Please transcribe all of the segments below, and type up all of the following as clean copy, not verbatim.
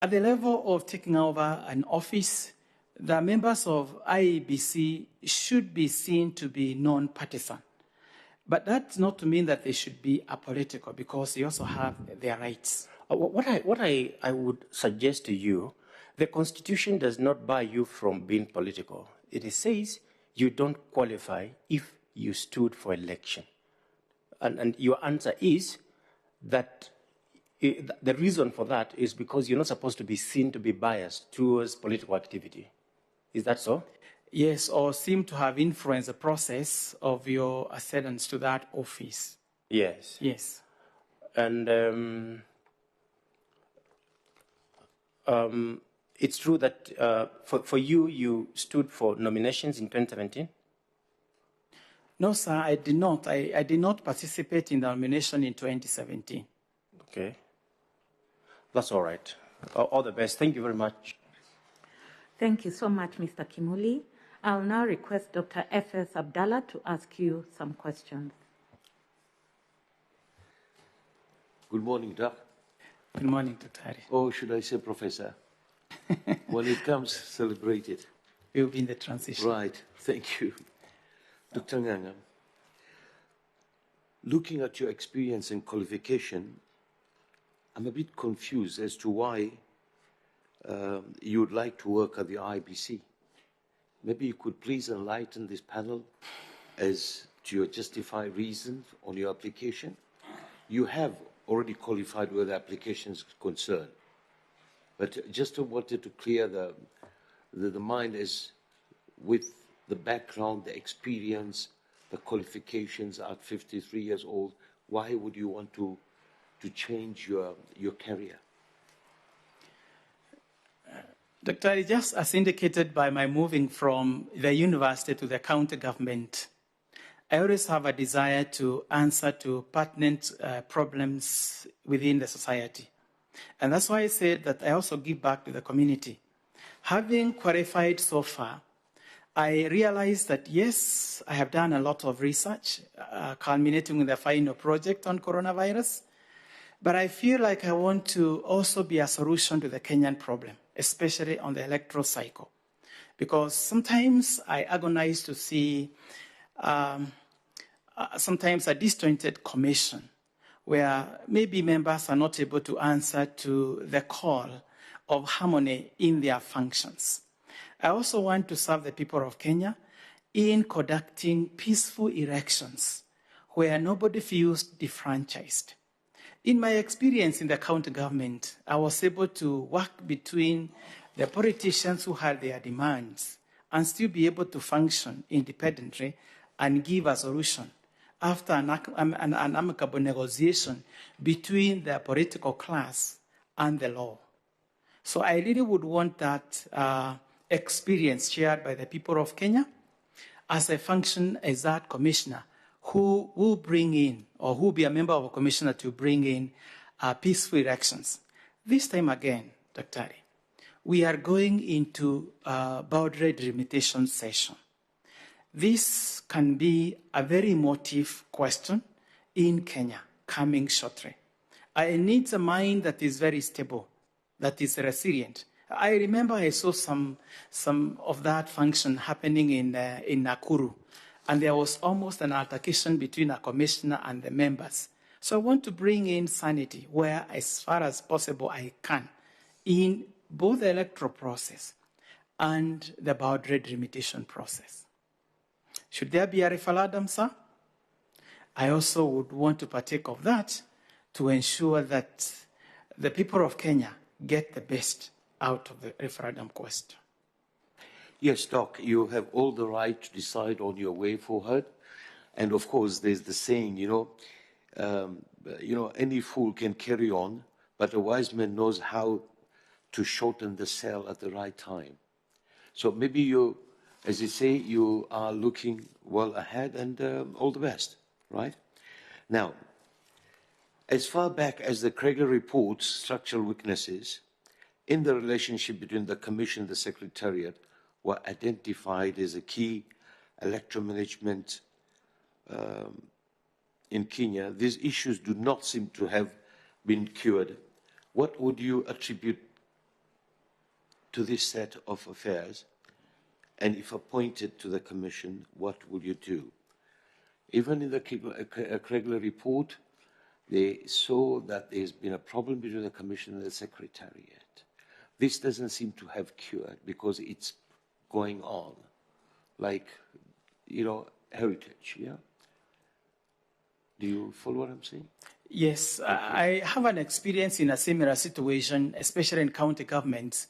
At the level of taking over an office, the members of IEBC should be seen to be non-partisan. But that's not to mean that they should be apolitical, because they also have their rights. What I would suggest to you, the Constitution does not bar you from being political. It says you don't qualify if you stood for election. And your answer is that the reason for that is because you're not supposed to be seen to be biased towards political activity. Is that so? Yes, or seem to have influenced the process of your ascendance to that office. Yes. Yes. And it's true that for you, you stood for nominations in 2017? No, sir, I did not. I did not participate in the nomination in 2017. Okay. That's all right. All the best. Thank you very much. Thank you so much, Mr. Kimuli. I'll now request Dr. F.S. Abdallah to ask you some questions. Good morning, Doc. Good morning, Dr. Hari. Or should I say Professor? When it comes, celebrate it. We'll be in the transition. Right. Thank you. Dr. Nganga, looking at your experience and qualification, I'm a bit confused as to why you would like to work at the IEBC. Maybe you could please enlighten this panel as to your justified reasons on your application. You have already qualified where the application is concerned. But just wanted to clear the mind as with the background, the experience, the qualifications at 53 years old, why would you want to change your career? Dr. Hari, just as indicated by my moving from the university to the county government, I always have a desire to answer to pertinent problems within the society. And that's why I said that I also give back to the community. Having qualified so far, I realized that, yes, I have done a lot of research, culminating in the final project on coronavirus, but I feel like I want to also be a solution to the Kenyan problem, especially on the electoral cycle. Because sometimes I agonize to see sometimes a disjointed commission where maybe members are not able to answer to the call of harmony in their functions. I also want to serve the people of Kenya in conducting peaceful elections where nobody feels defranchised. In my experience in the county government, I was able to work between the politicians who had their demands and still be able to function independently and give a solution after an amicable negotiation between the political class and the law. So I really would want that experience shared by the people of Kenya as I function as that commissioner who will bring in, or who will be a member of a commissioner to bring in peaceful elections. This time again, Dr. Hari, we are going into a boundary delimitation session. This can be a very emotive question in Kenya coming shortly. I need a mind that is very stable, that is resilient. I remember I saw some of that function happening in Nakuru, and there was almost an altercation between a commissioner and the members. So I want to bring in sanity where, as far as possible, I can, in both the electoral process and the boundary delimitation process. Should there be a referendum, sir? I also would want to partake of that to ensure that the people of Kenya get the best out of the referendum question. Yes, Doc, you have all the right to decide on your way forward. And of course, there's the saying, any fool can carry on, but a wise man knows how to shorten the sail at the right time. So maybe you, as you say, you are looking well ahead, and all the best, right? Now, as far back as the Krieger reports structural weaknesses in the relationship between the Commission and the Secretariat were identified as a key electoral management in Kenya, these issues do not seem to have been cured. What would you attribute to this set of affairs? And if appointed to the commission, what will you do? Even in the Kregler report, they saw that there's been a problem between the commission and the secretariat. This doesn't seem to have cured because it's going on, like, heritage, yeah? Do you follow what I'm saying? Yes, I have an experience in a similar situation, especially in county governments,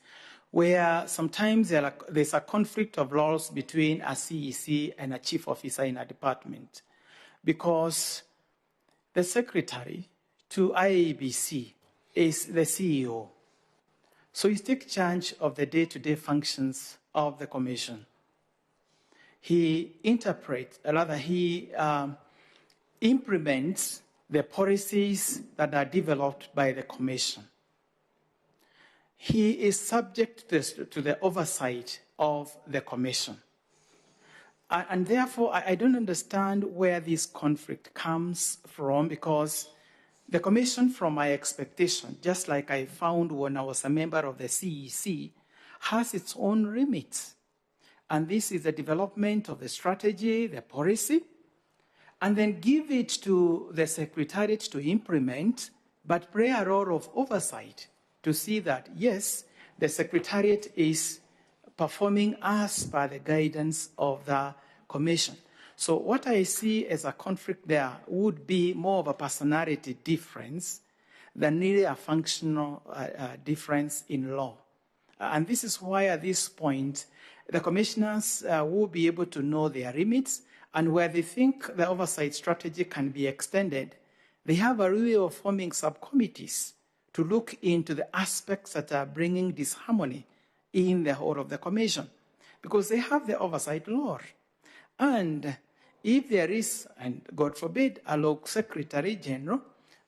where sometimes there's a conflict of laws between a CEC and a chief officer in a department, because the secretary to IEBC is the CEO. So he takes charge of the day-to-day functions of the commission. He implements the policies that are developed by the commission. He is subject to the oversight of the commission. And therefore, I don't understand where this conflict comes from, because the commission, from my expectation, just like I found when I was a member of the CEC, has its own remit. And this is the development of the strategy, the policy, and then give it to the secretariat to implement, but play a role of oversight to see that, yes, the secretariat is performing as per the guidance of the commission. So what I see as a conflict there would be more of a personality difference than really a functional difference in law. And this is why at this point, the commissioners will be able to know their limits, and where they think the oversight strategy can be extended, they have a way of forming subcommittees to look into the aspects that are bringing disharmony in the whole of the commission, because they have the oversight law. And if there is, and God forbid, a local secretary general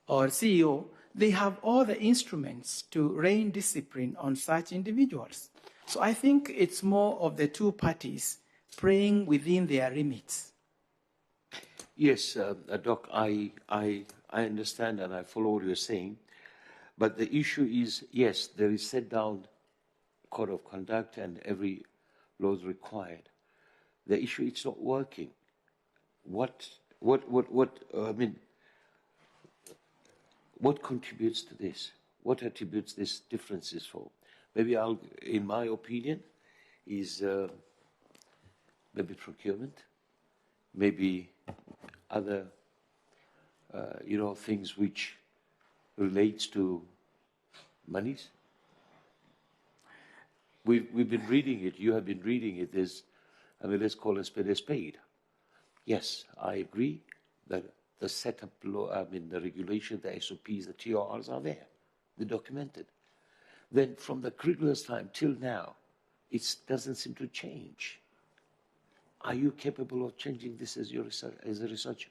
or CEO, they have all the instruments to rein discipline on such individuals. So I think it's more of the two parties praying within their limits. Yes, Doc, I understand and I follow what you're saying. But the issue is, yes, there is set down code of conduct and every law is required. The issue, it's not working. What contributes to this? What attributes these differences for? Maybe in my opinion, is maybe procurement, maybe other, things which relates to monies. We've been reading it. You have been reading it. Let's call a spade a spade. Yes, I agree that the setup law, the regulation, the SOPs, the TORs are there. They're documented. Then from the Kregler's time till now, it doesn't seem to change. Are you capable of changing this as a researcher?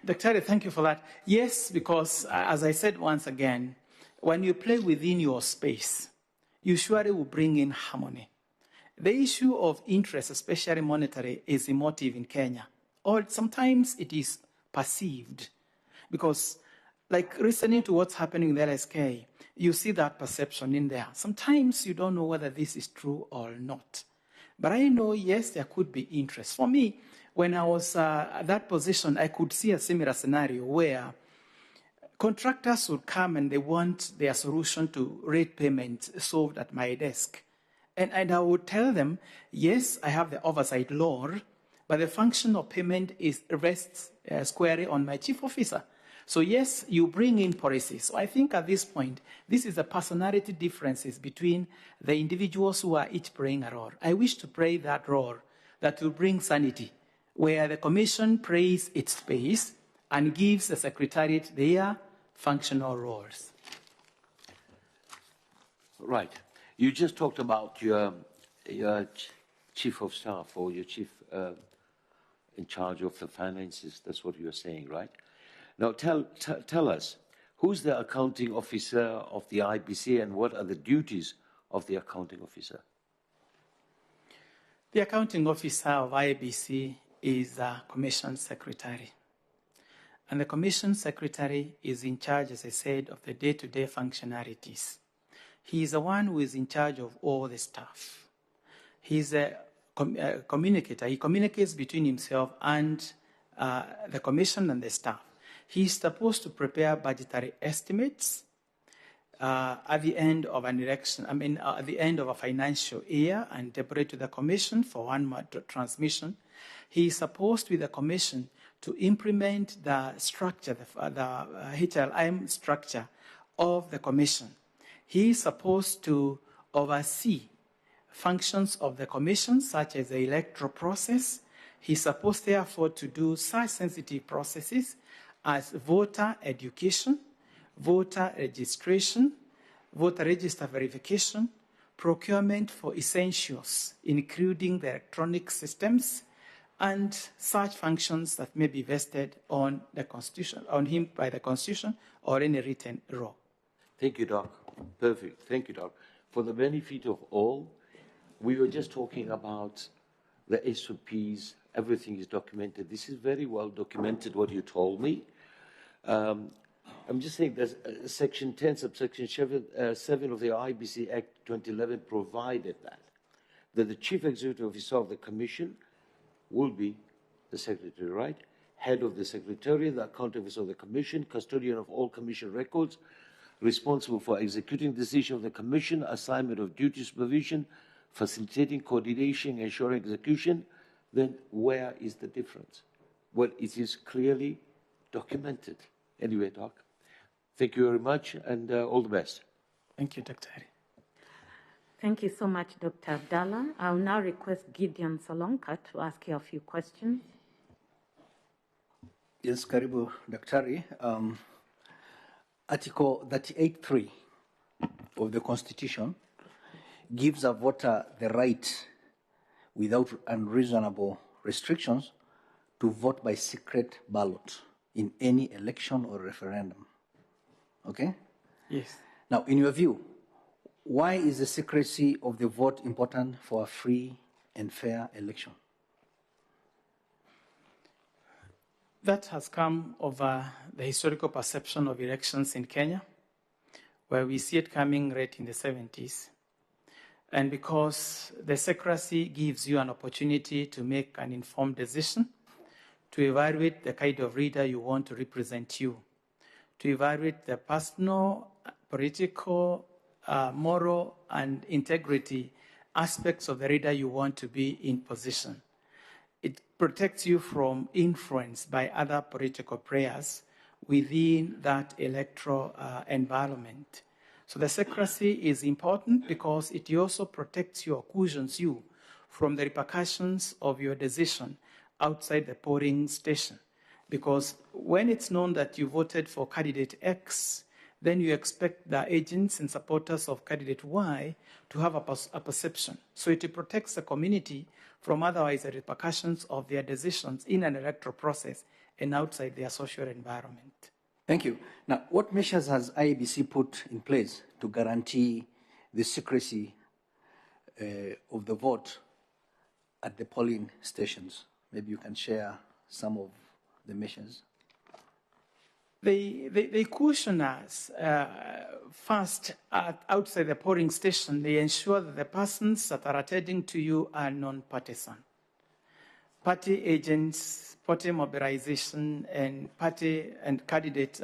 Dr. Thank you for that. Yes, because as I said once again, when you play within your space, you surely will bring in harmony. The issue of interest, especially monetary, is emotive in Kenya. Or sometimes it is perceived. Because, like listening to what's happening in the LSK, you see that perception in there. Sometimes you don't know whether this is true or not. But I know, yes, there could be interest. For me, when I was at that position, I could see a similar scenario where contractors would come and they want their solution to rate payment solved at my desk. And I would tell them, yes, I have the oversight law, but the function of payment rests squarely on my chief officer. So yes, you bring in policies. So I think at this point, this is the personality differences between the individuals who are each playing a role. I wish to play that role that will bring sanity, where the commission plays its space and gives the secretariat their functional roles. Right. You just talked about your chief of staff or your chief in charge of the finances. That's what you're saying, right? Now tell us, who's the accounting officer of the IBC and what are the duties of the accounting officer? The accounting officer of IEBC is the commission secretary. And the commission secretary is in charge, as I said, of the day-to-day functionalities. He is the one who is in charge of all the staff. He's a communicator. He communicates between himself and the commission and the staff. He's supposed to prepare budgetary estimates at the end of an election, at the end of a financial year, and interpret to the commission for 1 month transmission. He is supposed with the commission to implement the structure, the HLM structure of the commission. He is supposed to oversee functions of the commission, such as the electoral process. He's supposed, therefore, to do such sensitive processes as voter education, voter registration, voter register verification, procurement for essentials, including the electronic systems, and such functions that may be vested on the Constitution, on him by the Constitution or any written law. Thank you, Doc. Perfect. Thank you, Doc. For the benefit of all, we were just talking about the SOPs. Everything is documented. This is very well documented, what you told me. I'm just saying there's Section 10, subsection 7 of the IEBC Act 2011 provided that the Chief Executive Officer of the Commission will be the Secretary, right? Head of the Secretariat, the Accounting Officer of the Commission, custodian of all Commission records, responsible for executing decisions of the Commission, assignment of duty supervision, facilitating coordination, ensuring execution. Then where is the difference? Well, it is clearly documented. Anyway, Doc, thank you very much, and all the best. Thank you, Dr. Hari. Thank you so much, Dr. Abdallah. I'll now request Gideon Solonka to ask you a few questions. Yes, Karibu, Dr. Article 38.3 of the Constitution gives a voter the right, without unreasonable restrictions, to vote by secret ballot in any election or referendum. Okay? Yes. Now, in your view, why is the secrecy of the vote important for a free and fair election? That has come over the historical perception of elections in Kenya, where we see it coming right in the 70s. And because the secrecy gives you an opportunity to make an informed decision, to evaluate the kind of leader you want to represent you, to evaluate the personal, political, moral, and integrity aspects of the leader you want to be in position. It protects you from influence by other political players within that electoral environment. So the secrecy is important because it also protects you or cushions you from the repercussions of your decision outside the polling station. Because when it's known that you voted for candidate X, then you expect the agents and supporters of candidate Y to have a perception. So it protects the community from otherwise the repercussions of their decisions in an electoral process and outside their social environment. Thank you. Now, what measures has IEBC put in place to guarantee the secrecy of the vote at the polling stations? Maybe you can share some of the measures. They caution us first outside the polling station. They ensure that the persons that are attending to you are non-partisan. Party agents, party mobilization, and party and candidate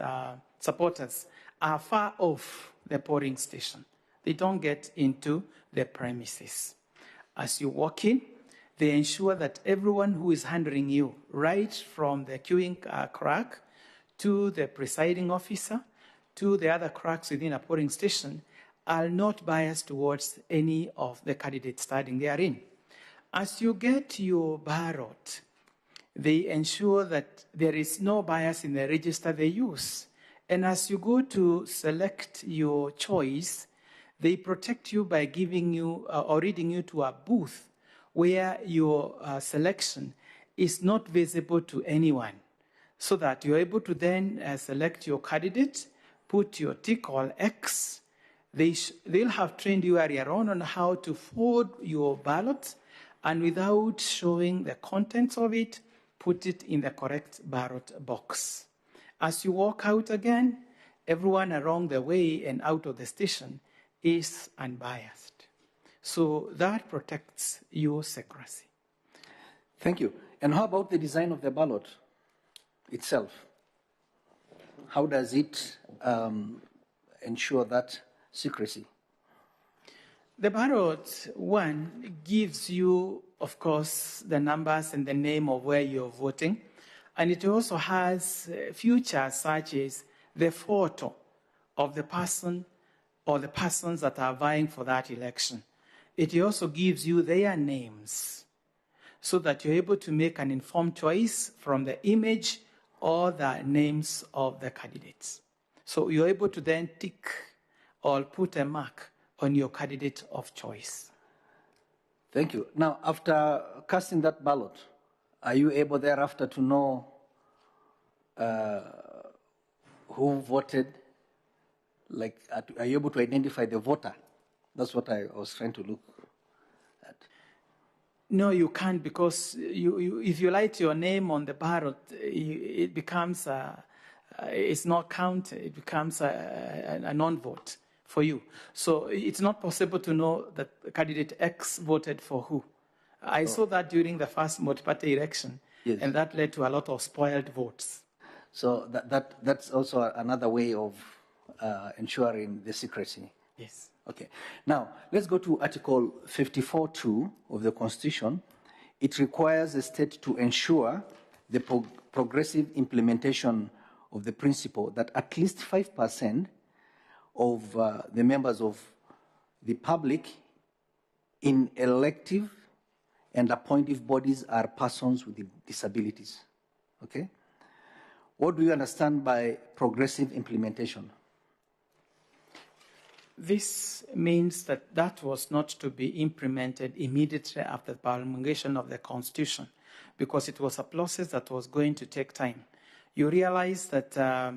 supporters are far off the polling station. They don't get into the premises. As you walk in, they ensure that everyone who is handling you, right from the queuing clerk to the presiding officer to the other clerks within a polling station, are not biased towards any of the candidates standing therein. As you get your ballot, they ensure that there is no bias in the register they use. And as you go to select your choice, they protect you by giving you or leading you to a booth where your selection is not visible to anyone, so that you're able to then select your candidate, put your tick or X. They'll have trained you earlier on how to forward your ballot, and without showing the contents of it, put it in the correct ballot box. As you walk out again, everyone along the way and out of the station is unbiased. So that protects your secrecy. Thank you. And how about the design of the ballot itself? How does it ensure that secrecy? The ballot, one, gives you, of course, the numbers and the name of where you're voting. And it also has features such as the photo of the person or the persons that are vying for that election. It also gives you their names so that you're able to make an informed choice from the image or the names of the candidates. So you're able to then tick or put a mark on your candidate of choice. Thank you. Now, after casting that ballot, are you able thereafter to know who voted? Like, are you able to identify the voter? That's what I was trying to look at. No, you can't, because if you write your name on the ballot, it becomes it's not counted. It becomes a non-vote for you. So it's not possible to know that candidate X voted for who. I saw that during the first multi-party election, yes, and that led to a lot of spoiled votes. So that's also another way of ensuring the secrecy. Yes. Okay. Now, let's go to Article 54(2) of the Constitution. It requires the state to ensure the progressive implementation of the principle that at least 5% of the members of the public in elective and appointive bodies are persons with disabilities. Okay? What do you understand by progressive implementation? This means that that was not to be implemented immediately after the promulgation of the Constitution, because it was a process that was going to take time. You realize that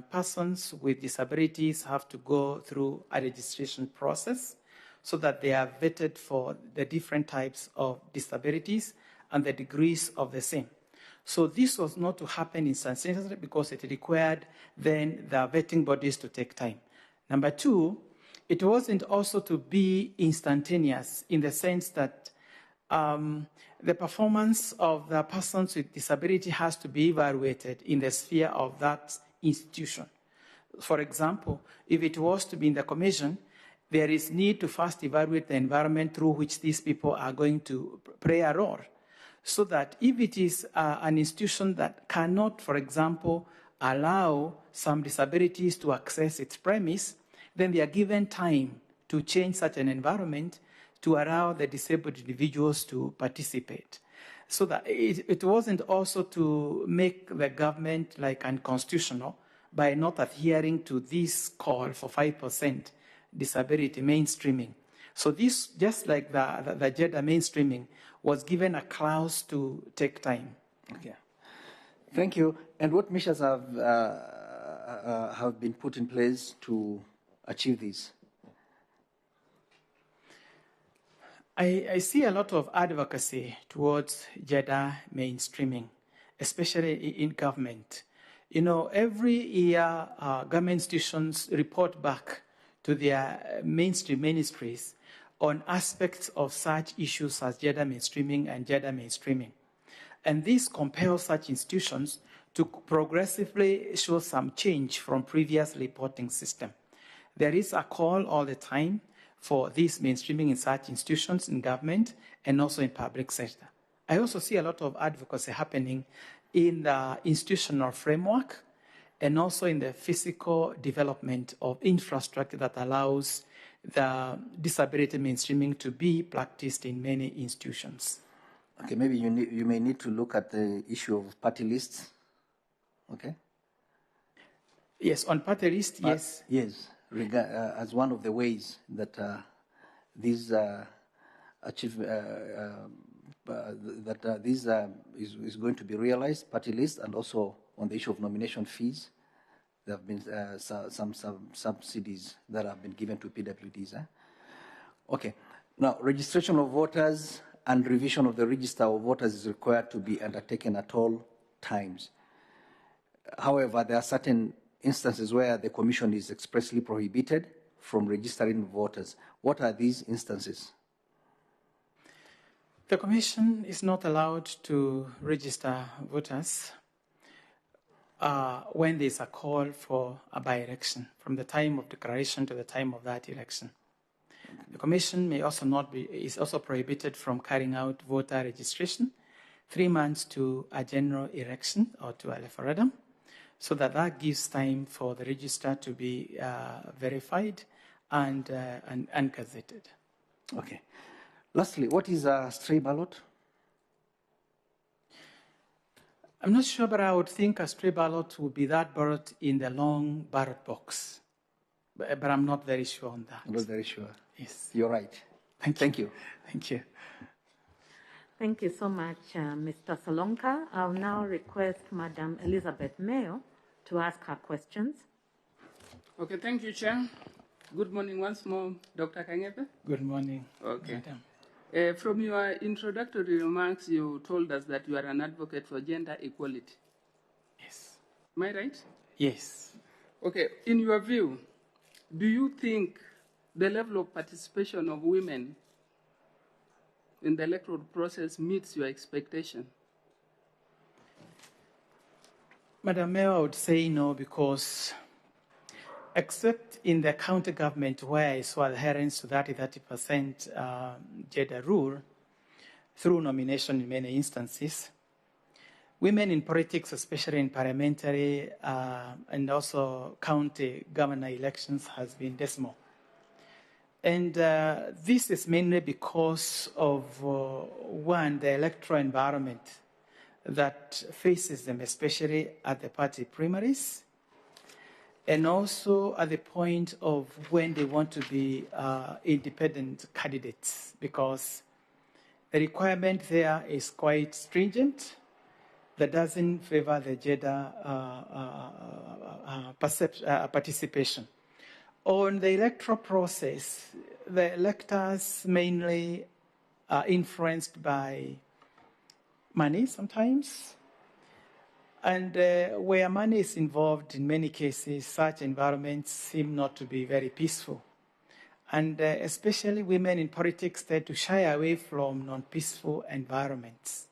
persons with disabilities have to go through a registration process so that they are vetted for the different types of disabilities and the degrees of the same. So this was not to happen instantaneously because it required then the vetting bodies to take time. Number two, it wasn't also to be instantaneous in the sense that the performance of the persons with disability has to be evaluated in the sphere of that institution. For example, if it was to be in the commission, there is need to first evaluate the environment through which these people are going to play a role. So that if it is an institution that cannot, for example, allow some disabilities to access its premise, then they are given time to change such an environment to allow the disabled individuals to participate. So that it wasn't also to make the government like unconstitutional by not adhering to this call for 5% disability mainstreaming. So this, just like the gender mainstreaming, was given a clause to take time. Okay. Thank you. And what measures have been put in place to achieve this? I see a lot of advocacy towards gender mainstreaming, especially in government. You know, every year, government institutions report back to their mainstream ministries on aspects of such issues as gender mainstreaming and gender mainstreaming. And this compels such institutions to progressively show some change from previous reporting system. There is a call all the time for this mainstreaming in such institutions in government and also in public sector. I also see a lot of advocacy happening in the institutional framework and also in the physical development of infrastructure that allows the disability mainstreaming to be practiced in many institutions. Okay, maybe you may need to look at the issue of party lists. Okay? Yes, on party list, yes. Yes, as one of the ways that this is going to be realized, party list, and also on the issue of nomination fees. There have been some subsidies that have been given to PWDs. Okay. Now, registration of voters and revision of the register of voters is required to be undertaken at all times. However, there are certain instances where the Commission is expressly prohibited from registering voters. What are these instances? The Commission is not allowed to register voters when there's a call for a by-election, from the time of declaration to the time of that election. The Commission may also is also prohibited from carrying out voter registration 3 months to a general election or to a referendum, so that gives time for the register to be verified and gazetted. Okay. Lastly, what is a stray ballot? I'm not sure, but I would think a stray ballot would be that ballot in the long ballot box. But I'm not very sure on that. I'm not very sure. Yes. You're right. Thank you. Thank you. Thank you so much, Mr. Solonka. I'll now request Madam Elizabeth Mayo to ask her questions. Okay, thank you, Chair. Good morning once more, Dr. Kangebe. Good morning, Okay. Madam. From your introductory remarks, you told us that you are an advocate for gender equality. Yes. Am I right? Yes. Okay, in your view, do you think the level of participation of women in the electoral process meets your expectation? Madam Mayor, I would say no, because except in the county government where I saw adherence to 30% gender rule through nomination in many instances, women in politics, especially in parliamentary and also county governor elections, has been dismal. And this is mainly because of, one, the electoral environment that faces them, especially at the party primaries, and also at the point of when they want to be independent candidates, because the requirement there is quite stringent, that doesn't favor the gender participation. On the electoral process, the electors mainly are influenced by money sometimes, and where money is involved in many cases, such environments seem not to be very peaceful. And especially women in politics tend to shy away from non-peaceful environments.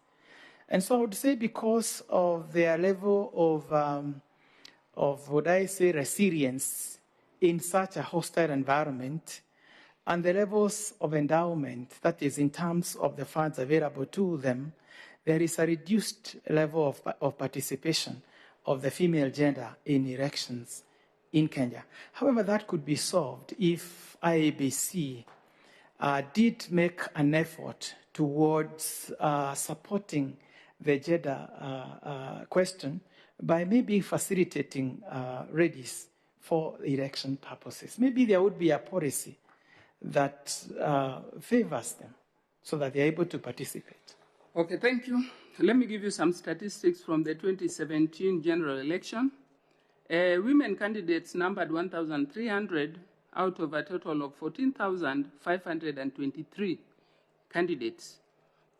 And so I would say because of their level of would I say, resilience in such a hostile environment, and the levels of endowment, that is in terms of the funds available to them, there is a reduced level of participation of the female gender in elections in Kenya. However, that could be solved if IEBC did make an effort towards supporting the gender question by maybe facilitating rallies for election purposes. Maybe there would be a policy that favors them so that they're able to participate. Okay, thank you. Let me give you some statistics from the 2017 general election. Women candidates numbered 1,300 out of a total of 14,523 candidates.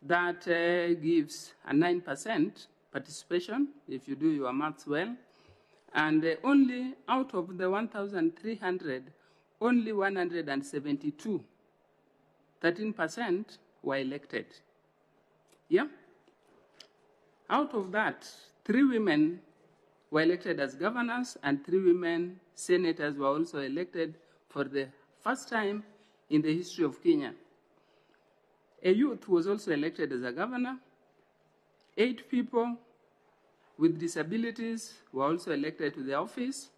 That gives a 9% participation, if you do your maths well. And only out of the 1,300, only 172, 13% were elected. Yeah? Out of that, 3 women were elected as governors, and 3 women senators were also elected for the first time in the history of Kenya. A youth was also elected as a governor. 8 people with disabilities were also elected to the office.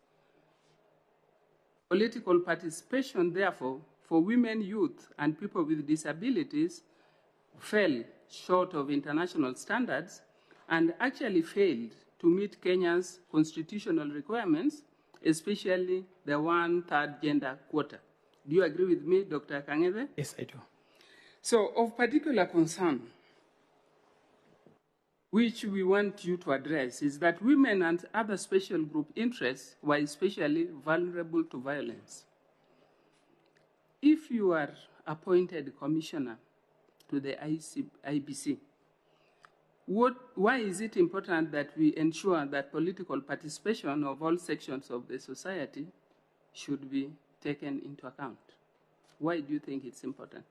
Political participation, therefore, for women, youth, and people with disabilities fell short of international standards and actually failed to meet Kenya's constitutional requirements, especially the 1/3 gender quota. Do you agree with me, Dr. Kangebe? Yes, I do. So, of particular concern, which we want you to address, is that women and other special group interests were especially vulnerable to violence. If you are appointed commissioner to the IEBC, why is it important that we ensure that political participation of all sections of the society should be taken into account? Why do you think it's important?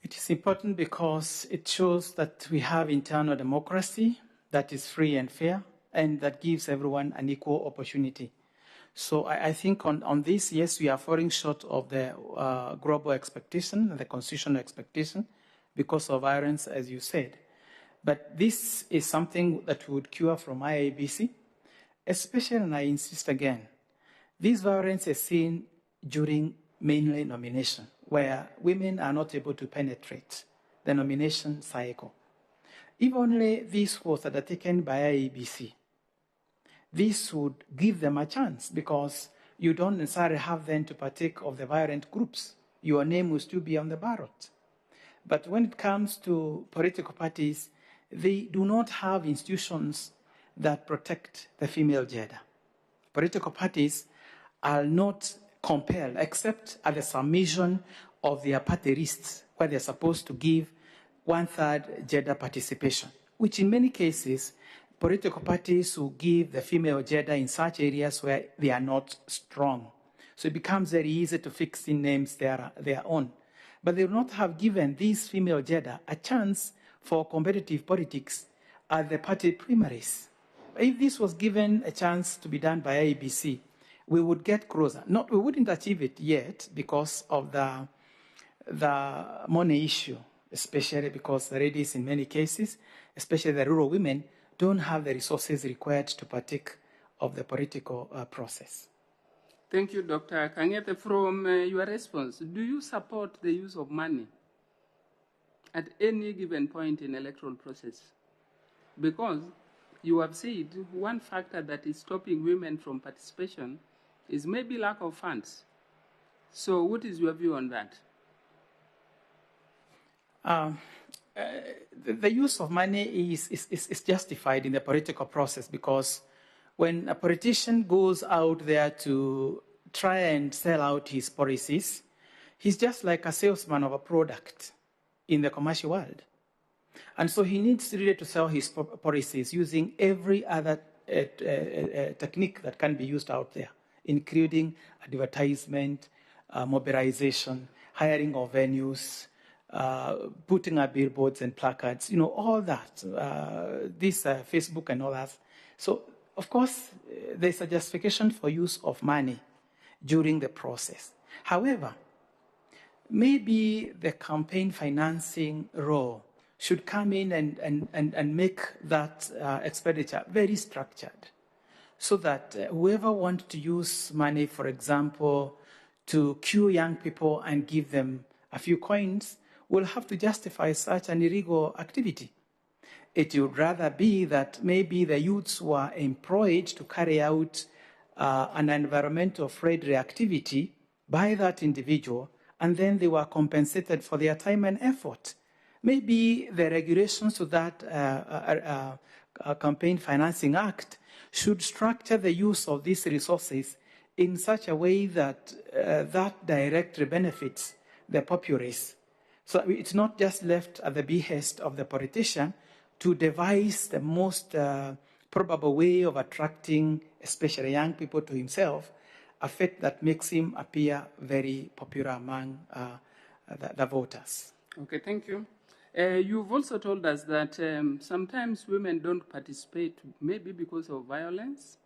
It is important because it shows that we have internal democracy that is free and fair and that gives everyone an equal opportunity. So I think on this, yes, we are falling short of the global expectation, the constitutional expectation, because of violence, as you said. But this is something that we would cure from IEBC, especially, and I insist again, this violence is seen during mainly nomination, where women are not able to penetrate the nomination cycle. If only these votes that are taken by IEBC, this would give them a chance because you don't necessarily have them to partake of the violent groups. Your name will still be on the ballot. But when it comes to political parties, they do not have institutions that protect the female gender. Political parties are not compelled, except at the submission of their party lists, where they're supposed to give 1/3 gender participation, which in many cases, political parties will give the female gender in such areas where they are not strong. So it becomes very easy to fix in names their own. But they will not have given these female gender a chance for competitive politics at the party primaries. If this was given a chance to be done by IEBC, we would get closer. We wouldn't achieve it yet because of the money issue, especially because the ladies in many cases, especially the rural women, don't have the resources required to partake of the political process. Thank you, Dr. Kangete. From your response, do you support the use of money at any given point in electoral process? Because you have said one factor that is stopping women from participation is maybe lack of funds. So what is your view on that? The use of money is justified in the political process because when a politician goes out there to try and sell out his policies, he's just like a salesman of a product in the commercial world. And so he needs really to sell his policies using every other technique that can be used out there, including advertisement, mobilization, hiring of venues, putting up billboards and placards, all that, Facebook and all that. So, of course, there's a justification for use of money during the process. However, maybe the campaign financing role should come in and make that expenditure very structured so that whoever wants to use money, for example, to cue young people and give them a few coins, will have to justify such an illegal activity. It would rather be that maybe the youths were employed to carry out an environmental friendly activity by that individual, and then they were compensated for their time and effort. Maybe the regulations to that Campaign Financing Act should structure the use of these resources in such a way that that directly benefits the populace. So it's not just left at the behest of the politician to devise the most probable way of attracting, especially young people, to himself, a fate that makes him appear very popular among the voters. Okay, thank you. You've also told us that sometimes women don't participate, maybe because of violence,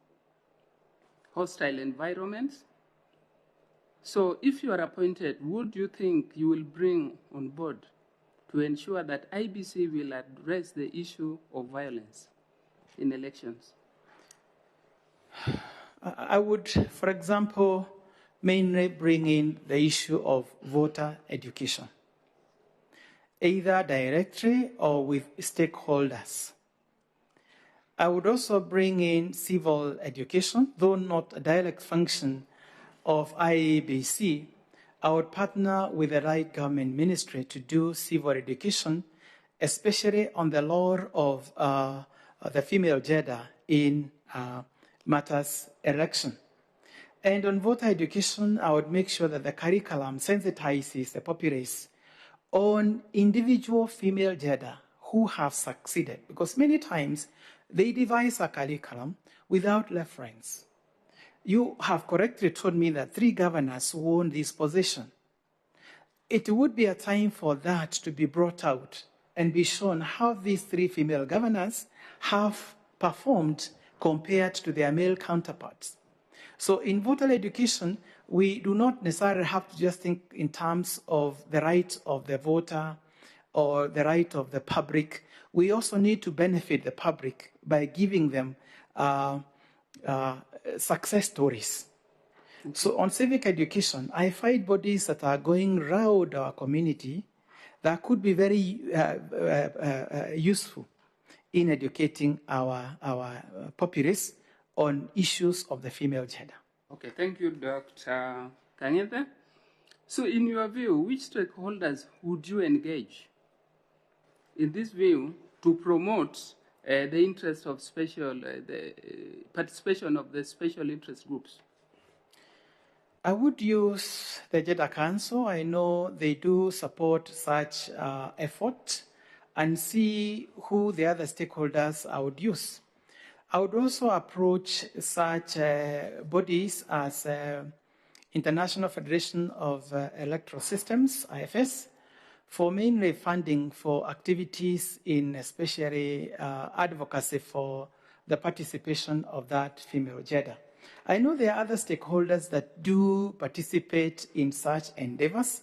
hostile environments. So if you are appointed, what do you think you will bring on board to ensure that IBC will address the issue of violence in elections? I would, for example, mainly bring in the issue of voter education, either directly or with stakeholders. I would also bring in civil education, though not a direct function of IEBC. I would partner with the right government ministry to do civil education, especially on the role of the female gender in matters election. And on voter education, I would make sure that the curriculum sensitizes the populace on individual female gender who have succeeded, because many times they devise a curriculum without reference. you have correctly told me that 3 governors won this position. It would be a time for that to be brought out and be shown how these 3 female governors have performed compared to their male counterparts. So in voter education, we do not necessarily have to just think in terms of the right of the voter or the right of the public. We also need to benefit the public by giving them success stories. So on civic education, I find bodies that are going around our community that could be very useful in educating our populace on issues of the female gender. Okay, thank you, Dr. Kangete. So in your view, which stakeholders would you engage in this view to promote the interest of the participation of the special interest groups? I would use the Gender Council. I know they do support such effort, and see who the other stakeholders I would use. I would also approach such bodies as International Federation of Electoral Systems, IFS, for mainly funding for activities in especially advocacy for the participation of that female gender. I know there are other stakeholders that do participate in such endeavors.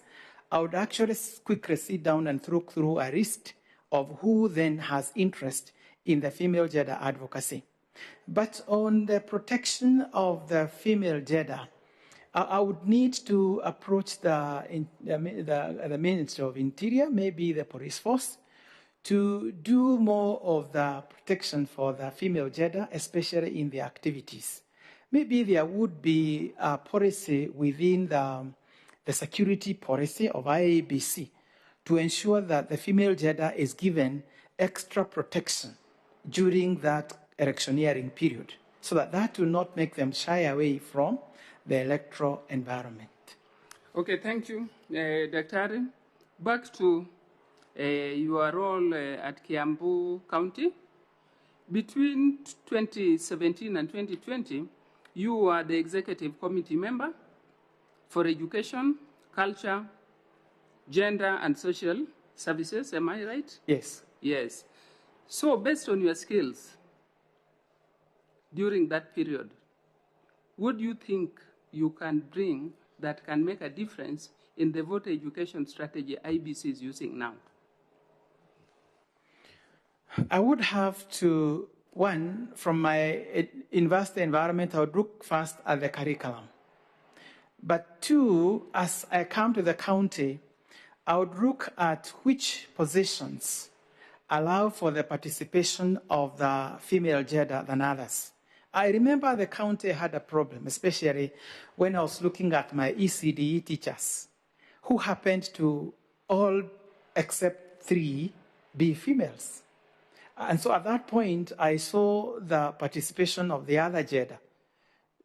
I would actually quickly sit down and look through a list of who then has interest in the female gender advocacy. But on the protection of the female gender, I would need to approach the Ministry of Interior, maybe the police force, to do more of the protection for the female gender, especially in the activities. Maybe there would be a policy within the security policy of IEBC to ensure that the female gender is given extra protection during that electioneering period, so that that will not make them shy away from the electoral environment. Okay, thank you, Dr. Ari. Back to your role at Kiambu County. Between 2017 and 2020, you were the executive committee member for education, culture, gender, and social services. Am I right? Yes. Yes. So based on your skills during that period, what do you think you can bring that can make a difference in the voter education strategy IBC is using now? I would have to, one, from my university environment, I would look first at the curriculum. But two, as I come to the county, I would look at which positions allow for the participation of the female gender than others. I remember the county had a problem, especially when I was looking at my ECDE teachers, who happened to all except 3 be females. And so at that point, I saw the participation of the other gender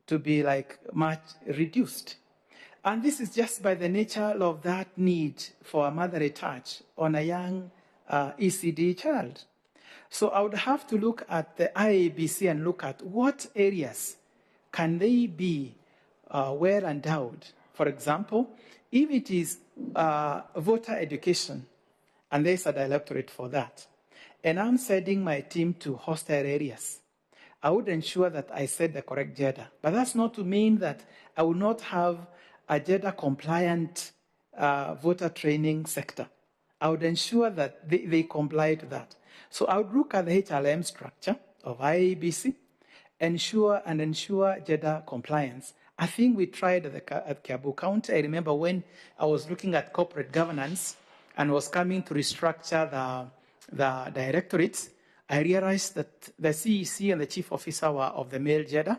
to be like much reduced. And this is just by the nature of that need for a motherly touch on a young ECD child. So I would have to look at the IEBC and look at what areas can they be well endowed. For example, if it is voter education, and there's a directorate for that, and I'm sending my team to hostile areas, I would ensure that I set the correct gender. But that's not to mean that I will not have a gender-compliant voter training sector. I would ensure that they comply to that. So I would look at the HLM structure of IEBC, ensure gender compliance. I think we tried at Kiambu County. I remember when I was looking at corporate governance and was coming to restructure the directorates, I realized that the CEC and the chief officer were of the male gender,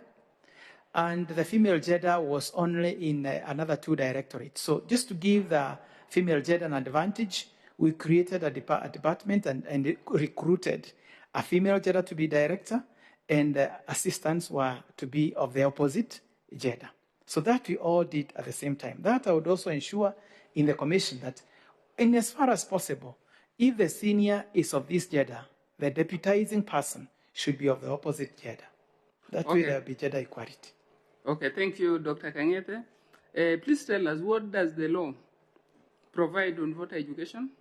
and the female gender was only in another 2 directorates. So just to give the female gender an advantage, we created a department and recruited a female gender to be director, and the assistants were to be of the opposite gender. So that we all did at the same time. That I would also ensure in the commission that, in as far as possible, if the senior is of this gender, the deputizing person should be of the opposite gender. That way there will be gender equality. Okay, thank you, Dr. Kangete. Please tell us, what does the law provide on voter education?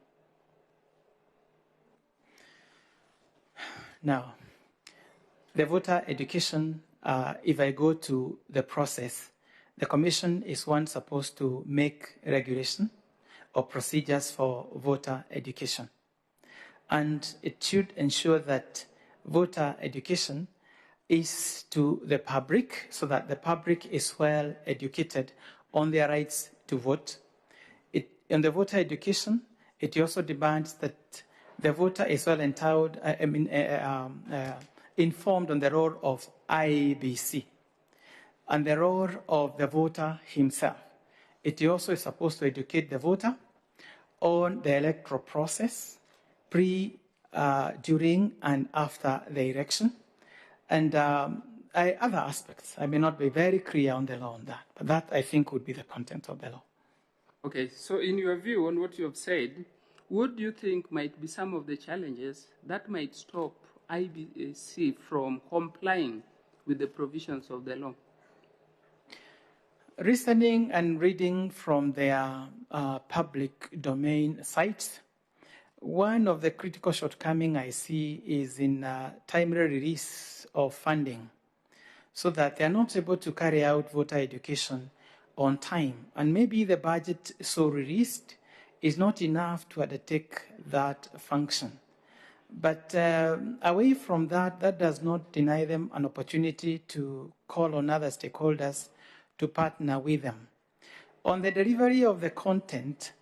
Now, the voter education, if I go to the process, the commission is one supposed to make regulation or procedures for voter education. And it should ensure that voter education is to the public so that the public is well educated on their rights to vote. In the voter education, it also demands that the voter is well informed on the role of IEBC and the role of the voter himself. It also is supposed to educate the voter on the electoral process, during, and after the election, and other aspects. I may not be very clear on the law on that, but that, I think, would be the content of the law. Okay, so in your view on what you have said, what do you think might be some of the challenges that might stop IEBC from complying with the provisions of the law? Listening and reading from their public domain sites, one of the critical shortcomings I see is in timely release of funding, so that they are not able to carry out voter education on time. And maybe the budget so released is not enough to undertake that function. But away from that, that does not deny them an opportunity to call on other stakeholders to partner with them. On the delivery of the content,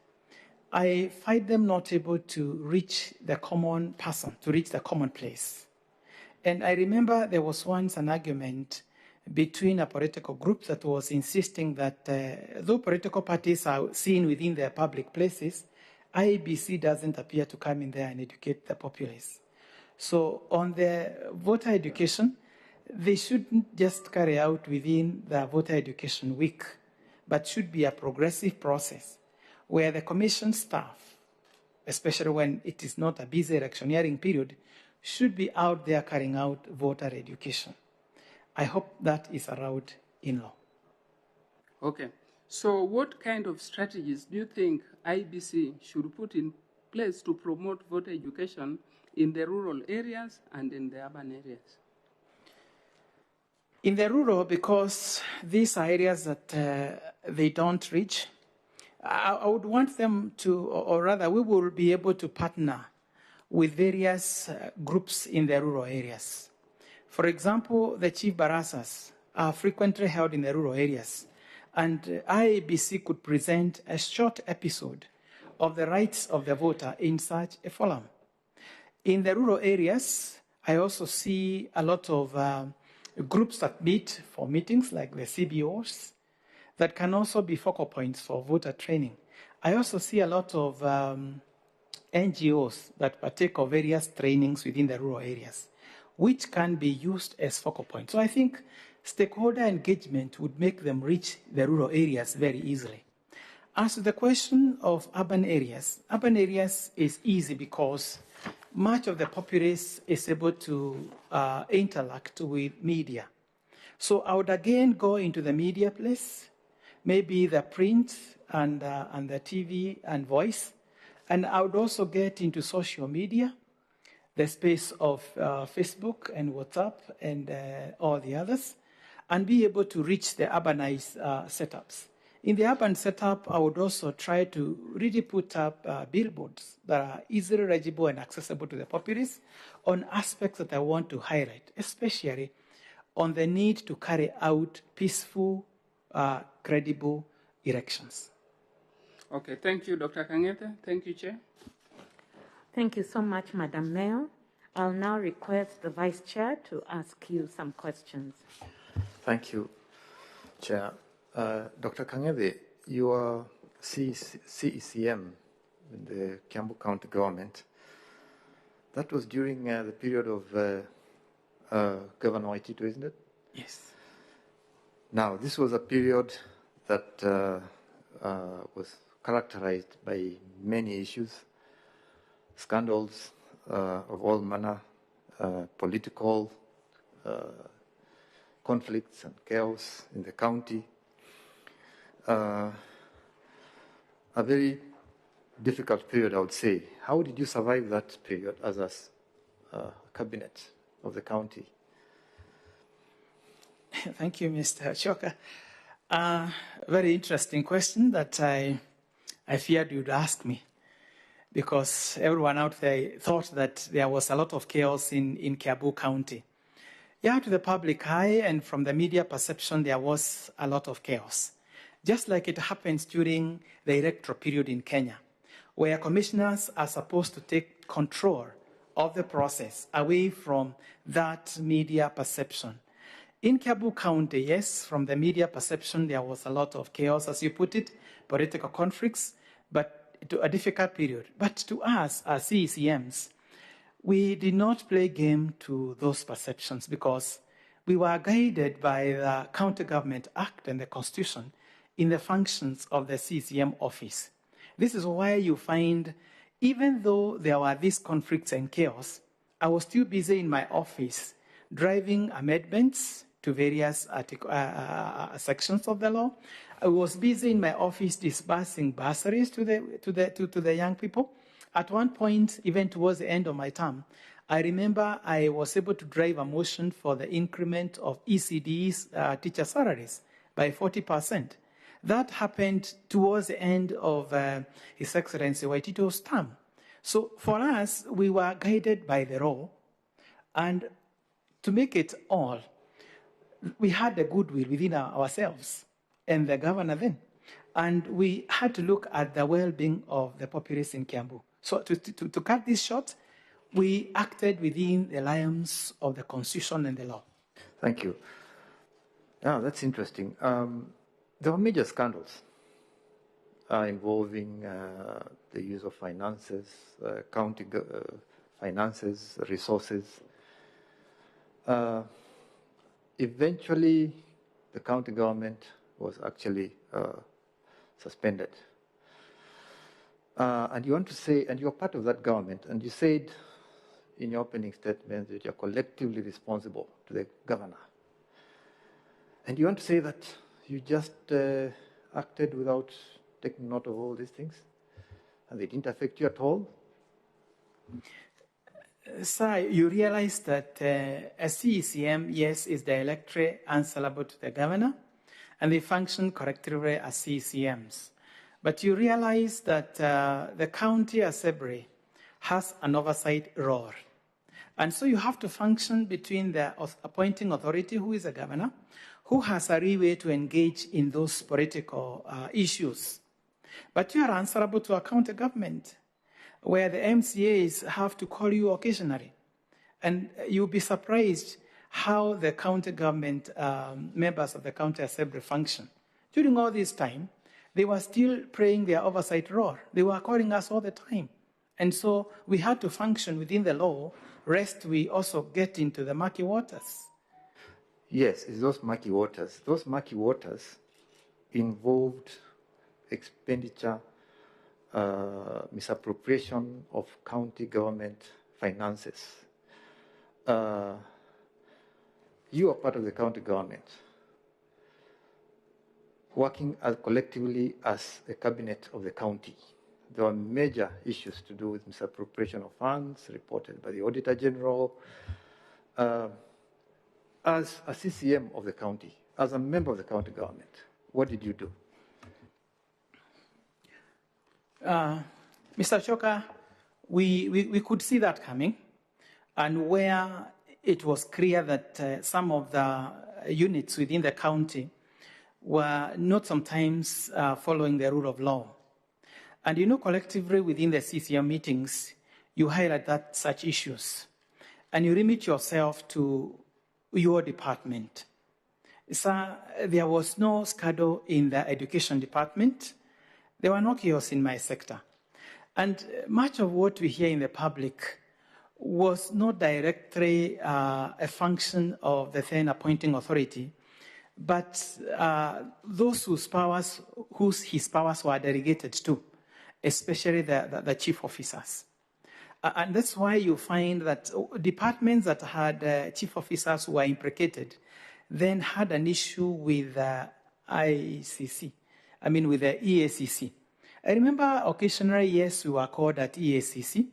I find them not able to reach the common person, to reach the common place. And I remember there was once an argument between a political group that was insisting that though political parties are seen within their public places, IEBC doesn't appear to come in there and educate the populace. So on the voter education, they shouldn't just carry out within the voter education week, but should be a progressive process where the commission staff, especially when it is not a busy electioneering period, should be out there carrying out voter education. I hope that is allowed in law. Okay. So what kind of strategies do you think IEBC should put in place to promote voter education in the rural areas and in the urban areas? In the rural, because these are areas that they don't reach, I would want them to, or rather we will be able to partner with various groups in the rural areas. For example, the chief barasas are frequently held in the rural areas, and IEBC could present a short episode of the rights of the voter in such a forum. In the rural areas, I also see a lot of groups that meet for meetings like the CBOs that can also be focal points for voter training. I also see a lot of NGOs that partake of various trainings within the rural areas, which can be used as focal points. So I think stakeholder engagement would make them reach the rural areas very easily. As to the question of urban areas is easy because much of the populace is able to interact with media. So I would again go into the media place, maybe the print and the TV and voice, and I would also get into social media, the space of Facebook and WhatsApp and all the others, and be able to reach the urbanized setups. In the urban setup, I would also try to really put up billboards that are easily legible and accessible to the populace on aspects that I want to highlight, especially on the need to carry out peaceful, credible elections. Okay, thank you, Dr. Kangete. Thank you, Chair. Thank you so much, Madam Mayor. I'll now request the Vice Chair to ask you some questions. Thank you, Chair. Dr. Kangete, you are CECM in the Kiambu County government. That was during the period of Governor Waititu, isn't it? Yes. Now, this was a period that was characterized by many issues, scandals of all manner, political, conflicts and chaos in the county. A very difficult period, I would say. How did you survive that period as a cabinet of the county? Thank you, Mr. Choka. Very interesting question that I feared you'd ask me, because everyone out there thought that there was a lot of chaos in Kiambu County. Yeah, to the public eye and from the media perception, there was a lot of chaos. Just like it happens during the electoral period in Kenya, where commissioners are supposed to take control of the process away from that media perception. In Kiambu County, yes, from the media perception, there was a lot of chaos, as you put it, political conflicts, but to a difficult period. But to us, as CECMs, we did not play game to those perceptions because we were guided by the County Government Act and the Constitution in the functions of the CCM office. This is why you find, even though there were these conflicts and chaos, I was still busy in my office driving amendments to various sections of the law. I was busy in my office disbursing bursaries to the young people. At one point, even towards the end of my term, I remember I was able to drive a motion for the increment of ECD's teacher salaries by 40%. That happened towards the end of His Excellency Waitito's term. So for us, we were guided by the law. And to make it all, we had the goodwill within ourselves and the governor then. And we had to look at the well-being of the populace in Kiambu. So to cut this short, we acted within the lines of the Constitution and the law. Thank you. Yeah, that's interesting. There were major scandals involving the use of finances, county finances, resources. Eventually, the county government was actually suspended. And you want to say, and you're part of that government, and you said in your opening statement that you're collectively responsible to the governor. And you want to say that you just acted without taking note of all these things? And they didn't affect you at all? Sir, you realize that a CECM, yes, is directly answerable to the governor, and they function collectively as CECMs. But you realize that the county assembly has an oversight role. And so you have to function between the appointing authority, who is the governor, who has a leeway to engage in those political issues. But you are answerable to a county government, where the MCAs have to call you occasionally. And you'll be surprised how the county government, members of the county assembly function. During all this time, they were still playing their oversight role. They were calling us all the time. And so we had to function within the law, lest we also get into the murky waters. Yes, it's those murky waters. Those murky waters involved expenditure, misappropriation of county government finances. You are part of the county government, working collectively as a cabinet of the county. There were major issues to do with misappropriation of funds reported by the Auditor General. As a CCM of the county, as a member of the county government, what did you do? Mr. Choka, we could see that coming, and where it was clear that some of the units within the county were not sometimes following the rule of law. And you know, collectively within the CCM meetings, you highlight that such issues, and you limit yourself to your department. Sir, there was no scandal in the education department. There were no chaos in my sector. And much of what we hear in the public was not directly a function of the then appointing authority, but those whose his powers were delegated to, especially the chief officers. And that's why you find that departments that had chief officers who were implicated, then had an issue with the with the EACC. I remember occasionally, yes, we were called at EACC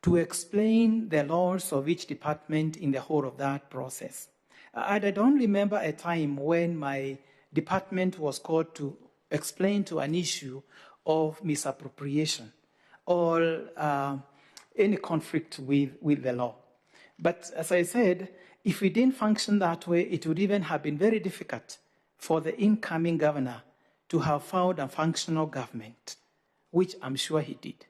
to explain the laws of each department in the whole of that process. And I don't remember a time when my department was called to explain to an issue of misappropriation or any conflict with the law. But as I said, if we didn't function that way, it would even have been very difficult for the incoming governor to have found a functional government, which I'm sure he did.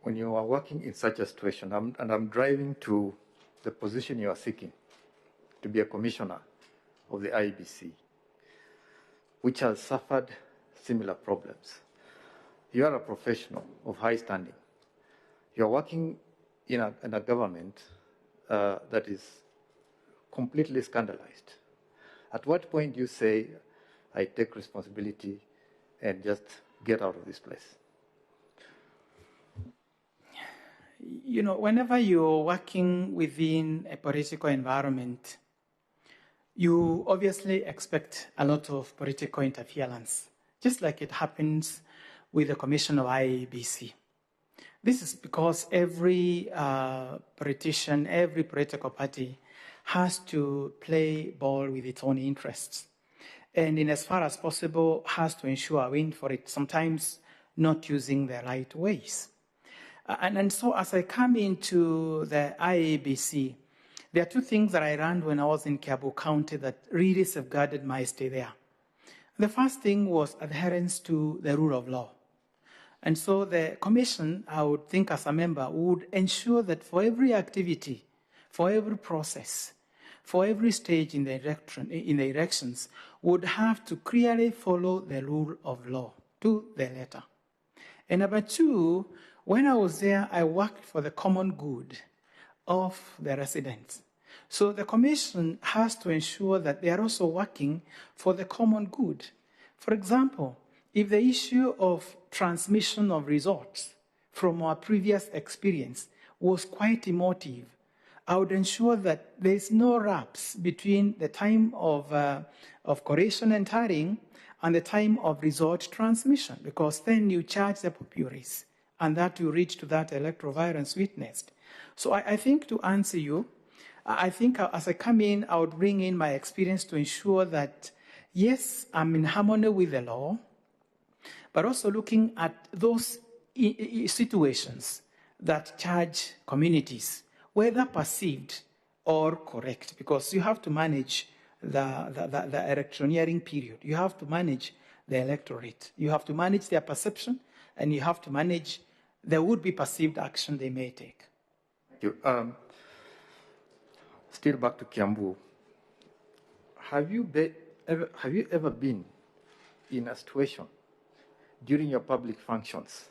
When you are working in such a situation, and I'm driving to the position you are seeking, to be a commissioner of the IEBC, which has suffered similar problems. You are a professional of high standing. You are working in a government that is completely scandalized. At what point do you say, I take responsibility and just get out of this place? You know, whenever you're working within a political environment, you obviously expect a lot of political interference, just like it happens with the Commission of IEBC. This is because every politician, every political party has to play ball with its own interests. And in as far as possible, has to ensure a win for it, sometimes not using the right ways. And so as I come into the IEBC, there are two things that I learned when I was in Kiambu County that really safeguarded my stay there. The first thing was adherence to the rule of law. And so the commission, I would think as a member, would ensure that for every activity, for every process, for every stage in the elections, would have to clearly follow the rule of law to the letter. And number two, when I was there, I worked for the common good of the residents. So the commission has to ensure that they are also working for the common good. For example, if the issue of transmission of results from our previous experience was quite emotive, I would ensure that there is no lapse between the time of collation and tallying and the time of result transmission, because then you charge the populace, and that will reach to that electoral violence witnessed. So I think to answer you, I think as I come in, I would bring in my experience to ensure that, yes, I'm in harmony with the law, but also looking at those situations that charge communities, whether perceived or correct, because you have to manage the electioneering period. You have to manage the electorate. You have to manage their perception, and you have to manage the would-be perceived action they may take. Thank you. Still back to Kiambu. Have you ever been in a situation during your public functions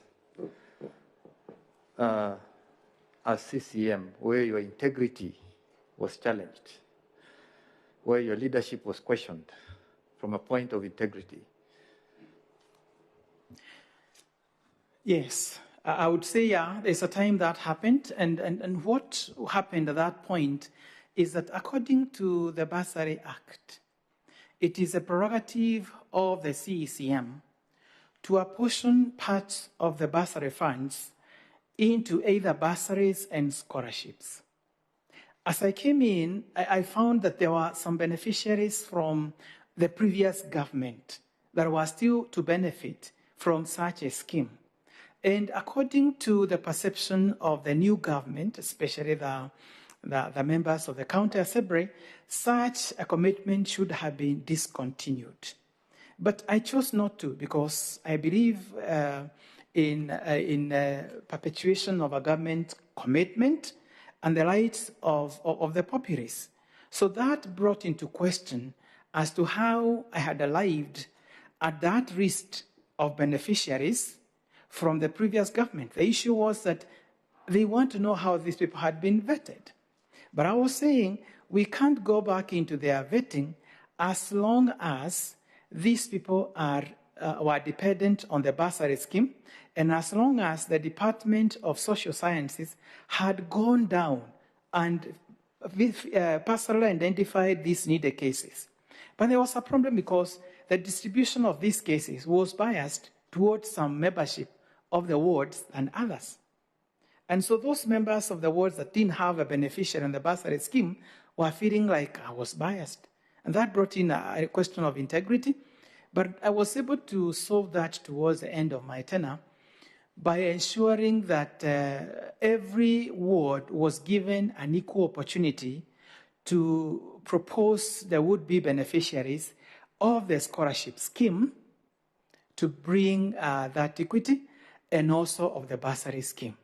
as CCM where your integrity was challenged, where your leadership was questioned from a point of integrity? Yes, I would say, yeah, there's a time that happened. And what happened at that point is that according to the Bursary Act, it is a prerogative of the CECM to apportion parts of the bursary funds into either bursaries and scholarships. As I came in, I found that there were some beneficiaries from the previous government that were still to benefit from such a scheme. And according to the perception of the new government, especially the members of the County Assembly, such a commitment should have been discontinued. But I chose not to, because I believe in perpetuation of a government commitment and the rights of the populace. So that brought into question as to how I had arrived at that list of beneficiaries from the previous government. The issue was that they want to know how these people had been vetted. But I was saying we can't go back into their vetting as long as these people were dependent on the bursary scheme, and as long as the Department of Social Sciences had gone down and personally identified these needed cases. But there was a problem because the distribution of these cases was biased towards some membership of the wards than others. And so those members of the wards that didn't have a beneficiary in the bursary scheme were feeling like I was biased. And that brought in a question of integrity. But I was able to solve that towards the end of my tenure by ensuring that every ward was given an equal opportunity to propose the would-be beneficiaries of the scholarship scheme to bring that equity and also of the bursary scheme.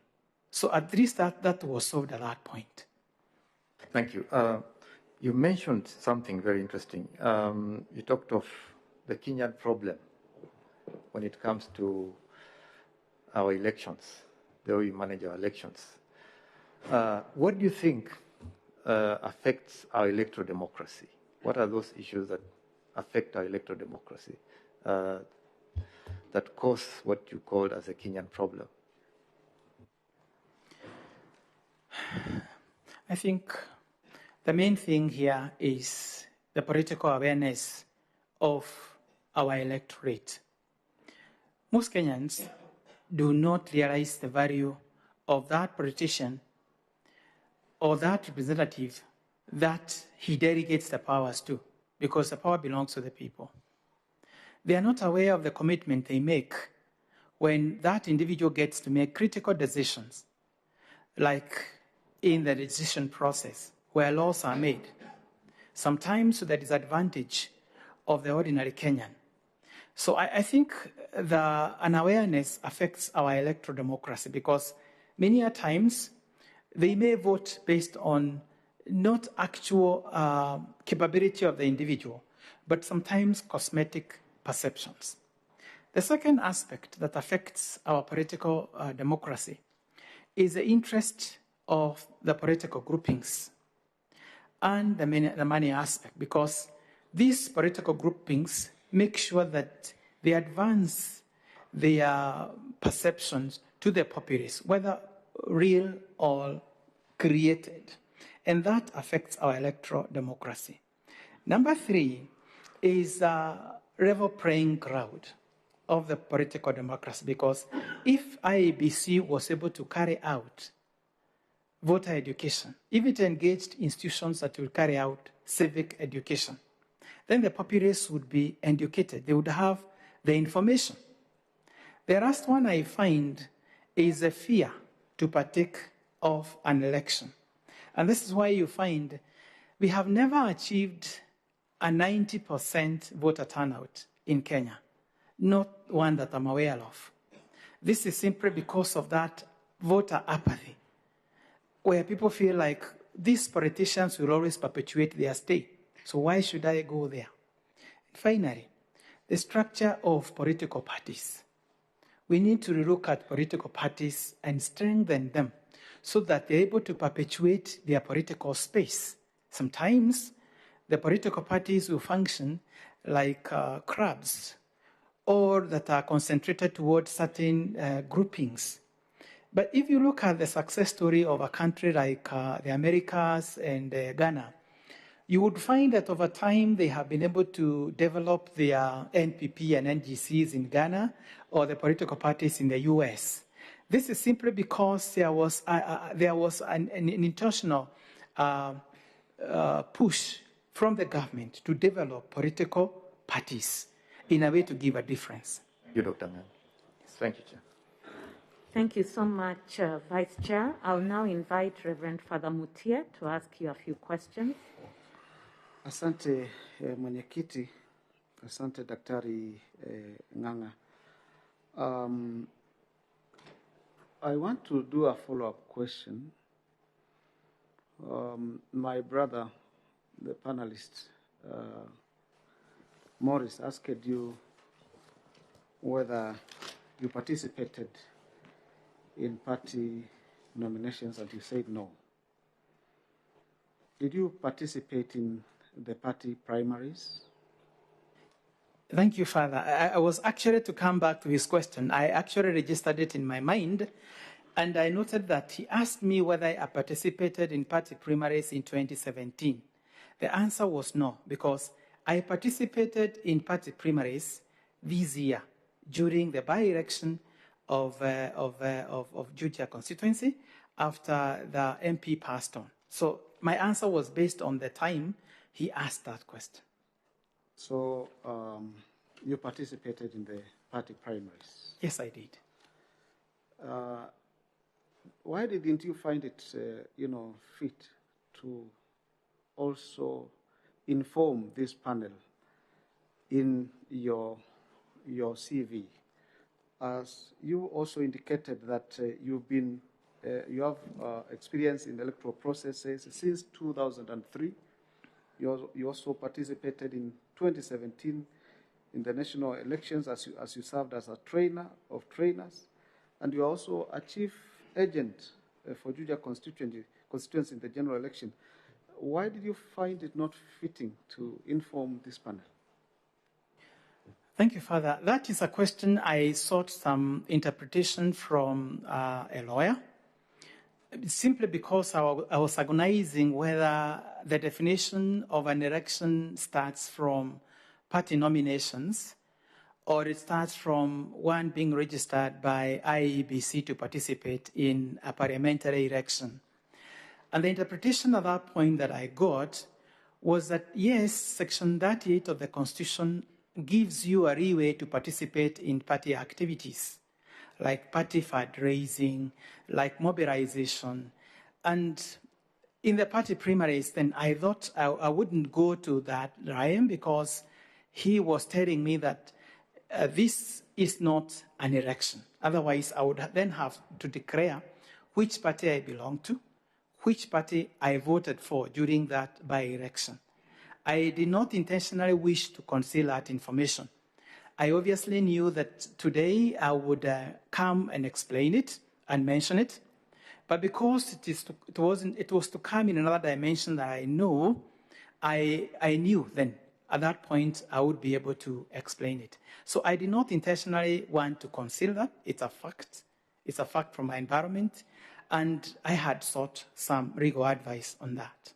So at least that was solved at that point. Thank you. You mentioned something very interesting. You talked of the Kenyan problem when it comes to our elections, the way we manage our elections. What do you think affects our electoral democracy? What are those issues that affect our electoral democracy that cause what you called as a Kenyan problem? I think the main thing here is the political awareness of our electorate. Most Kenyans do not realize the value of that politician or that representative that he delegates the powers to, because the power belongs to the people. They are not aware of the commitment they make when that individual gets to make critical decisions, like in the decision process where laws are made, sometimes to the disadvantage of the ordinary Kenyan. So I think the unawareness affects our electoral democracy because many a times they may vote based on not actual capability of the individual, but sometimes cosmetic perceptions. The second aspect that affects our political democracy is the interest of the political groupings and the money aspect, because these political groupings make sure that they advance their perceptions to the populace, whether real or created. And that affects our electoral democracy. Number three is a level playing ground of the political democracy, because if IEBC was able to carry out voter education, if it engaged institutions that will carry out civic education, then the populace would be educated. They would have the information. The last one I find is a fear to partake of an election. And this is why you find we have never achieved a 90% voter turnout in Kenya. Not one that I'm aware of. This is simply because of that voter apathy, where people feel like these politicians will always perpetuate their state. So why should I go there? Finally, the structure of political parties. We need to look at political parties and strengthen them so that they're able to perpetuate their political space. Sometimes the political parties will function like clubs, or that are concentrated towards certain groupings. But if you look at the success story of a country like the Americas and Ghana, you would find that over time they have been able to develop their NPP and NGCs in Ghana or the political parties in the US. This is simply because there was an intentional push from the government to develop political parties in a way to give a difference. You, Dr. Ngan. Thank you, Chair. Thank you so much, Vice Chair. I'll now invite Reverend Father Mutia to ask you a few questions. Asante mwenyekiti, asante Daktari Ng'ang'a. I want to do a follow-up question. My brother, the panelist, Morris, asked you whether you participated in party nominations, and you said no. Did you participate in the party primaries? Thank you, Father. I was actually to come back to his question. I actually registered it in my mind, And I noted that he asked me whether I participated in party primaries in 2017. The answer was no, because I participated in party primaries this year during the by-election of Juja constituency after the MP passed on. So my answer was based on the time he asked that question. So you participated in the party primaries? Yes, I did. Why didn't you find it, fit to also inform this panel in your CV, as you also indicated that you have experience in electoral processes since 2003. You also participated in 2017 in the national elections as you served as a trainer of trainers, and you are also a chief agent for Juja constituency in the general election. Why did you find it not fitting to inform this panel? Thank you, Father. That is a question I sought some interpretation from a lawyer, simply because I was agonizing whether the definition of an election starts from party nominations or it starts from one being registered by IEBC to participate in a parliamentary election. And the interpretation at that point that I got was that, yes, Section 38 of the Constitution gives you a leeway to participate in party activities, like party fundraising, like mobilization. And in the party primaries, then I thought I wouldn't go to that realm because he was telling me that this is not an election. Otherwise, I would then have to declare which party I belong to, which party I voted for during that by-election. I did not intentionally wish to conceal that information. I obviously knew that today I would come and explain it and mention it, but because it was to come in another dimension that I know, I knew then at that point I would be able to explain it. So I did not intentionally want to conceal that. It's a fact. It's a fact from my environment, and I had sought some legal advice on that.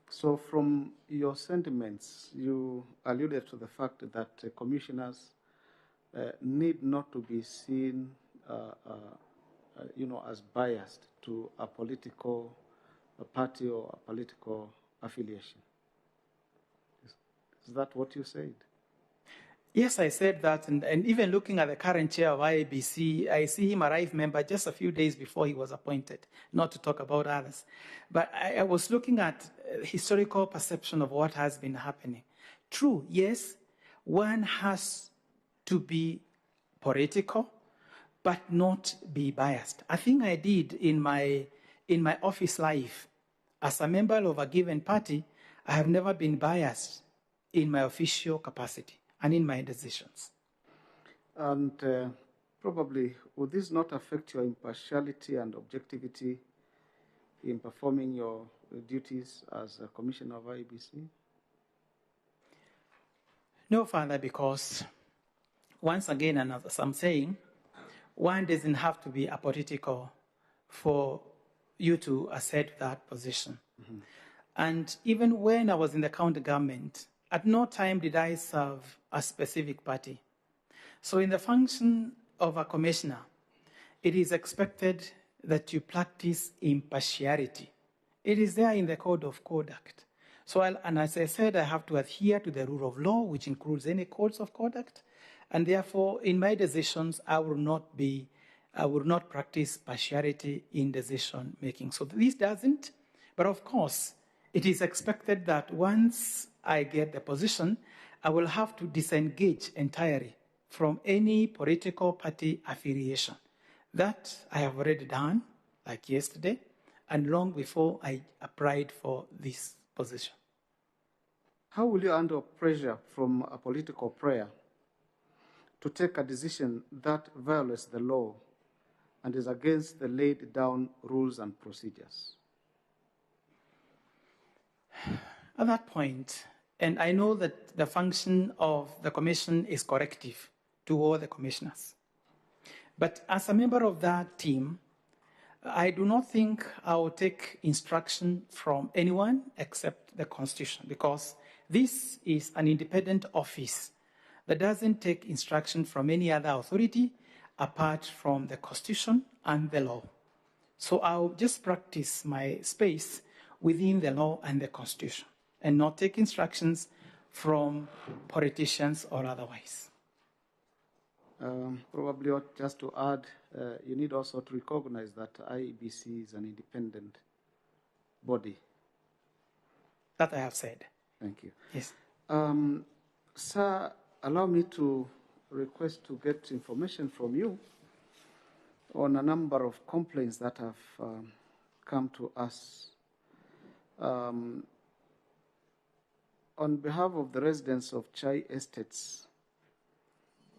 So from your sentiments, you alluded to the fact that commissioners need not to be seen, as biased to a political party or a political affiliation. Is that what you said? Yes, I said that, and even looking at the current chair of IEBC, I see him arrive member just a few days before he was appointed, not to talk about others. But I was looking at historical perception of what has been happening. True, yes, one has to be political, but not be biased. I think I did in my office life. As a member of a given party, I have never been biased in my official capacity and in my decisions. And probably, would this not affect your impartiality and objectivity in performing your duties as a commissioner of IEBC? No, Father, because once again, and as I'm saying, one doesn't have to be apolitical for you to assert that position. Mm-hmm. And even when I was in the county government, at no time did I serve a specific party. So in the function of a commissioner, it is expected that you practice impartiality. It is there in the Code of Conduct. So, and as I said, I have to adhere to the rule of law, which includes any codes of conduct. And therefore, in my decisions, I will not practice partiality in decision making. So this doesn't, but of course, it is expected that once I get the position, I will have to disengage entirely from any political party affiliation. That I have already done, like yesterday, and long before I applied for this position. How will you handle pressure from a political player to take a decision that violates the law and is against the laid down rules and procedures? At that point, and I know that the function of the commission is corrective to all the commissioners. But as a member of that team, I do not think I will take instruction from anyone except the Constitution, because this is an independent office that doesn't take instruction from any other authority apart from the Constitution and the law. So I'll just practice my space within the law and the Constitution and not take instructions from politicians or otherwise. Probably just to add, you need also to recognize that IEBC is an independent body. That I have said. Thank you. Yes. Sir, allow me to request to get information from you on a number of complaints that have come to us. On behalf of the residents of Chai Estates,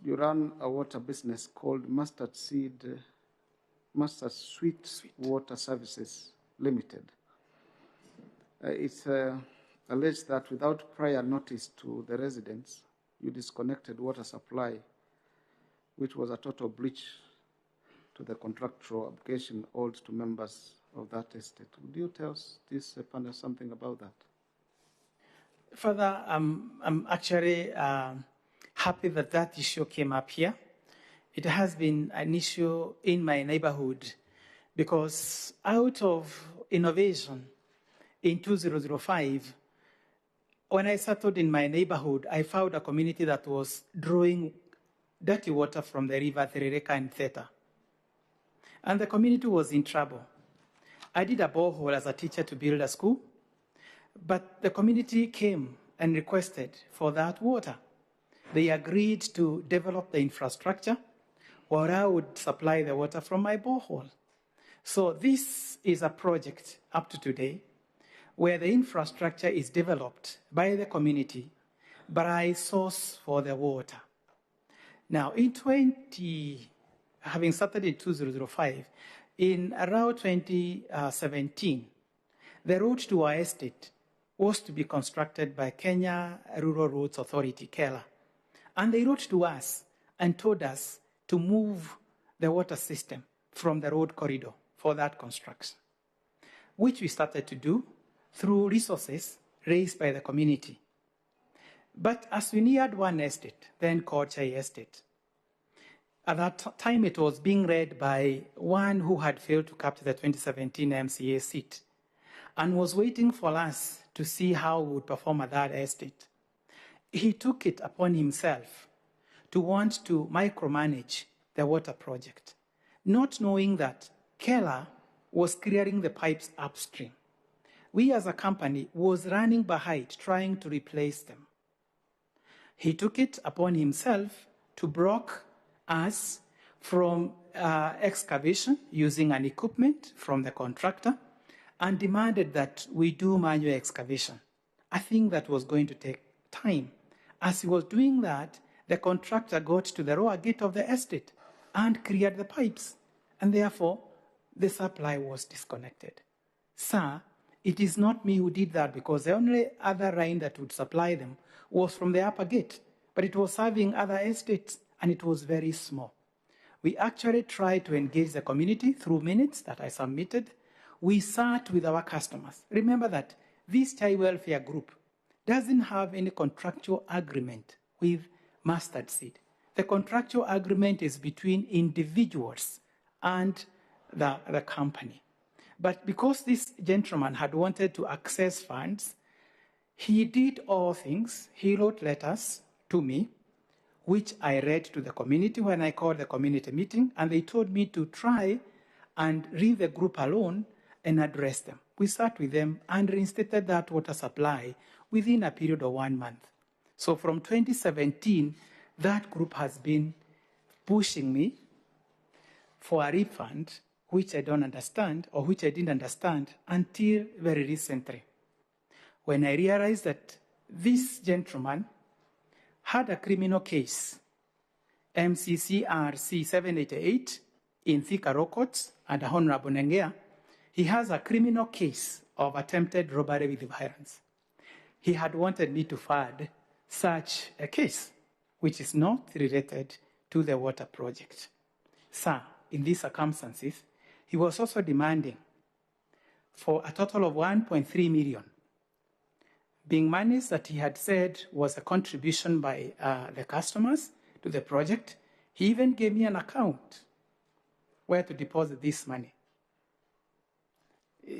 you run a water business called Mustard Sweet Water Services Limited. It's alleged that without prior notice to the residents, you disconnected water supply, which was a total breach to the contractual obligation owed to members of that estate. Would you tell this panel something about that? Further, I'm actually happy that that issue came up here. It has been an issue in my neighborhood because out of innovation in 2005, when I settled in my neighborhood, I found a community that was drawing dirty water from the river Terereka and Theta. And the community was in trouble. I did a borehole as a teacher to build a school, but the community came and requested for that water. They agreed to develop the infrastructure, or I would supply the water from my borehole. So this is a project up to today where the infrastructure is developed by the community, but I source for the water. Now, having started in 2005, in around 2017, the road to our estate was to be constructed by Kenya Rural Roads Authority, KELA. And they wrote to us and told us to move the water system from the road corridor for that construction, which we started to do through resources raised by the community. But as we neared one estate, then called Chai Estate, at that time it was being led by one who had failed to capture the 2017 MCA seat and was waiting for us to see how we would perform at that estate. He took it upon himself to want to micromanage the water project, not knowing that KELA was clearing the pipes upstream. We as a company was running behind trying to replace them. He took it upon himself to block us from excavation using an equipment from the contractor and demanded that we do manual excavation. I think that was going to take time. As he was doing that, the contractor got to the lower gate of the estate and cleared the pipes, and therefore the supply was disconnected. Sir, it is not me who did that because the only other line that would supply them was from the upper gate, but it was serving other estates and it was very small. We actually tried to engage the community through minutes that I submitted. We sat with our customers. Remember that this Chai Welfare Group doesn't have any contractual agreement with Mustard Seed. The contractual agreement is between individuals and the company. But because this gentleman had wanted to access funds, he did all things. He wrote letters to me, which I read to the community when I called the community meeting, and they told me to try and leave the group alone and address them. We sat with them and reinstated that water supply within a period of 1 month. So from 2017, that group has been pushing me for a refund, which I don't understand, or which I didn't understand until very recently, when I realized that this gentleman had a criminal case, MCCRC 788, in Thika Law Courts under Honorable Nengea. He has a criminal case of attempted robbery with violence. He had wanted me to fund such a case, which is not related to the water project. Sir, in these circumstances, he was also demanding for a total of 1.3 million, being monies that he had said was a contribution by the customers to the project. He even gave me an account where to deposit this money.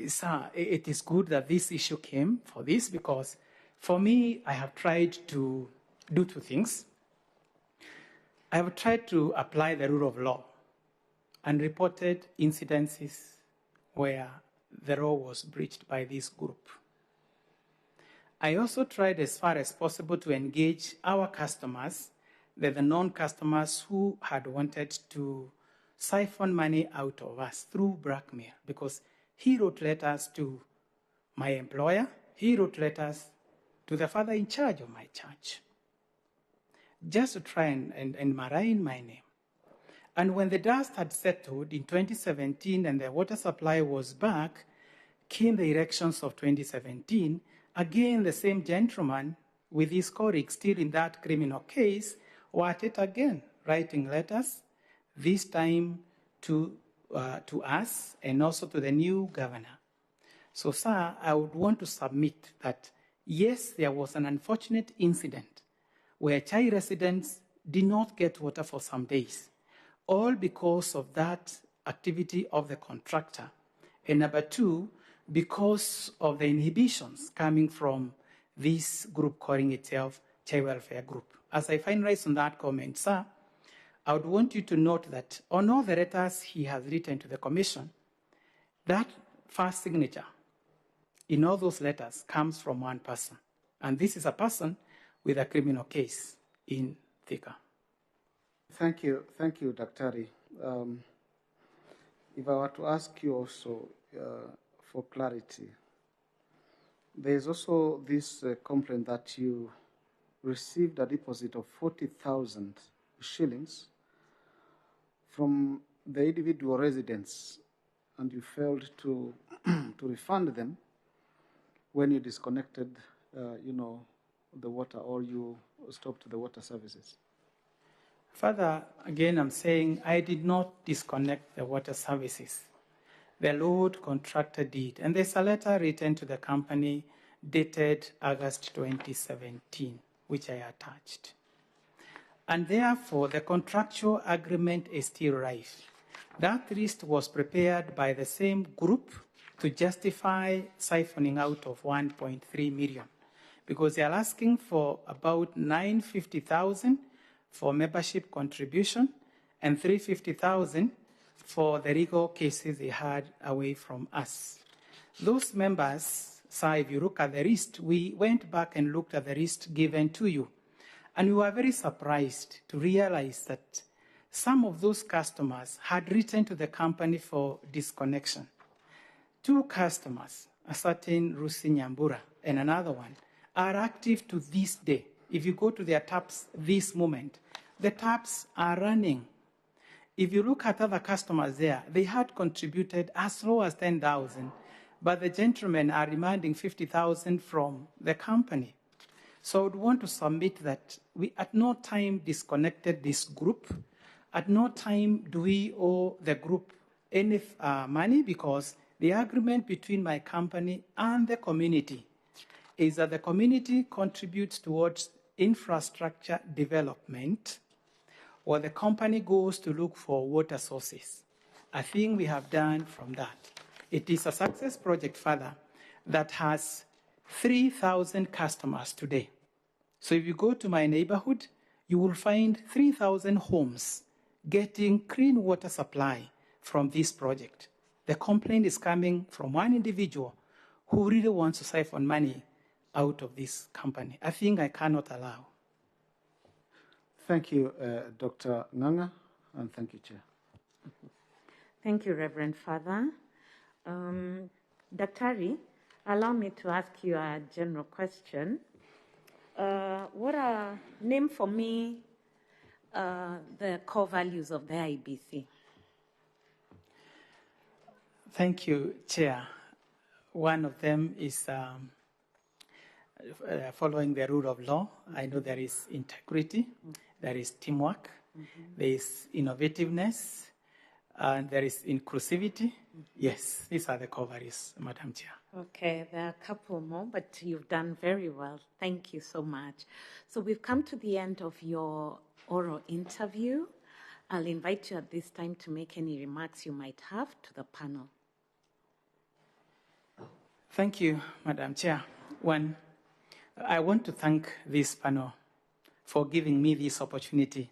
Sir, it is good that this issue came for this, because for me, I have tried to do two things. I have tried to apply the rule of law and reported incidences where the law was breached by this group. I also tried as far as possible to engage our customers, the non-customers who had wanted to siphon money out of us through blackmail, because he wrote letters to my employer, he wrote letters to the father in charge of my church, just to try and malign my name. And when the dust had settled in 2017 and the water supply was back, came the elections of 2017. Again, the same gentleman with his colleagues still in that criminal case were at it again, writing letters, this time to us and also to the new governor. So, sir, I would want to submit that, yes, there was an unfortunate incident where Chai residents did not get water for some days, all because of that activity of the contractor. And number two, because of the inhibitions coming from this group calling itself Chai Welfare Group. As I finalize on that comment, sir, I would want you to note that on all the letters he has written to the Commission, that first signature in all those letters comes from one person. And this is a person with a criminal case in Thika. Thank you, Daktari. If I were to ask you also for clarity, there is also this complaint that you received a deposit of 40,000 shillings from the individual residents, and you failed to refund them when you disconnected, the water, or you stopped the water services. Further, again, I'm saying I did not disconnect the water services. The Lord contractor did. And there's a letter written to the company dated August 2017, which I attached. And therefore, the contractual agreement is still rife. That list was prepared by the same group to justify siphoning out of 1.3 million, because they are asking for about 950,000 for membership contribution and 350,000 for the legal cases they had away from us. Those members, sir, if you look at the list, we went back and looked at the list given to you, and we were very surprised to realize that some of those customers had written to the company for disconnection. 2 customers, a certain Rusi Nyambura and another one, are active to this day. If you go to their taps this moment, the taps are running. If you look at other customers there, they had contributed as low as 10,000, but the gentlemen are demanding 50,000 from the company. So I would want to submit that we at no time disconnected this group. At no time do we owe the group any money, because the agreement between my company and the community is that the community contributes towards infrastructure development, or the company goes to look for water sources. I think we have done from that. It is a success project, further, that has 3,000 customers today. So if you go to my neighborhood, you will find 3,000 homes getting clean water supply from this project. The complaint is coming from one individual who really wants to siphon money out of this company. I think I cannot allow. Thank you, Dr. Nganga, and thank you, Chair. Thank you, Reverend Father. Daktari, allow me to ask you a general question. Name for me the core values of the IEBC. Thank you, Chair. One of them is following the rule of law. I know there is integrity, there is teamwork, there is innovativeness, and there is inclusivity. Yes, these are the core values, Madam Chair. Okay, there are a couple more, but you've done very well. Thank you so much. So we've come to the end of your oral interview. I'll invite you at this time to make any remarks you might have to the panel. Thank you, Madam Chair. One, I want to thank this panel for giving me this opportunity.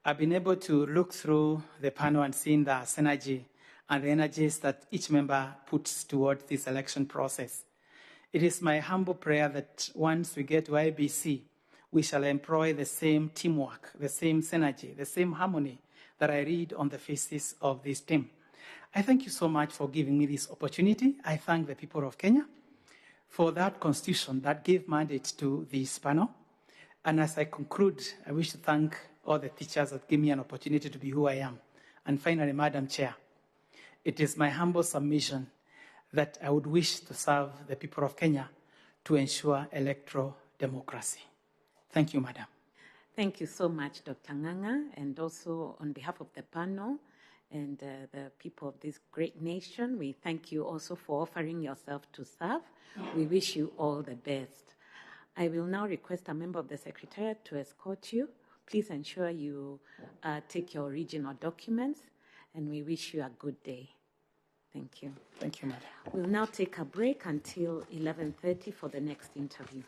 I've been able to look through the panel and seen the synergy and the energies that each member puts towards this election process. It is my humble prayer that once we get to IEBC, we shall employ the same teamwork, the same synergy, the same harmony that I read on the faces of this team. I thank you so much for giving me this opportunity. I thank the people of Kenya for that constitution that gave mandate to this panel. And as I conclude, I wish to thank all the teachers that gave me an opportunity to be who I am. And finally, Madam Chair, it is my humble submission that I would wish to serve the people of Kenya to ensure electoral democracy. Thank you, Madam. Thank you so much, Dr. Nganga, and also on behalf of the panel and the people of this great nation, we thank you also for offering yourself to serve. We wish you all the best. I will now request a member of the Secretariat to escort you. Please ensure you take your original documents, and we wish you a good day. Thank you. Thank you, Madam. We'll now take a break until 11:30 for the next interview.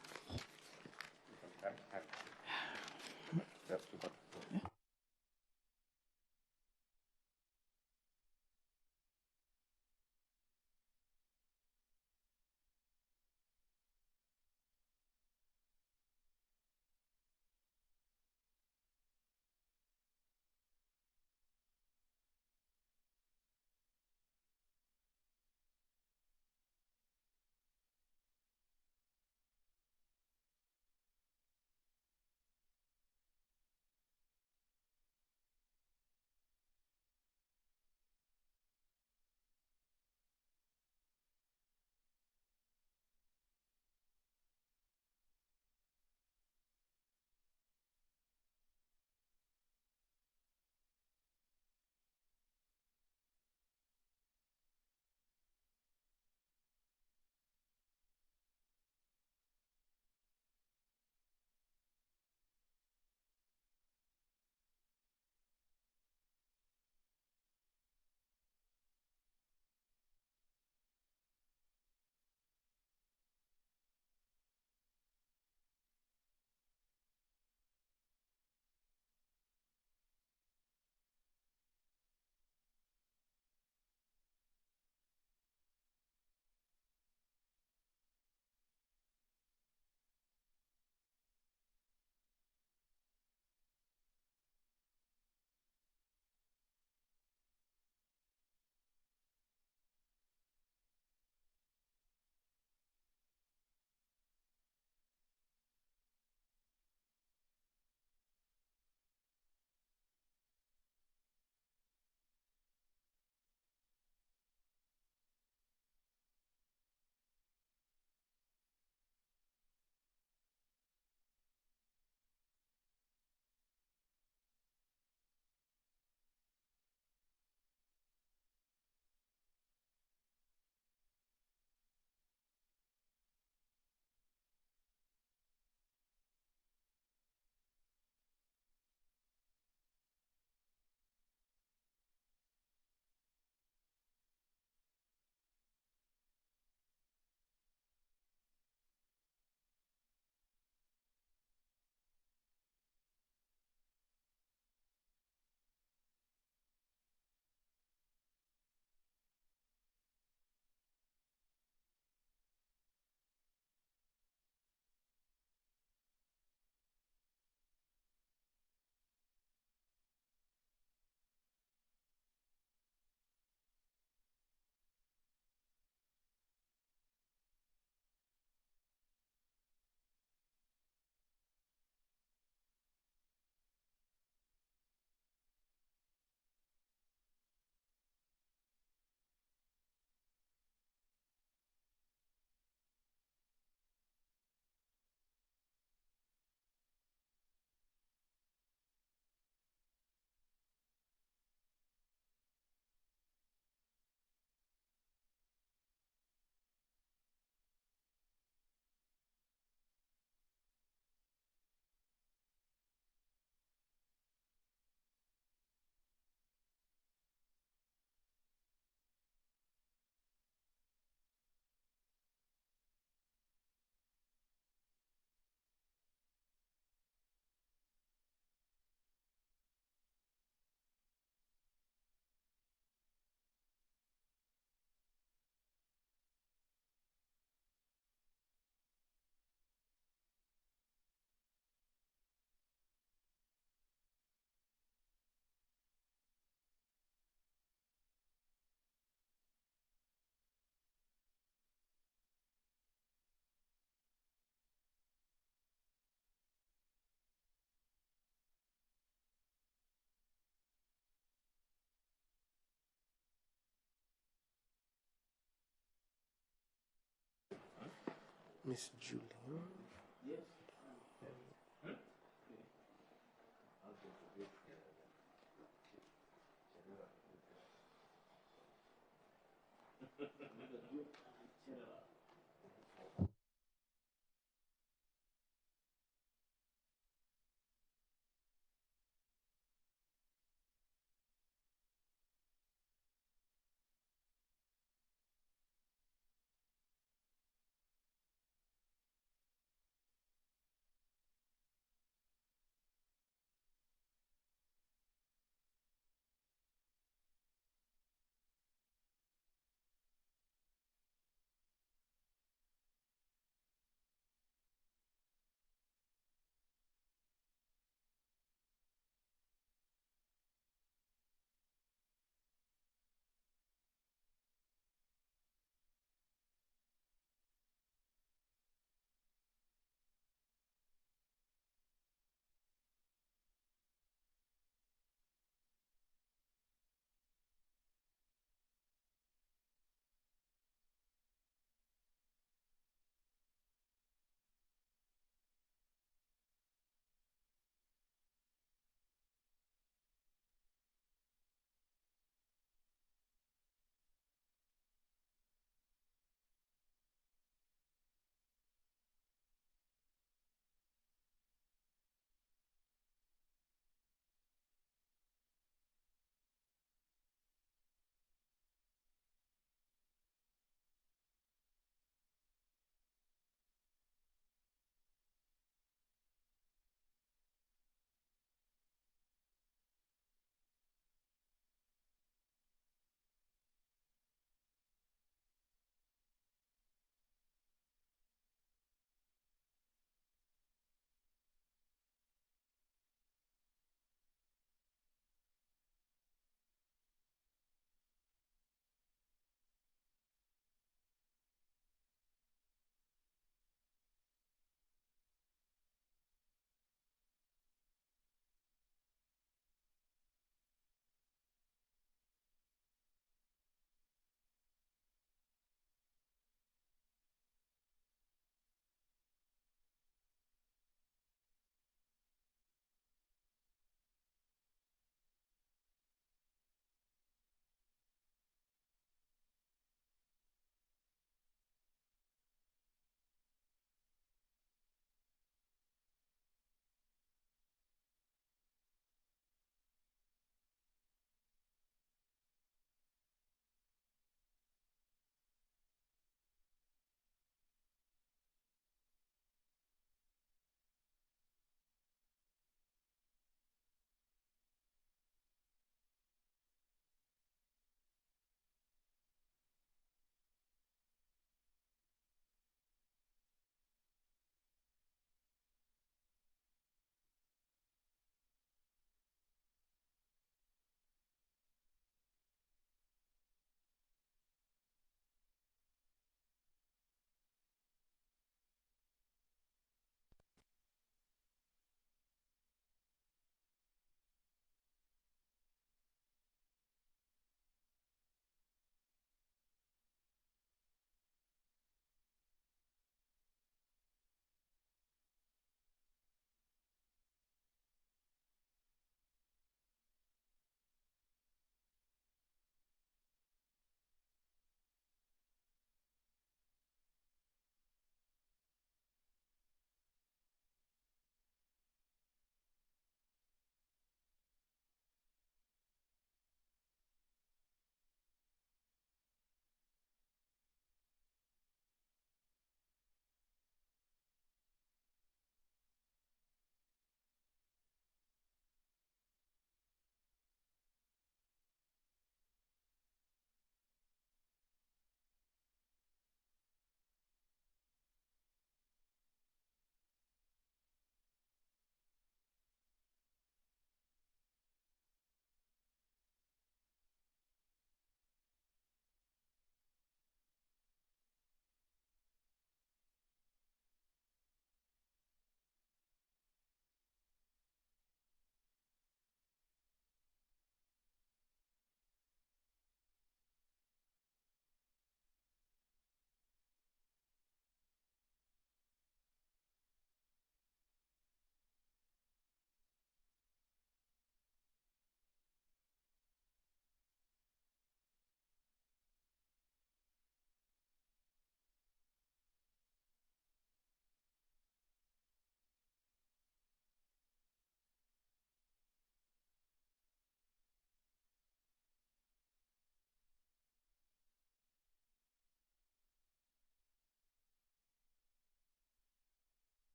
Miss Julie.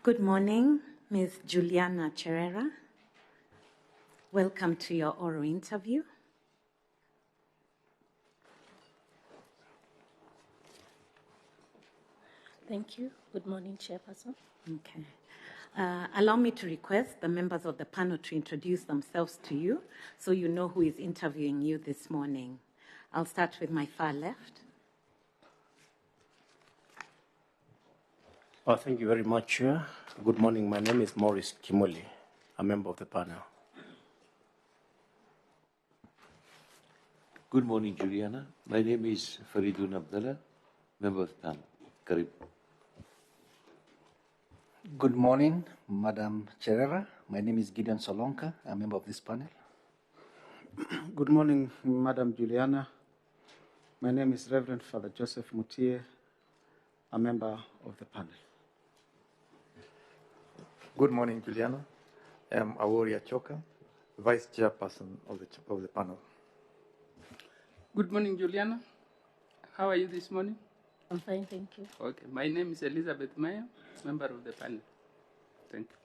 Good morning, Ms. Juliana Cherera. Welcome to your oral interview. Thank you. Good morning, Chairperson. Okay. Allow me to request the members of the panel to introduce themselves to you so you know who is interviewing you this morning. I'll start with my far left. Oh, thank you very much, Chair. Good morning. My name is Maurice Kimoli, a member of the panel. Good morning, Juliana. My name is Faridun Abdallah, member of the panel. Karib. Good morning, Madam Cherera. My name is Gideon Solonka, a member of this panel. Good morning, Madam Juliana. My name is Reverend Father Joseph Mutie, a member of the panel. Good morning, Juliana. I'm Aworia Choka, Vice Chairperson of the panel. Good morning, Juliana. How are you this morning? I'm fine, thank you. Okay, my name is Elizabeth Meyer, member of the panel. Thank you.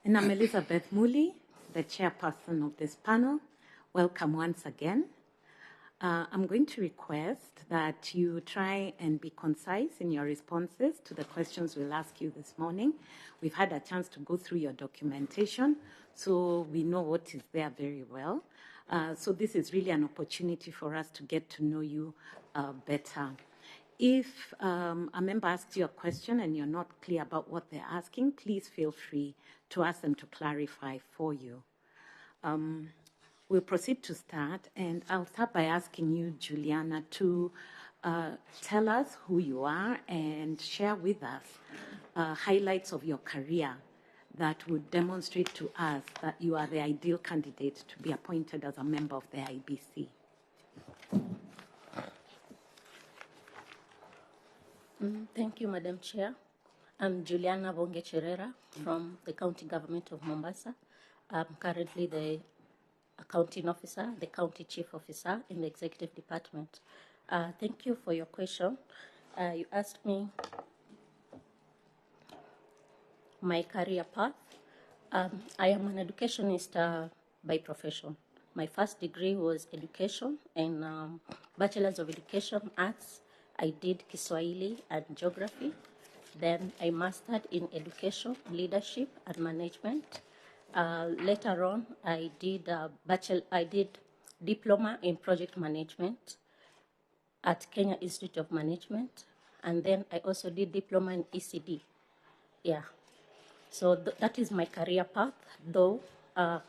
And I'm Elizabeth Muli, the chairperson of this panel. Welcome once again. I'm going to request that you try and be concise in your responses to the questions we'll ask you this morning. We've had a chance to go through your documentation, so we know what is there very well. So this is really an opportunity for us to get to know you better. If a member asks you a question and you're not clear about what they're asking, please feel free to ask them to clarify for you. We'll proceed to start, and I'll start by asking you, Juliana, to tell us who you are and share with us highlights of your career that would demonstrate to us that you are the ideal candidate to be appointed as a member of the IEBC. Thank you, Madam Chair. I'm Juliana Bonge Cherera from the County Government of Mombasa. I'm currently the Accounting Officer, the County Chief Officer in the Executive Department. Thank you for your question. You asked me my career path. I am an educationist by profession. My first degree was education and Bachelor's of Education Arts. I did Kiswahili and Geography. Then I mastered in Education, Leadership and Management. Later on, I did Diploma in Project Management at Kenya Institute of Management. And then I also did Diploma in ECD. Yeah. So that is my career path, though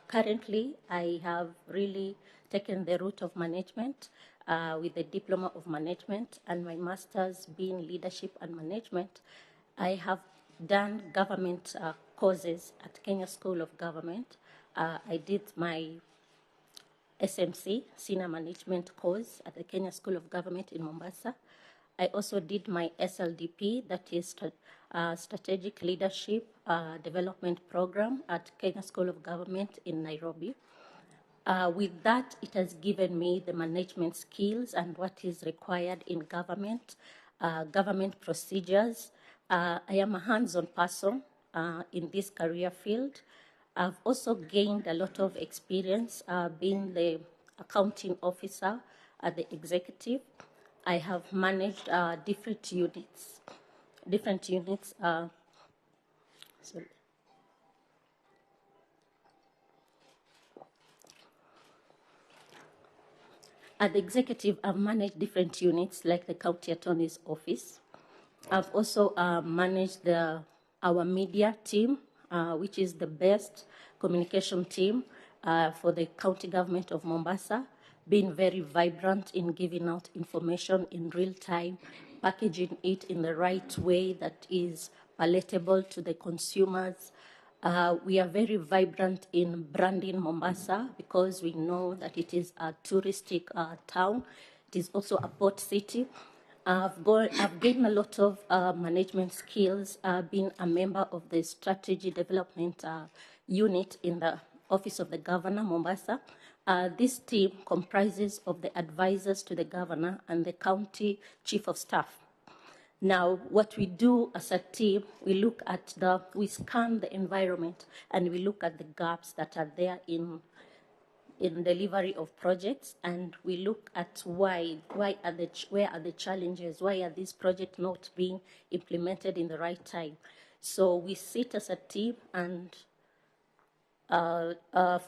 currently I have really taken the route of management with the Diploma of Management and my master's being Leadership and Management. I have done government courses at Kenya School of Government. I did my SMC, Senior Management course at the Kenya School of Government in Mombasa. I also did my SLDP, that is Strategic Leadership Development Program at Kenya School of Government in Nairobi. With that, it has given me the management skills and what is required in government, government procedures. I am a hands-on person in this career field. I've also gained a lot of experience being the accounting officer at the executive. I have managed different units. At the executive, I've managed different units like the county attorney's office. I've also managed our media team, which is the best communication team for the county government of Mombasa, being very vibrant in giving out information in real time, packaging it in the right way that is palatable to the consumers. We are very vibrant in branding Mombasa because we know that it is a touristic town. It is also a port city. I've gained a lot of management skills being a member of the strategy development unit in the Office of the Governor, Mombasa. This team comprises of the advisors to the governor and the county chief of staff. Now, what we do as a team, we scan the environment and we look at the gaps that are there in delivery of projects, and we look at where are the challenges, why are these projects not being implemented in the right time. So we sit as a team and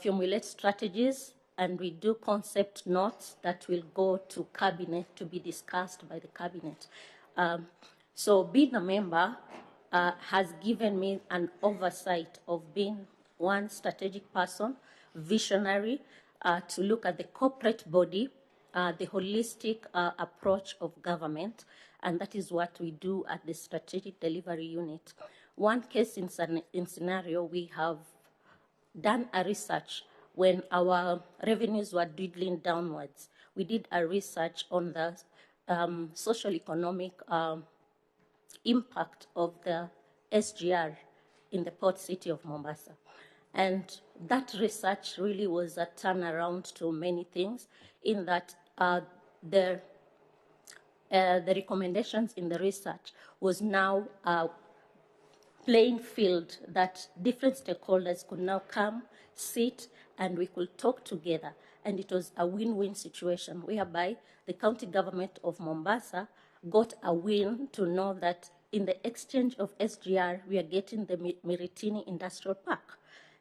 formulate strategies, and we do concept notes that will go to cabinet to be discussed by the cabinet. So being a member has given me an oversight of being one strategic person, visionary, to look at the corporate body, the holistic approach of government, and that is what we do at the Strategic Delivery Unit. One case in scenario, we have done a research when our revenues were dwindling downwards. We did a research on the social economic impact of the SGR in the port city of Mombasa. And that research really was a turnaround to many things, in that the recommendations in the research was now playing field that different stakeholders could now come, sit, and we could talk together. And it was a win-win situation whereby the county government of Mombasa got a win to know that in the exchange of SGR, we are getting the Miritini Industrial Park.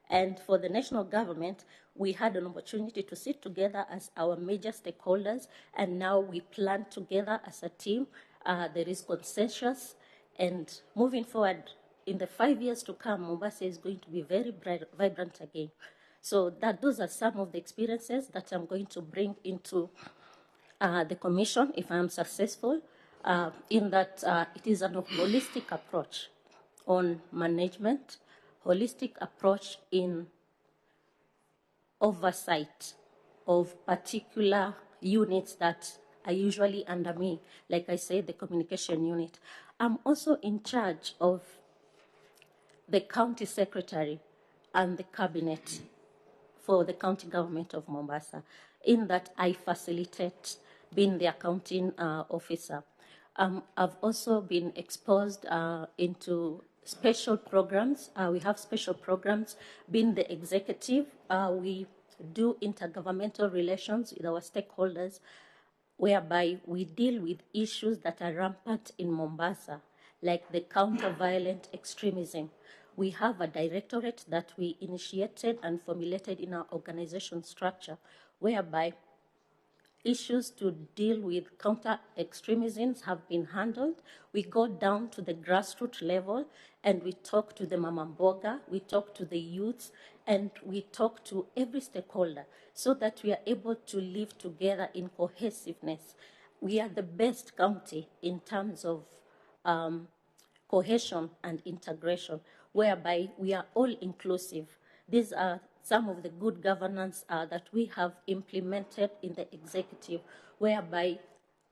And for the national government, we had an opportunity to sit together as our major stakeholders, and now we plan together as a team. There is consensus, and moving forward, in the 5 years to come, Mombasa is going to be very vibrant again. So those are some of the experiences that I'm going to bring into the commission if I'm successful, in that it is a holistic approach on management, holistic approach in oversight of particular units that are usually under me. Like I said, the communication unit. I'm also in charge of the county secretary and the cabinet for the county government of Mombasa, in that I facilitate being the accounting officer. I've also been exposed into special programs. We have special programs. Being the executive, we do intergovernmental relations with our stakeholders, whereby we deal with issues that are rampant in Mombasa, like the counter-violent extremism. We have a directorate that we initiated and formulated in our organization structure, whereby issues to deal with counter-extremisms have been handled. We go down to the grassroots level and we talk to the Mama Mboga, we talk to the youths, and we talk to every stakeholder so that we are able to live together in cohesiveness. We are the best county in terms of cohesion and integration, whereby we are all inclusive. These are some of the good governance that we have implemented in the executive, whereby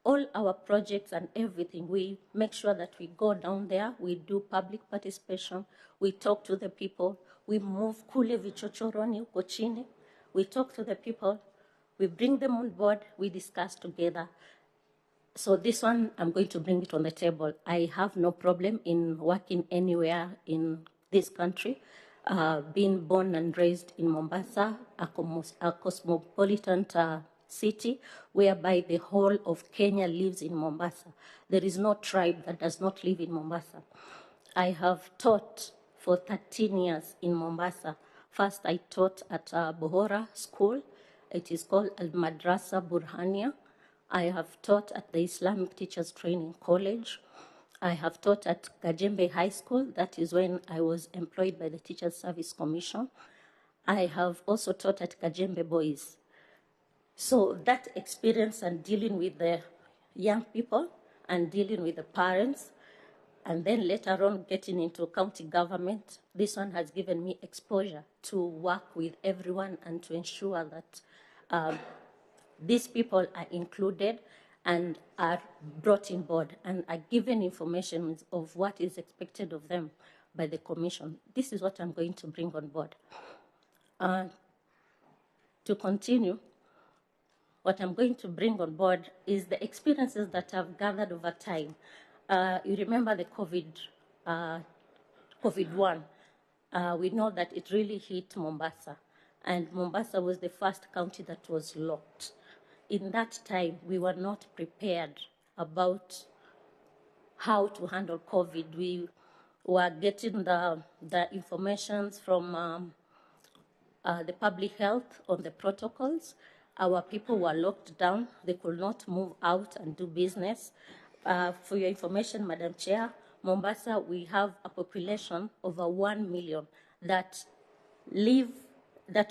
all our projects and everything, we make sure that we go down there, we do public participation, we talk to the people, we move kule vichochoroni uko chini, we talk to the people, we bring them on board, we discuss together. So this one, I'm going to bring it on the table. I have no problem in working anywhere in this country. Being born and raised in Mombasa, a cosmopolitan city, whereby the whole of Kenya lives in Mombasa. There is no tribe that does not live in Mombasa. I have taught for 13 years in Mombasa. First, I taught at Bohora School. It is called Al-Madrasa Burhania. I have taught at the Islamic Teachers Training College. I have taught at Kajembe High School. That is when I was employed by the Teachers Service Commission. I have also taught at Kajembe Boys. So that experience and dealing with the young people and dealing with the parents, and then later on getting into county government, this one has given me exposure to work with everyone and to ensure that these people are included and are brought on board and are given information of what is expected of them by the commission. This is what I'm going to bring on board. To continue, what I'm going to bring on board is the experiences that I've gathered over time. You remember the COVID-1. We know that it really hit Mombasa, and Mombasa was the first county that was locked. In that time, we were not prepared about how to handle COVID. We were getting the information from the public health on the protocols. Our people were locked down. They could not move out and do business. For your information, Madam Chair, Mombasa, we have a population over 1 million that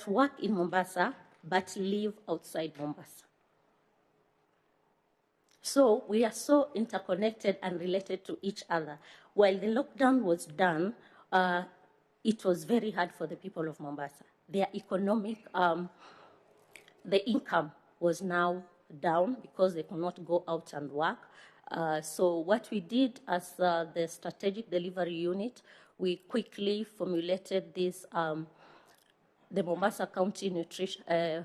work in Mombasa but live outside Mombasa. So we are so interconnected and related to each other. While the lockdown was done, it was very hard for the people of Mombasa. Their economic, the income was now down because they could not go out and work. So what we did as the Strategic Delivery Unit, we quickly formulated this, the Mombasa County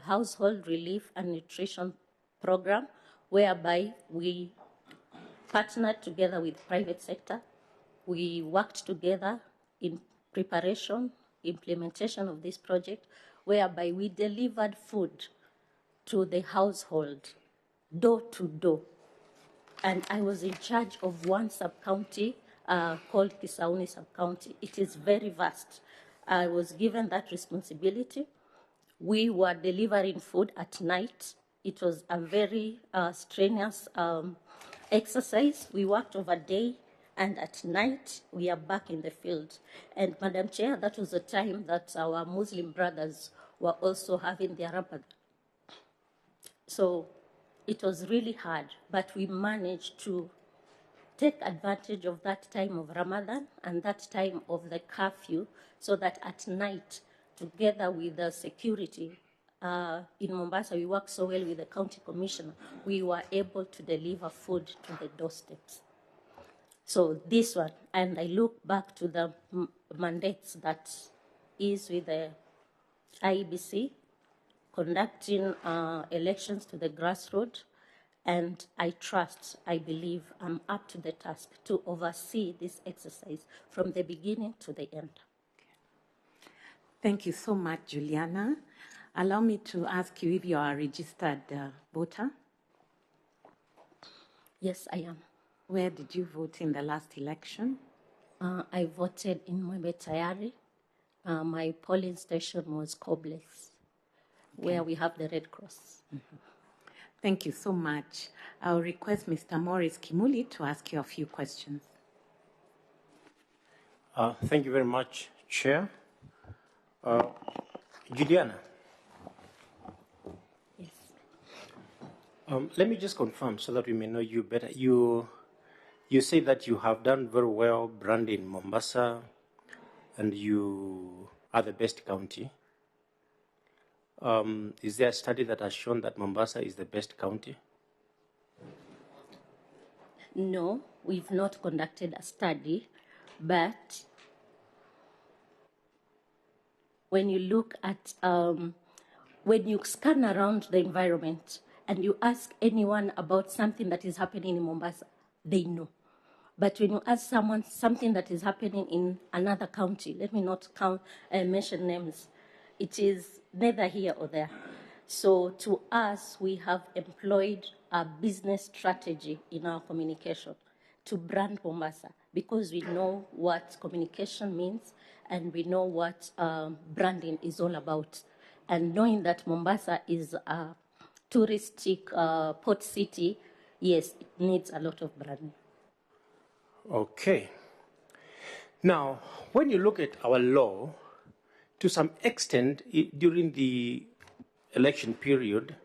Household Relief and Nutrition Program, whereby we partnered together with private sector. We worked together in preparation, implementation of this project, whereby we delivered food to the household, door to door. And I was in charge of one sub-county called Kisauni sub-county. It is very vast. I was given that responsibility. We were delivering food at night. It was a very strenuous exercise. We worked over day, and at night, we are back in the field. And Madam Chair, that was the time that our Muslim brothers were also having their Ramadan. So it was really hard, but we managed to take advantage of that time of Ramadan and that time of the curfew, so that at night, together with the security, in Mombasa, we worked so well with the county commissioner, we were able to deliver food to the doorsteps. So this one, and I look back to the mandates that is with the IEBC, conducting elections to the grassroots, and I believe I'm up to the task to oversee this exercise from the beginning to the end. Thank you so much, Juliana. Allow me to ask you if you are a registered voter. Yes, I am. Where did you vote in the last election? I voted in Mwembe Tayari. My polling station was Kobles, where we have the Red Cross. Mm-hmm. Thank you so much. I'll request Mr. Morris Kimuli to ask you a few questions. Thank you very much, Chair. Juliana. Yes. Let me just confirm so that we may know you better. You say that you have done very well branding Mombasa and you are the best county. Is there a study that has shown that Mombasa is the best county? No, we've not conducted a study, but when you look at, when you scan around the environment and you ask anyone about something that is happening in Mombasa, they know. But when you ask someone something that is happening in another county, let me not mention names, it is neither here or there. So to us, we have employed a business strategy in our communication to brand Mombasa, because we know what communication means and we know what branding is all about. And knowing that Mombasa is a touristic port city, yes, it needs a lot of branding. Okay. Now, when you look at our law, to some extent, during the election period,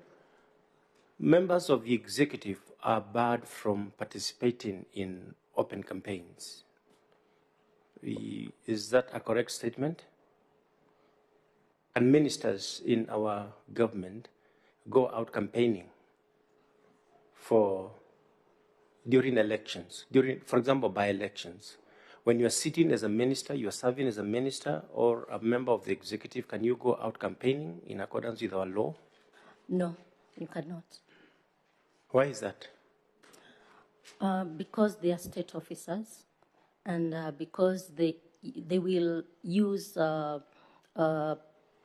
members of the executive are barred from participating in open campaigns. Is that a correct statement? And ministers in our government go out campaigning during elections, for example, by-elections. When you are sitting as a minister, you are serving as a minister or a member of the executive, can you go out campaigning in accordance with our law? No, you cannot. Why is that? Because they are state officers, and because they will use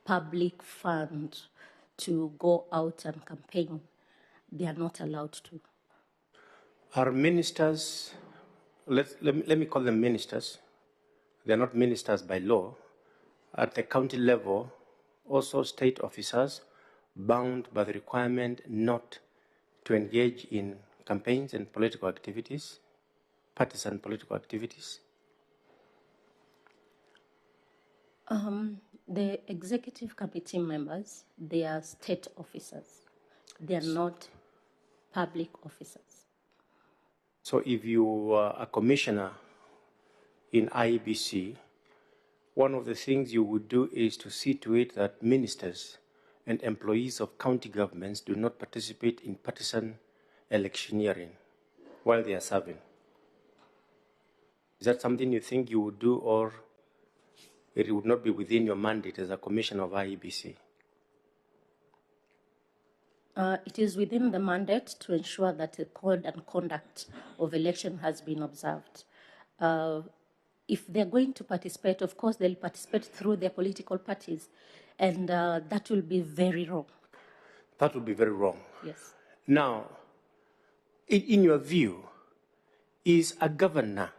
public fund to go out and campaign, they are not allowed to. Are ministers, let me call them ministers, they're not ministers by law, at the county level, also state officers bound by the requirement not to engage in campaigns and political activities, partisan political activities? The executive committee members, they are state officers. They are not public officers. So if you are a commissioner in IEBC, one of the things you would do is to see to it that ministers and employees of county governments do not participate in partisan electioneering while they are serving. Is that something you think you would do, or it would not be within your mandate as a commissioner of IEBC? It is within the mandate to ensure that the code and conduct of election has been observed. If they're going to participate, of course, they'll participate through their political parties, and that will be very wrong. That would be very wrong. Yes. Now, in your view, is a governor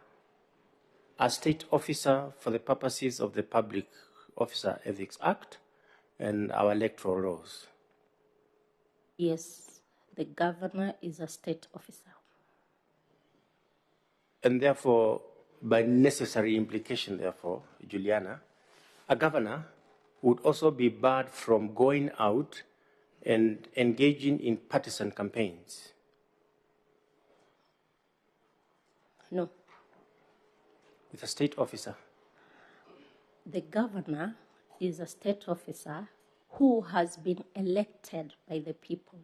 a state officer for the purposes of the Public Officer Ethics Act and our electoral laws? Yes, the governor is a state officer. And therefore, by necessary implication, therefore, Juliana, a governor would also be barred from going out and engaging in partisan campaigns. No. With a state officer? The governor is a state officer who has been elected by the people.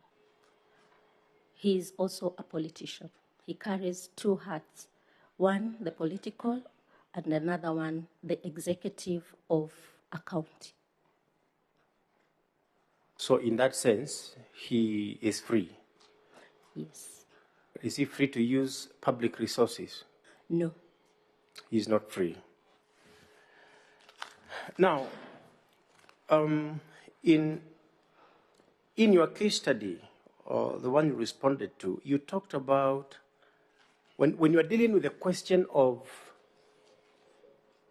He is also a politician. He carries two hats. One, the political, and another one, the executive of a county. So in that sense, he is free? Yes. Is he free to use public resources? No. He's not free. Now, in your case study, or the one you responded to, you talked about when you are dealing with the question of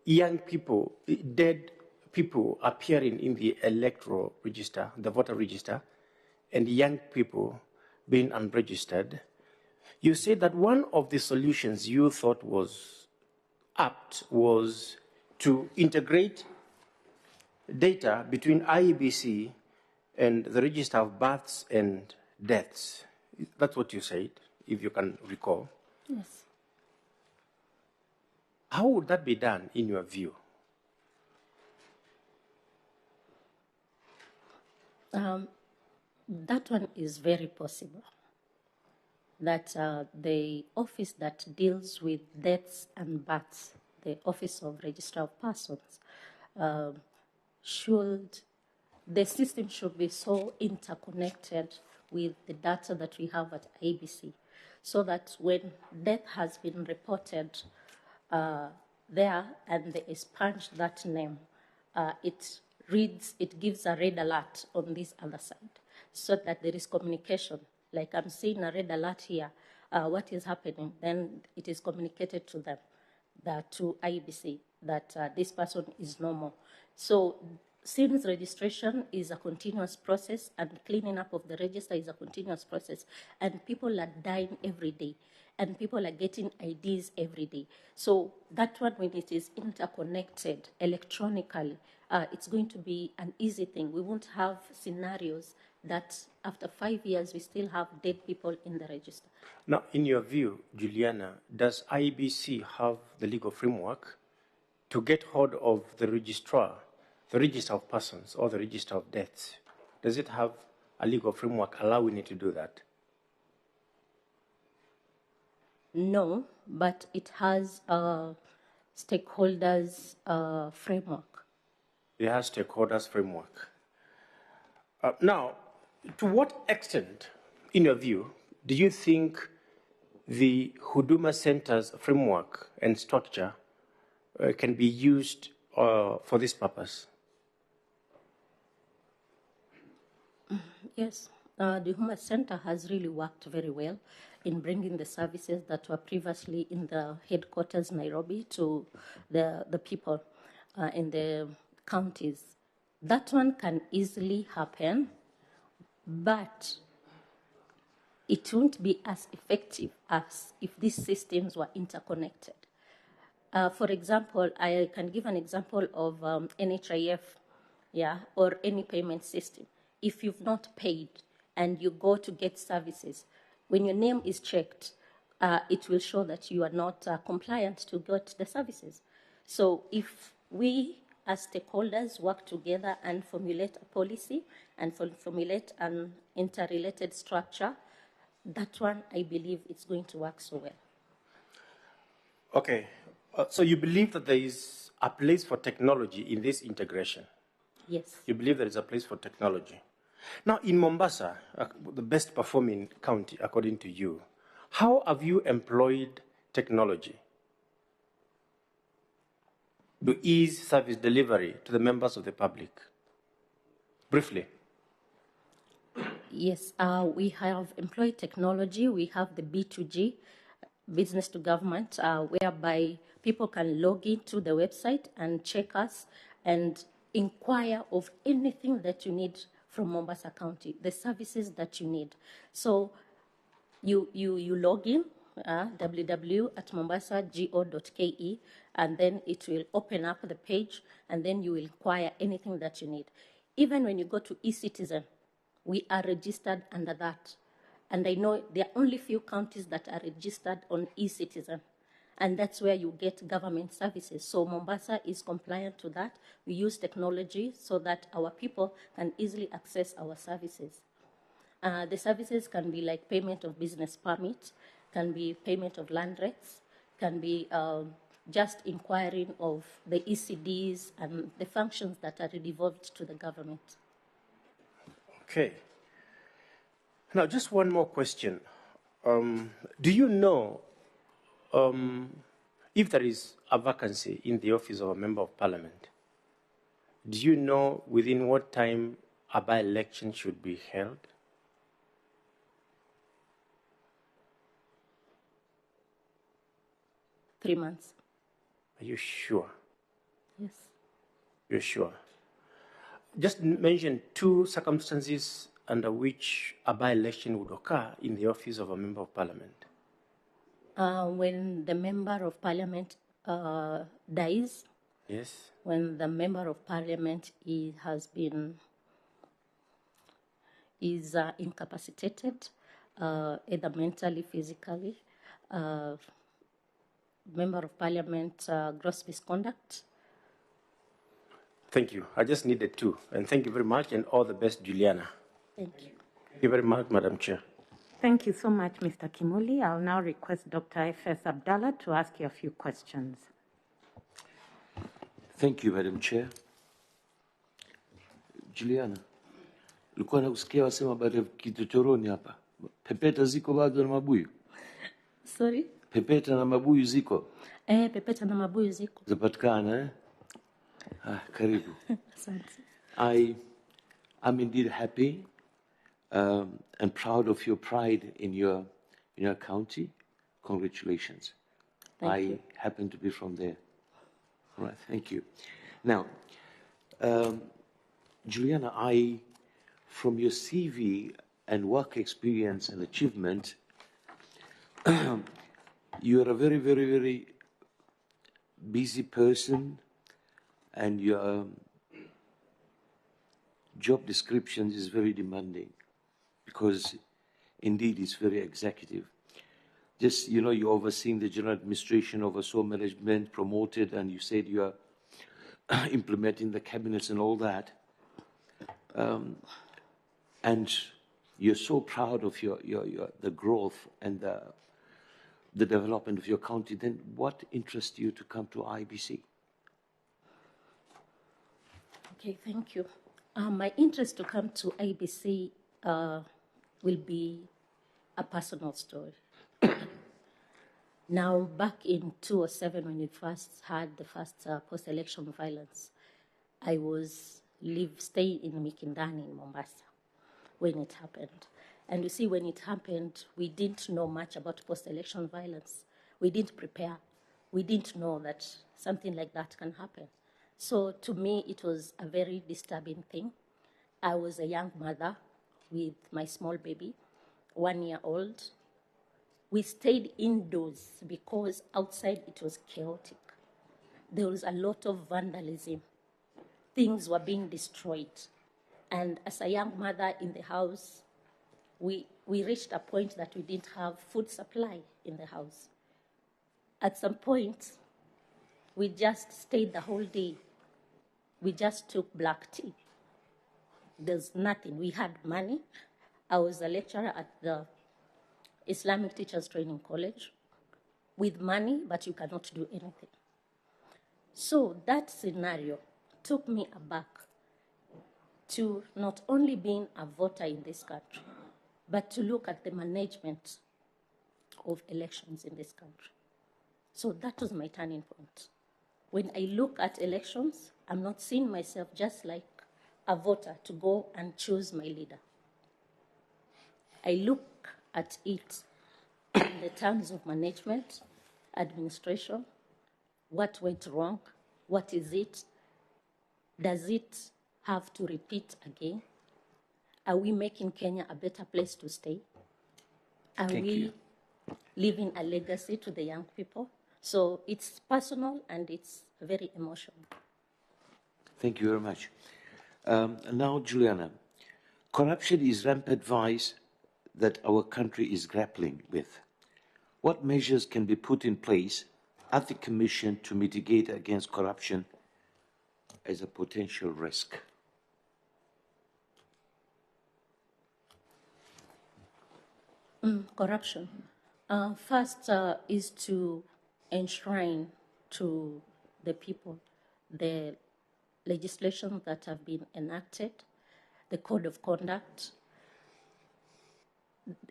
young people, dead people appearing in the electoral register, the voter register, and young people being unregistered, you said that one of the solutions you thought was apt was to integrate data between IEBC and the register of births and deaths. That's what you said, if you can recall. Yes. How would that be done, in your view? That one is very possible. That the office that deals with deaths and births, the Office of Registrar of Persons, the system should be so interconnected with the data that we have at IEBC, so that when death has been reported there and they expunge that name, it gives a red alert on this other side, so that there is communication. Like I'm seeing a red alert here, what is happening? Then it is communicated to them, to IEBC, that this person is normal. So since registration is a continuous process and cleaning up of the register is a continuous process, and people are dying every day, and people are getting IDs every day. So that one, when it is interconnected electronically, it's going to be an easy thing. We won't have scenarios that after 5 years we still have dead people in the register. Now, in your view, Juliana, does IEBC have the legal framework to get hold of the registrar, the register of persons or the register of deaths? Does it have a legal framework allowing it to do that? No, but it has a stakeholders framework. It has stakeholders framework. Now, to what extent, in your view, do you think the Huduma Center's framework and structure can be used for this purpose? Yes, the Huduma Center has really worked very well in bringing the services that were previously in the headquarters, Nairobi, to the people in the counties. That one can easily happen, but it won't be as effective as if these systems were interconnected. For example, I can give an example of NHIF, or any payment system. If you've not paid and you go to get services, when your name is checked, it will show that you are not compliant to get the services. So if we as stakeholders work together and formulate a policy and formulate an interrelated structure, that one, I believe, it's going to work so well. Okay. So you believe that there is a place for technology in this integration? Yes. You believe there is a place for technology. Now, in Mombasa, the best performing county, according to you, how have you employed technology to ease service delivery to the members of the public? Briefly. Yes, we have employed technology. We have the B2G, business to government, whereby people can log into the website and check us and inquire of anything that you need from Mombasa County, the services that you need. So you log in, www.mombasa.go.ke, and then it will open up the page, and then you will inquire anything that you need. Even when you go to eCitizen, we are registered under that. And I know there are only few counties that are registered on eCitizen. And that's where you get government services. So Mombasa is compliant to that. We use technology so that our people can easily access our services. The services can be like payment of business permit, can be payment of land rates, can be just inquiring of the ECDs and the functions that are devolved to the government. Okay. Now, just one more question. Do you know if there is a vacancy in the office of a member of parliament? Do you know within what time a by-election should be held? Three months. Are you sure? Yes. You're sure? Just mention two circumstances under which a by-election would occur in the office of a member of parliament. When the member of parliament dies. Yes. When the member of parliament is incapacitated, either mentally, physically. Member of parliament gross misconduct. Thank you. I just needed two. And thank you very much, and all the best, Juliana. Thank you. Thank you very much, Madam Chair. Thank you so much, Mr. Kimuli. I'll now request Dr. F.S. Abdallah to ask you a few questions. Thank you, Madam Chair. Juliana, ulikuwa nakusikia wasema baada ya kichochoroni hapa. Pepeta ziko bado na mabuyu? Sorry? Pepeta na mabuyu ziko? Pepeta na mabuyu ziko. Zapatikana, eh? Karibu. I'm indeed happy and proud of your pride in your county. Congratulations. Thank you. I happen to be from there. All right, thank you. Now, Juliana, from your CV and work experience and achievement, you are a very, very, very busy person, and your job description is very demanding because, indeed, it's very executive. Just, you're overseeing the general administration, oversaw management, promoted, and you said you are implementing the cabinets and all that. And you're so proud of the growth and the development of your county. Then what interests you to come to IEBC? Okay, thank you. My interest to come to IEBC will be a personal story. Now, back in 2007, when we first had the first post-election violence, I was staying in Mikindani in Mombasa when it happened. And you see, when it happened, we didn't know much about post-election violence. We didn't prepare. We didn't know that something like that can happen. So to me, it was a very disturbing thing. I was a young mother with my small baby, 1 year old. We stayed indoors because outside it was chaotic. There was a lot of vandalism. Things were being destroyed. And as a young mother in the house, we reached a point that we didn't have food supply in the house. At some point, we just stayed the whole day. We just took black tea. There's nothing. We had money. I was a lecturer at the Islamic Teachers Training College with money, but you cannot do anything. So that scenario took me aback to not only being a voter in this country, but to look at the management of elections in this country. So that was my turning point. When I look at elections, I'm not seeing myself just like a voter to go and choose my leader. I look at it in the terms of management, administration, what went wrong, what is it, does it have to repeat again? Are we making Kenya a better place to stay? Are we leaving a legacy to the young people? So it's personal and it's very emotional. Thank you very much. Now, Juliana, corruption is rampant vice that our country is grappling with. What measures can be put in place at the Commission to mitigate against corruption as a potential risk? Corruption. First is to enshrine to the people the legislation that have been enacted, the code of conduct.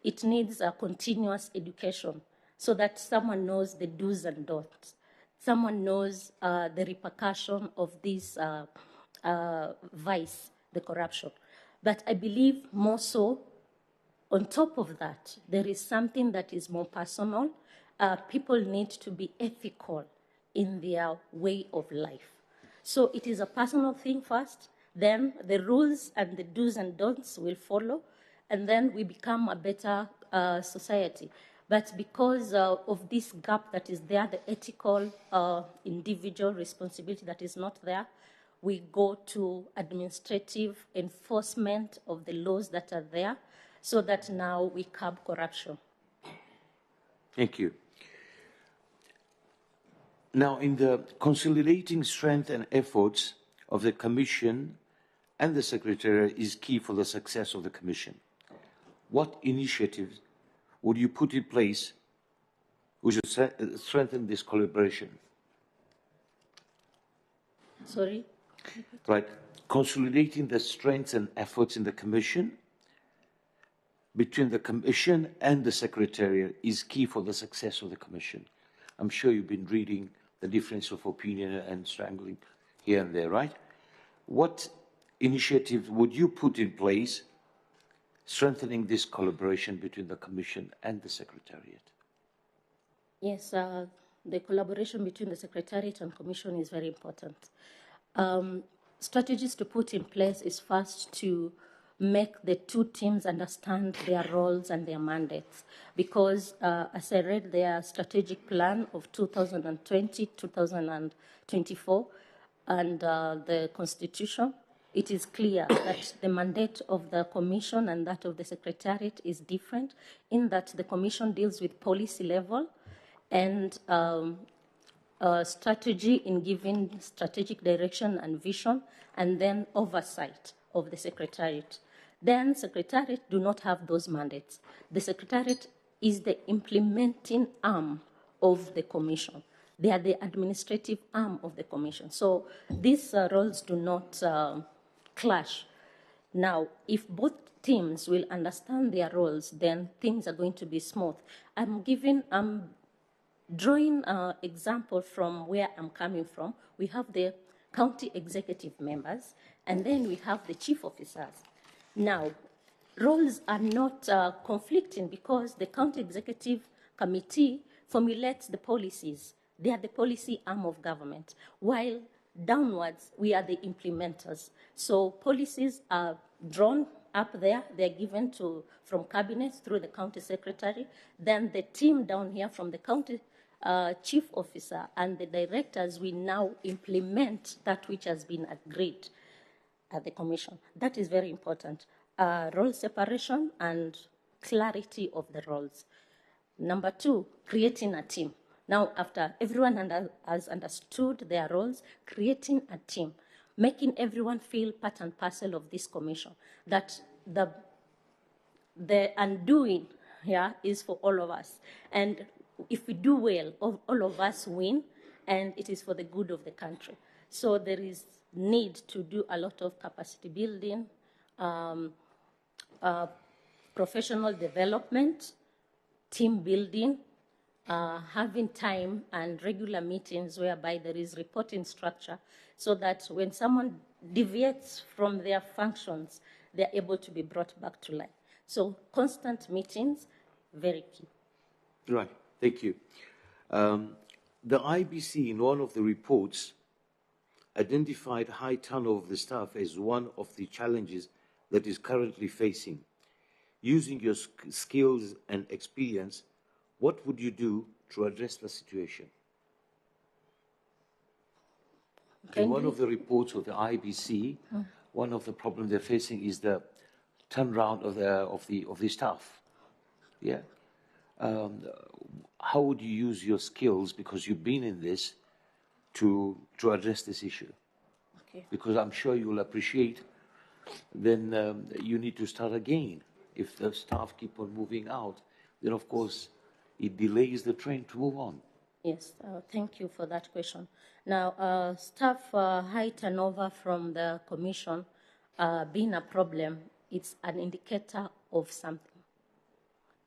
It needs a continuous education so that someone knows the do's and don'ts. Someone knows the repercussion of this vice, the corruption. But I believe more so, on top of that, there is something that is more personal. People need to be ethical in their way of life. So it is a personal thing first, then the rules and the do's and don'ts will follow, and then we become a better society. But because of this gap that is there, the ethical individual responsibility that is not there, we go to administrative enforcement of the laws that are there so that now we curb corruption. Thank you. Now, in the consolidating strength and efforts of the Commission and the Secretariat is key for the success of the Commission. What initiatives would you put in place which would strengthen this collaboration? Sorry? Right. Consolidating the strengths and efforts in the Commission between the Commission and the Secretariat is key for the success of the Commission. I'm sure you've been reading the difference of opinion and strangling here and there, right? What initiatives would you put in place strengthening this collaboration between the Commission and the Secretariat? Yes, the collaboration between the Secretariat and Commission is very important. Strategies to put in place is first to make the two teams understand their roles and their mandates. Because as I read their strategic plan of 2020-2024 and the Constitution, it is clear that the mandate of the Commission and that of the Secretariat is different in that the Commission deals with policy level and strategy in giving strategic direction and vision, and then oversight of the Secretariat. Then Secretariat do not have those mandates. The Secretariat is the implementing arm of the Commission. They are the administrative arm of the Commission. So these roles do not clash. Now, if both teams will understand their roles, then things are going to be smooth. I'm drawing an example from where I'm coming from, we have the county executive members, and then we have the chief officers. Now, roles are not conflicting because the county executive committee formulates the policies. They are the policy arm of government, while downwards, we are the implementers. So policies are drawn up there, they're given from cabinet through the county secretary. Then the team down here from the county chief officer and the directors, we now implement that which has been agreed at the commission. That is very important. Role separation and clarity of the roles. Number two, creating a team. Now, after everyone has understood their roles, creating a team, making everyone feel part and parcel of this commission, that the undoing here is for all of us. And if we do well, all of us win, and it is for the good of the country. So there is need to do a lot of capacity building, professional development, team building, having time and regular meetings whereby there is reporting structure so that when someone deviates from their functions, they're able to be brought back to life. So constant meetings, very key. Right, thank you. The IBC, in one of the reports, identified high turnover of the staff as one of the challenges that is currently facing. Using your skills and experience, what would you do to address the situation? In one of the reports of the IBC, one of the problems they're facing is the turnaround of the staff. Yeah. How would you use your skills, because you've been in this, to address this issue? Okay. Because I'm sure you will appreciate, then you need to start again. If the staff keep on moving out, then of course it delays the train to move on. Yes, thank you for that question. Now, staff high turnover from the commission being a problem, it's an indicator of something.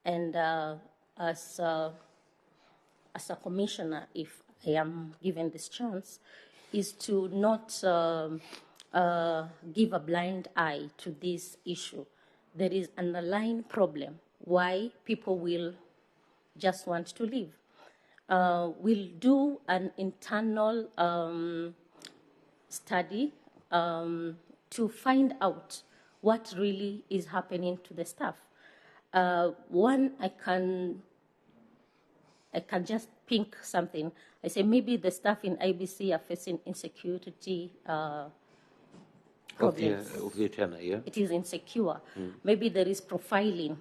And as a commissioner, if I am given this chance, is to not give a blind eye to this issue. There is an underlying problem why people will just want to leave. We'll do an internal study to find out what really is happening to the staff. One, I can just think something. I say maybe the staff in IBC are facing insecurity problems. Of the tenure, yeah? It is insecure. Maybe there is profiling,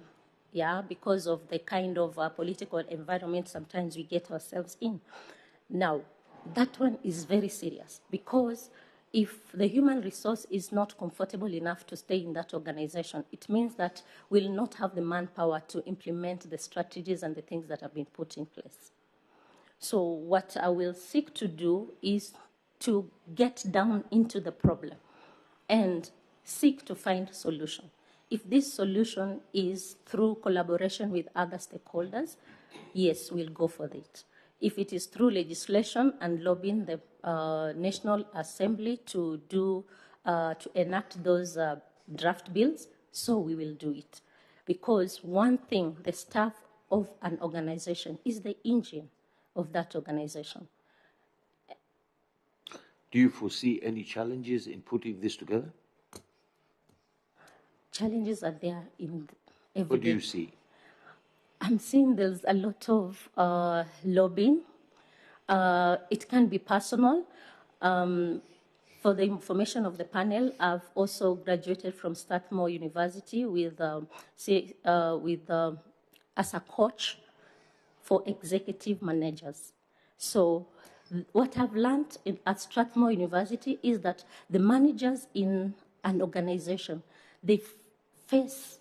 yeah, because of the kind of political environment sometimes we get ourselves in. Now, that one is very serious because if the human resource is not comfortable enough to stay in that organization, it means that we'll not have the manpower to implement the strategies and the things that have been put in place. So what I will seek to do is to get down into the problem and seek to find solution. If this solution is through collaboration with other stakeholders, yes, we'll go for it. If it is through legislation and lobbying the National Assembly to enact those draft bills, so we will do it. Because one thing, the staff of an organization is the engine of that organization. Do you foresee any challenges in putting this together? Challenges are there in every What do day. you see? I'm seeing there's a lot of lobbying. It can be personal. For the information of the panel, I've also graduated from Strathmore University as a coach for executive managers. So what I've learned at Strathmore University is that the managers in an organization, they face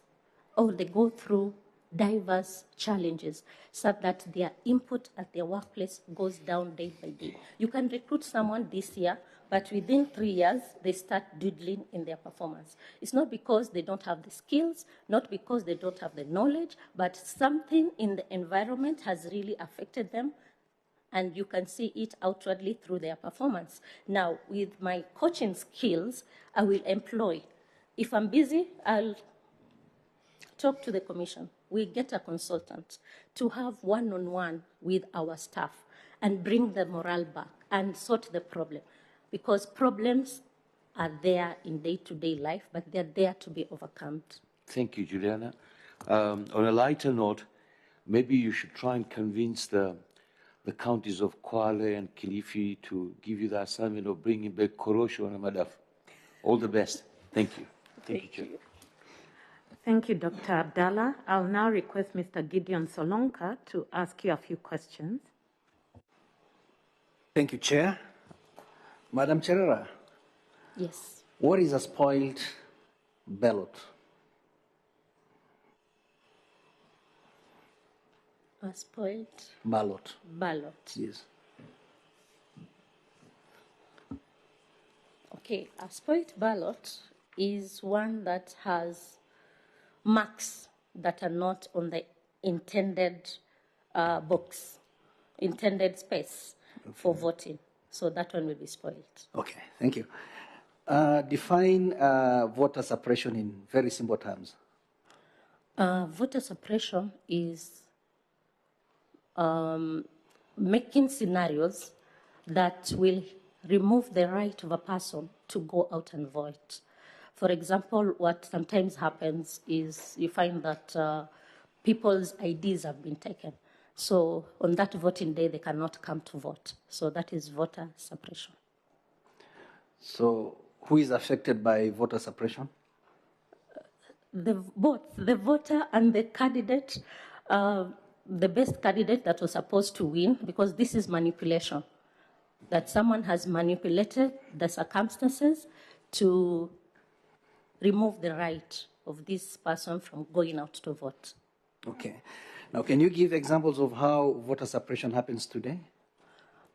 or they go through diverse challenges so that their input at their workplace goes down day by day. You can recruit someone this year, but within 3 years, they start doodling in their performance. It's not because they don't have the skills, not because they don't have the knowledge, but something in the environment has really affected them and you can see it outwardly through their performance. Now, with my coaching skills, I will employ. If I'm busy, I'll talk to the commission. We get a consultant to have one-on-one with our staff and bring the morale back and sort the problem, because problems are there in day-to-day life, but they're there to be overcome. Thank you, Juliana. On a lighter note, maybe you should try and convince the counties of Kwale and Kilifi to give you the assignment of bringing back Korosho and Madaf. All the best. Thank you. Thank you, Chair. Thank you, Dr. Abdallah. I'll now request Mr. Gideon Solonka to ask you a few questions. Thank you, Chair. Madam Cherera. Yes. What is a spoiled ballot? A spoiled Ballot. ballot. Yes. Okay, a spoiled ballot is one that has marks that are not on the intended box, intended space for voting. So that one will be spoiled. Okay, thank you. Define voter suppression in very simple terms. Voter suppression is making scenarios that will remove the right of a person to go out and vote. For example, what sometimes happens is you find that people's IDs have been taken. So on that voting day, they cannot come to vote. So that is voter suppression. So who is affected by voter suppression? Both the voter and the candidate, the best candidate that was supposed to win, because this is manipulation, that someone has manipulated the circumstances to remove the right of this person from going out to vote. Okay. Now, can you give examples of how voter suppression happens today?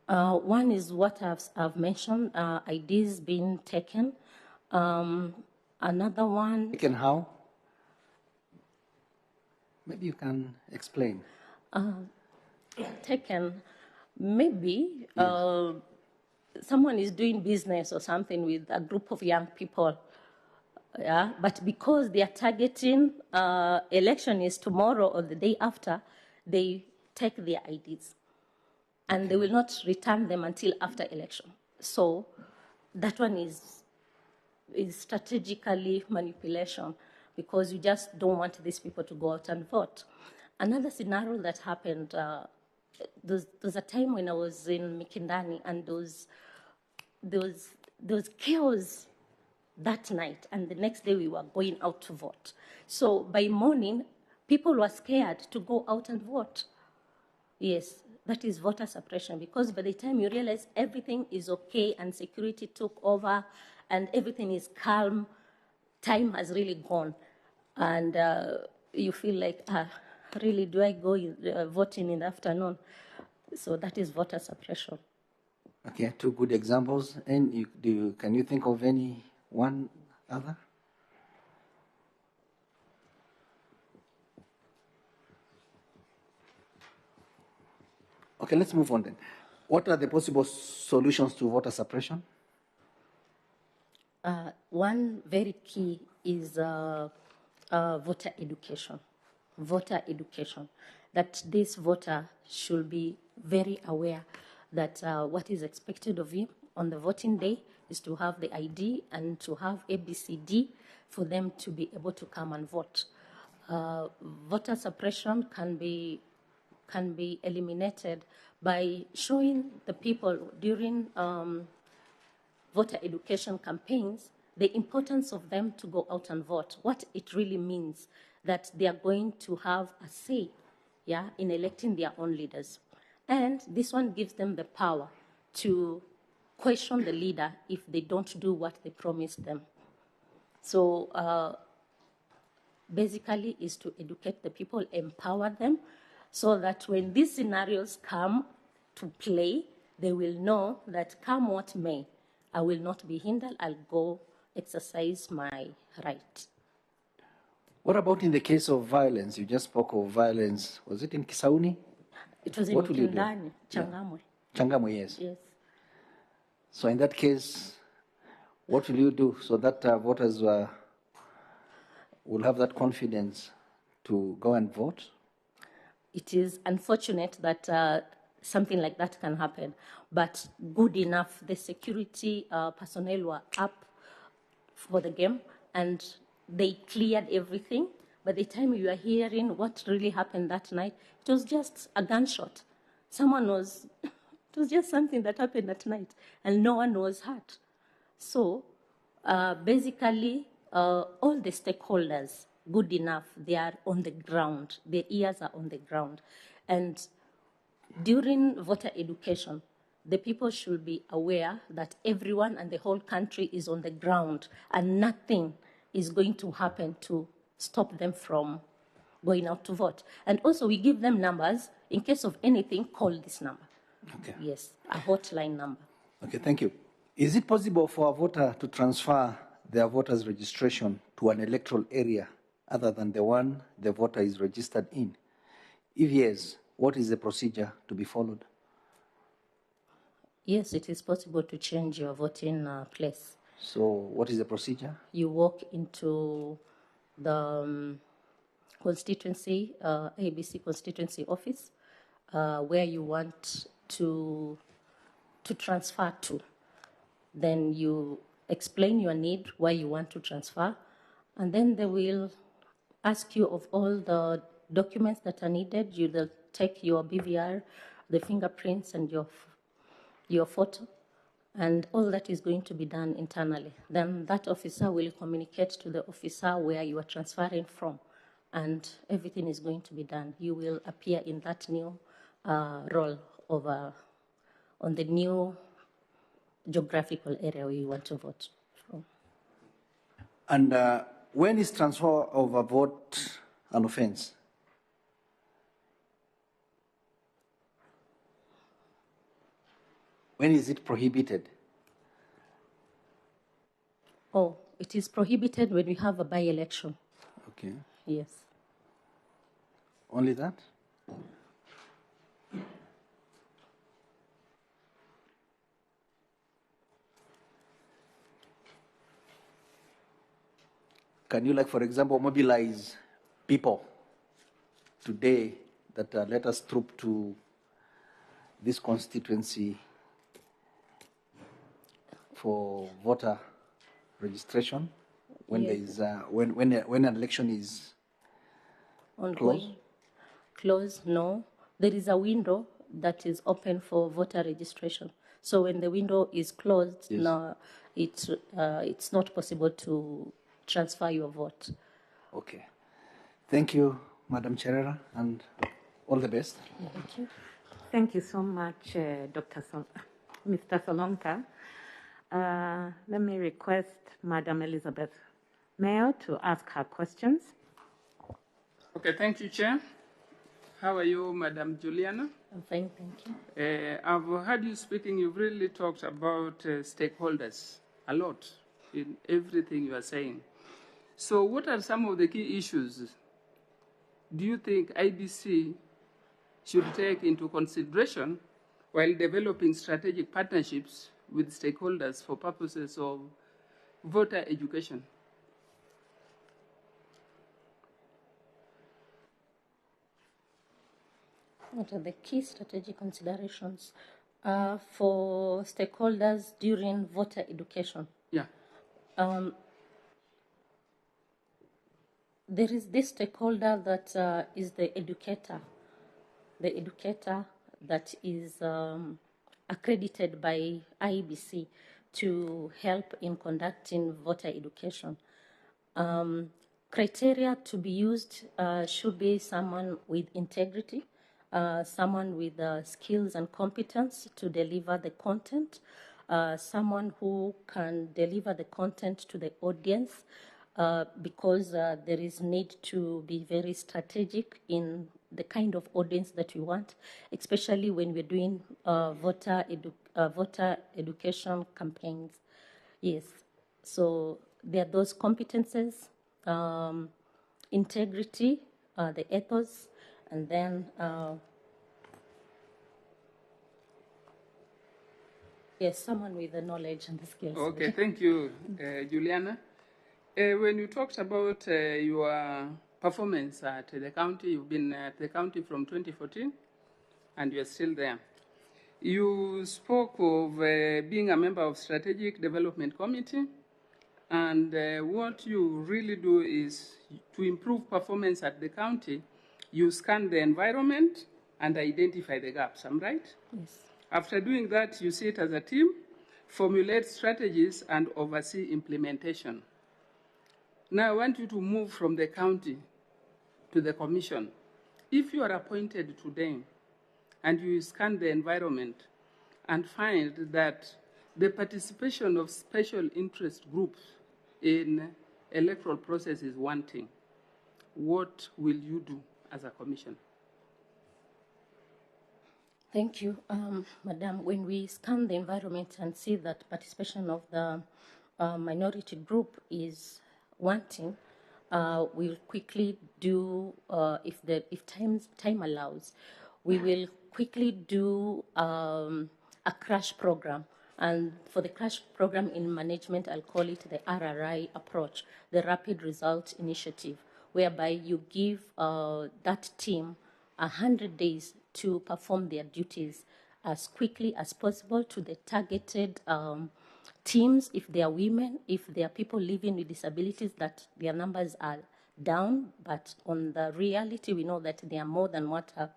One is what I've mentioned, IDs being taken. Another one... Taken how? Maybe you can explain. Taken, maybe someone is doing business or something with a group of young people, yeah, but because they are targeting election is tomorrow or the day after, they take their IDs and they will not return them until after election. So that one is strategically manipulation, because you just don't want these people to go out and vote. Another scenario that happened, there was a time when I was in Mikindani, and there was chaos that night, and the next day we were going out to vote. So by morning, people were scared to go out and vote. Yes, that is voter suppression, because by the time you realize everything is okay and security took over and everything is calm, time has really gone. And you feel like, really, do I go voting in the afternoon? So that is voter suppression. Okay, two good examples. And can you think of any one other? Okay, let's move on then. What are the possible solutions to voter suppression? One very key is voter education. Voter education. That this voter should be very aware that what is expected of him on the voting day is to have the ID and to have ABCD for them to be able to come and vote. Voter suppression can be eliminated by showing the people during voter education campaigns the importance of them to go out and vote, what it really means that they are going to have a say, yeah, in electing their own leaders. And this one gives them the power to question the leader if they don't do what they promised them. So basically is to educate the people, empower them, so that when these scenarios come to play, they will know that come what may, I will not be hindered, I'll go exercise my right. What about in the case of violence? You just spoke of violence. Was it in Kisauni? It was in What will you do? Kindani, Changamwe. Changamwe, yes. Yes. So in that case, what will you do so that voters will have that confidence to go and vote? It is unfortunate that something like that can happen, but good enough. The security personnel were up for the game and they cleared everything. By the time you are hearing what really happened that night, it was just a gunshot. It was just something that happened at night and no one was hurt. So basically, all the stakeholders, good enough, they are on the ground. Their ears are on the ground. And during voter education, the people should be aware that everyone and the whole country is on the ground and nothing is going to happen to stop them from going out to vote. And also we give them numbers. In case of anything, call this number. Okay. Yes, a hotline number. Okay, thank you. Is it possible for a voter to transfer their voter's registration to an electoral area other than the one the voter is registered in? If yes, what is the procedure to be followed? Yes, it is possible to change your voting place. So what is the procedure? You walk into the constituency, IEBC constituency office, where you want to transfer to. Then you explain your need, why you want to transfer, and then they will ask you of all the documents that are needed. You will take your BVR, the fingerprints, and your photo, and all that is going to be done internally. Then that officer will communicate to the officer where you are transferring from, and everything is going to be done. You will appear in that new role on the new geographical area where you want to vote from. And when is transfer of a vote an offense? When is it prohibited? Oh, it is prohibited when we have a by-election. Okay. Yes. Only that? Can you, like, for example, mobilize people today that let us troop to this constituency for voter registration when there is when an election is closed? Closed? No. There is a window that is open for voter registration. So when the window is closed, Yes. no, it's not possible to transfer your vote. Okay. Thank you, Madam Cherera, and all the best. Thank you. Thank you so much, Mr. Solonka. Let me request Madam Elizabeth Mayo to ask her questions. Okay, thank you, Chair. How are you, Madam Juliana? I'm fine, thank you. I've heard you speaking. You've really talked about stakeholders a lot in everything you are saying. So what are some of the key issues do you think IBC should take into consideration while developing strategic partnerships with stakeholders for purposes of voter education? What are the key strategic considerations for stakeholders during voter education? Yeah. There is this stakeholder that is the educator that is accredited by IEBC to help in conducting voter education. Criteria to be used should be someone with integrity, someone with skills and competence to deliver the content, someone who can deliver the content to the audience, because there is need to be very strategic in the kind of audience that we want, especially when we're doing voter education campaigns. Yes, so there are those competences, integrity, the ethos, and then Yes, someone with the knowledge and the skills. Okay, thank you, Juliana. When you talked about your performance at the county, you've been at the county from 2014, and you're still there. You spoke of being a member of Strategic Development Committee, and what you really do is to improve performance at the county, you scan the environment and identify the gaps, am I right? Yes. After doing that, you sit as a team, formulate strategies, and oversee implementation. Now, I want you to move from the county to the commission. If you are appointed today and you scan the environment and find that the participation of special interest groups in electoral process is wanting, what will you do as a commission? Thank you, Madam. When we scan the environment and see that participation of the minority group is wanting, we'll quickly do, if time allows, we will quickly do a crash program. And for the crash program in management, I'll call it the RRI approach, the Rapid Result Initiative, whereby you give that team 100 days to perform their duties as quickly as possible to the targeted teams, if they are women, if they are people living with disabilities, that their numbers are down, but on the reality, we know that they are more than what have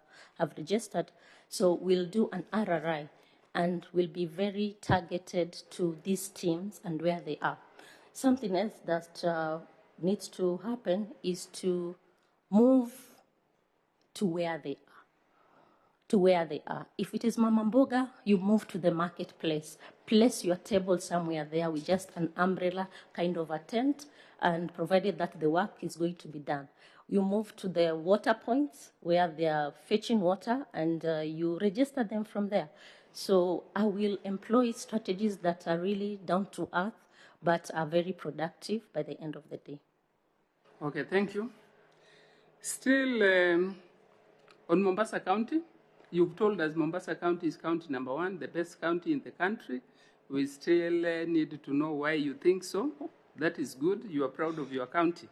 registered. So we'll do an RRI, and will be very targeted to these teams and where they are. Something else that needs to happen is to move to where they are. If it is Mama Mboga, you move to the marketplace. Place your table somewhere there with just an umbrella, kind of a tent, and provided that the work is going to be done. You move to the water points where they are fetching water, and you register them from there. So I will employ strategies that are really down to earth, but are very productive by the end of the day. Okay, thank you. Still on Mombasa County, you've told us Mombasa County is county number 1, the best county in the country. We still need to know why you think so. That is good. You are proud of your county.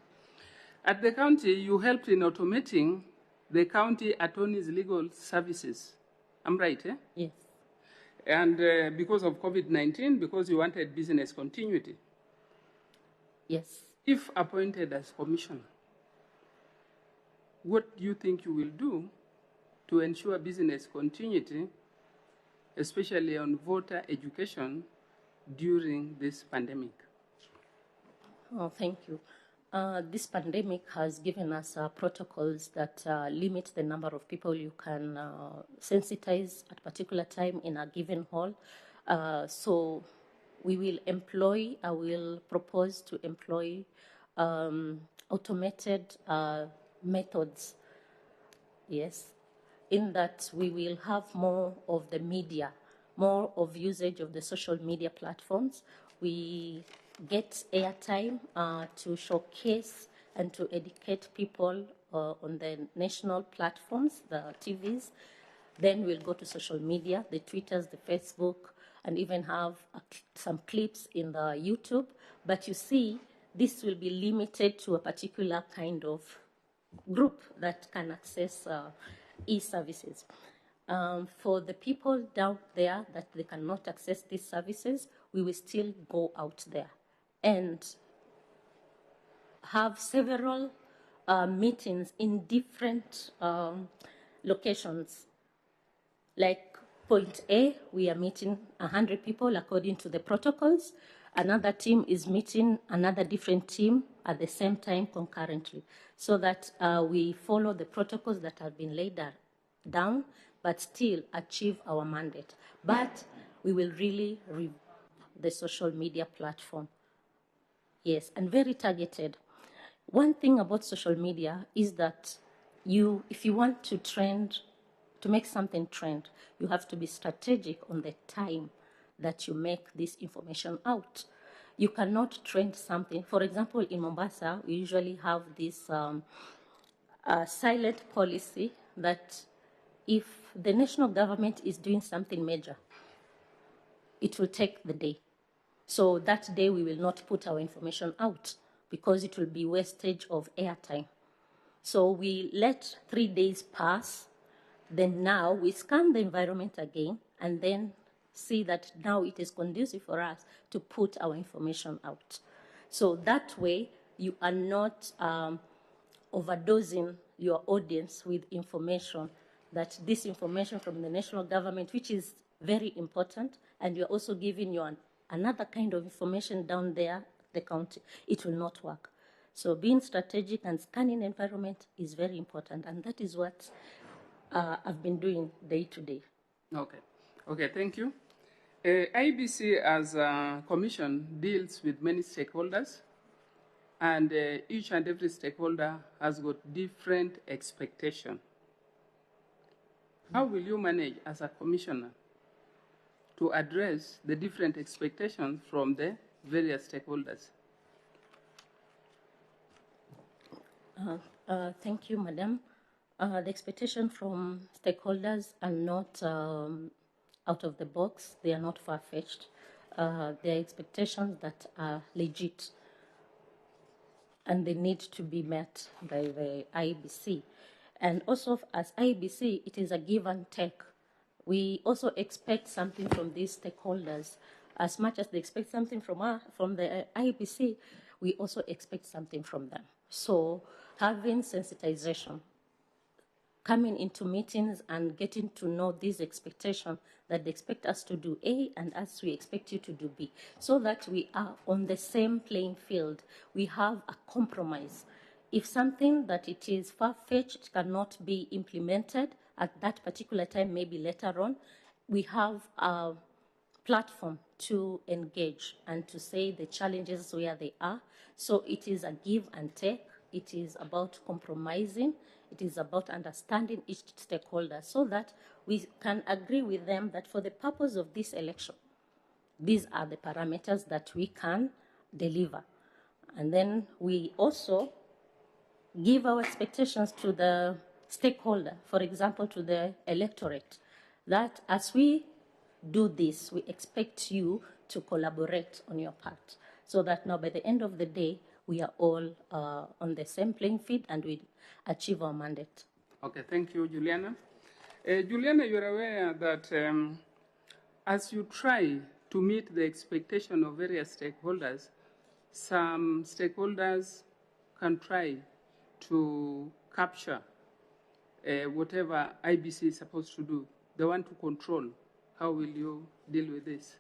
At the county, you helped in automating the county attorney's legal services. I'm right, eh? Yes. And because of COVID-19, because you wanted business continuity. Yes. If appointed as commissioner, what do you think you will do to ensure business continuity, especially on voter education during this pandemic? Oh, thank you. This pandemic has given us protocols that limit the number of people you can sensitize at a particular time in a given hall. So we will employ, I will propose to employ automated methods, yes, in that we will have more of the media, more of usage of the social media platforms. We get airtime to showcase and to educate people on the national platforms, the TVs. Then we'll go to social media, the Twitters, the Facebook, and even have some clips in the YouTube. But you see, this will be limited to a particular kind of group that can access e-services. For the people down there that they cannot access these services, we will still go out there and have several meetings in different locations. Like point A, we are meeting 100 people according to the protocols. Another team is meeting another different team at the same time concurrently, so that we follow the protocols that have been laid down, but still achieve our mandate. But we will really revamp the social media platform. Yes, and very targeted. One thing about social media is that if you want to trend, to make something trend, you have to be strategic on the time that you make this information out. You cannot trend something. For example, in Mombasa, we usually have this silent policy that if the national government is doing something major, it will take the day. So that day we will not put our information out because it will be wastage of airtime. So we let 3 days pass, then now we scan the environment again and then see that now it is conducive for us to put our information out. So that way you are not overdosing your audience with information, that this information from the national government, which is very important, and you're also giving you another kind of information down there, the county, it will not work. So being strategic and scanning environment is very important, and that is what I've been doing day to day. Okay, thank you. IEBC as a commission deals with many stakeholders, and each and every stakeholder has got different expectations. How will you manage as a commissioner to address the different expectations from the various stakeholders? Thank you, Madam. The expectation from stakeholders are not out of the box. They are not far-fetched. They are expectations that are legit, and they need to be met by the IEBC. And also, as IEBC, it is a give and take. We also expect something from these stakeholders. As much as they expect something from the IEBC, we also expect something from them. So having sensitization, coming into meetings and getting to know these expectations, that they expect us to do A and as we expect you to do B, so that we are on the same playing field. We have a compromise. If something that it is far-fetched cannot be implemented at that particular time, maybe later on, we have a platform to engage and to say the challenges where they are. So it is a give and take. It is about compromising. It is about understanding each stakeholder so that we can agree with them that for the purpose of this election, these are the parameters that we can deliver. And then we also give our expectations to the stakeholder, for example, to the electorate, that as we do this, we expect you to collaborate on your part so that now by the end of the day, we are all on the same playing field and we achieve our mandate. Okay, thank you, Juliana. Juliana, you're aware that as you try to meet the expectation of various stakeholders, some stakeholders can try to capture whatever IBC is supposed to do. They want to control. How will you deal with this?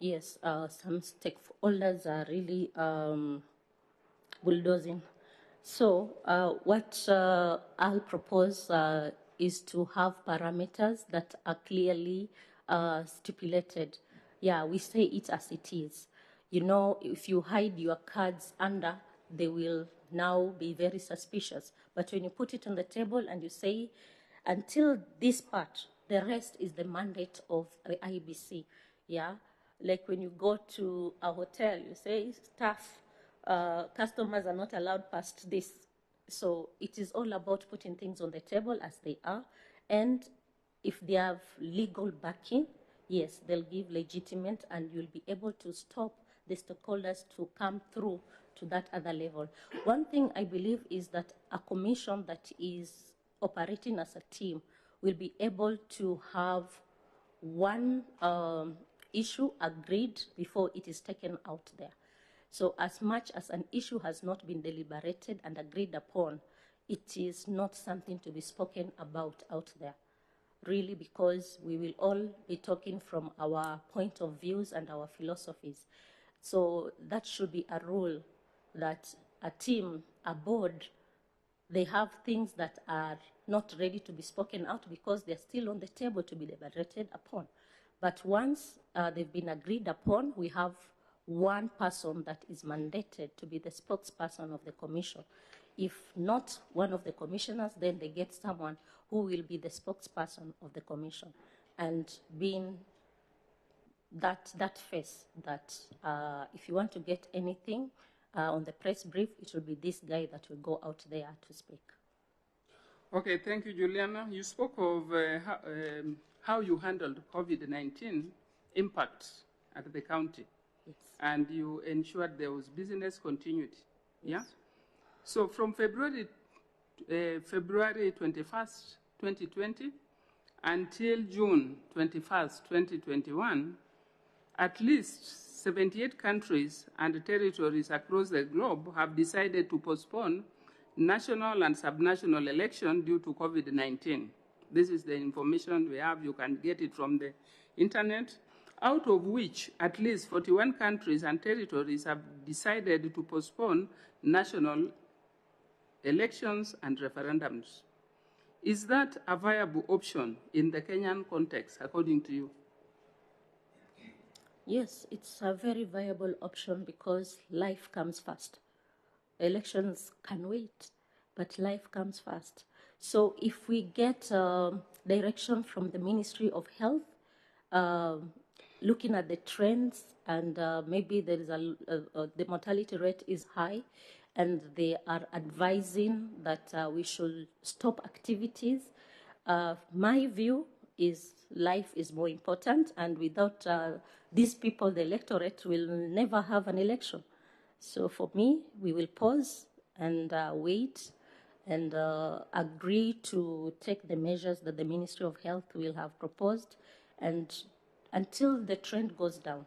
Yes, some stakeholders are really bulldozing. So what I'll propose is to have parameters that are clearly stipulated. Yeah, we say it as it is. You know, if you hide your cards under, they will now be very suspicious. But when you put it on the table and you say, until this part, the rest is the mandate of the IEBC, yeah? Like when you go to a hotel, you say, staff, customers are not allowed past this. So it is all about putting things on the table as they are. And if they have legal backing, yes, they'll give legitimate and you'll be able to stop the stakeholders to come through to that other level. One thing I believe is that a commission that is operating as a team will be able to have one issue agreed before it is taken out there. So as much as an issue has not been deliberated and agreed upon, it is not something to be spoken about out there, really, because we will all be talking from our point of views and our philosophies. So that should be a rule that a team, a board, they have things that are not ready to be spoken out because they're still on the table to be deliberated upon. But once they've been agreed upon, we have one person that is mandated to be the spokesperson of the commission. If not one of the commissioners, then they get someone who will be the spokesperson of the commission. And being that face that if you want to get anything on the press brief, it will be this guy that will go out there to speak. Okay, thank you, Juliana. You spoke of how you handled COVID-19 impact at the county. Yes. And you ensured there was business continuity. Yes. Yeah? So from February 21st, 2020 until June 21st, 2021, at least 78 countries and territories across the globe have decided to postpone national and subnational election due to COVID-19. This is the information we have. You can get it from the internet, out of which at least 41 countries and territories have decided to postpone national elections and referendums. Is that a viable option in the Kenyan context, according to you? Yes, it's a very viable option because life comes first. Elections can wait, but life comes first. So if we get direction from the Ministry of Health, looking at the trends, and maybe there is the mortality rate is high, and they are advising that we should stop activities. My view is life is more important, and without these people, the electorate will never have an election. So for me, we will pause and wait and agree to take the measures that the Ministry of Health will have proposed, and until the trend goes down,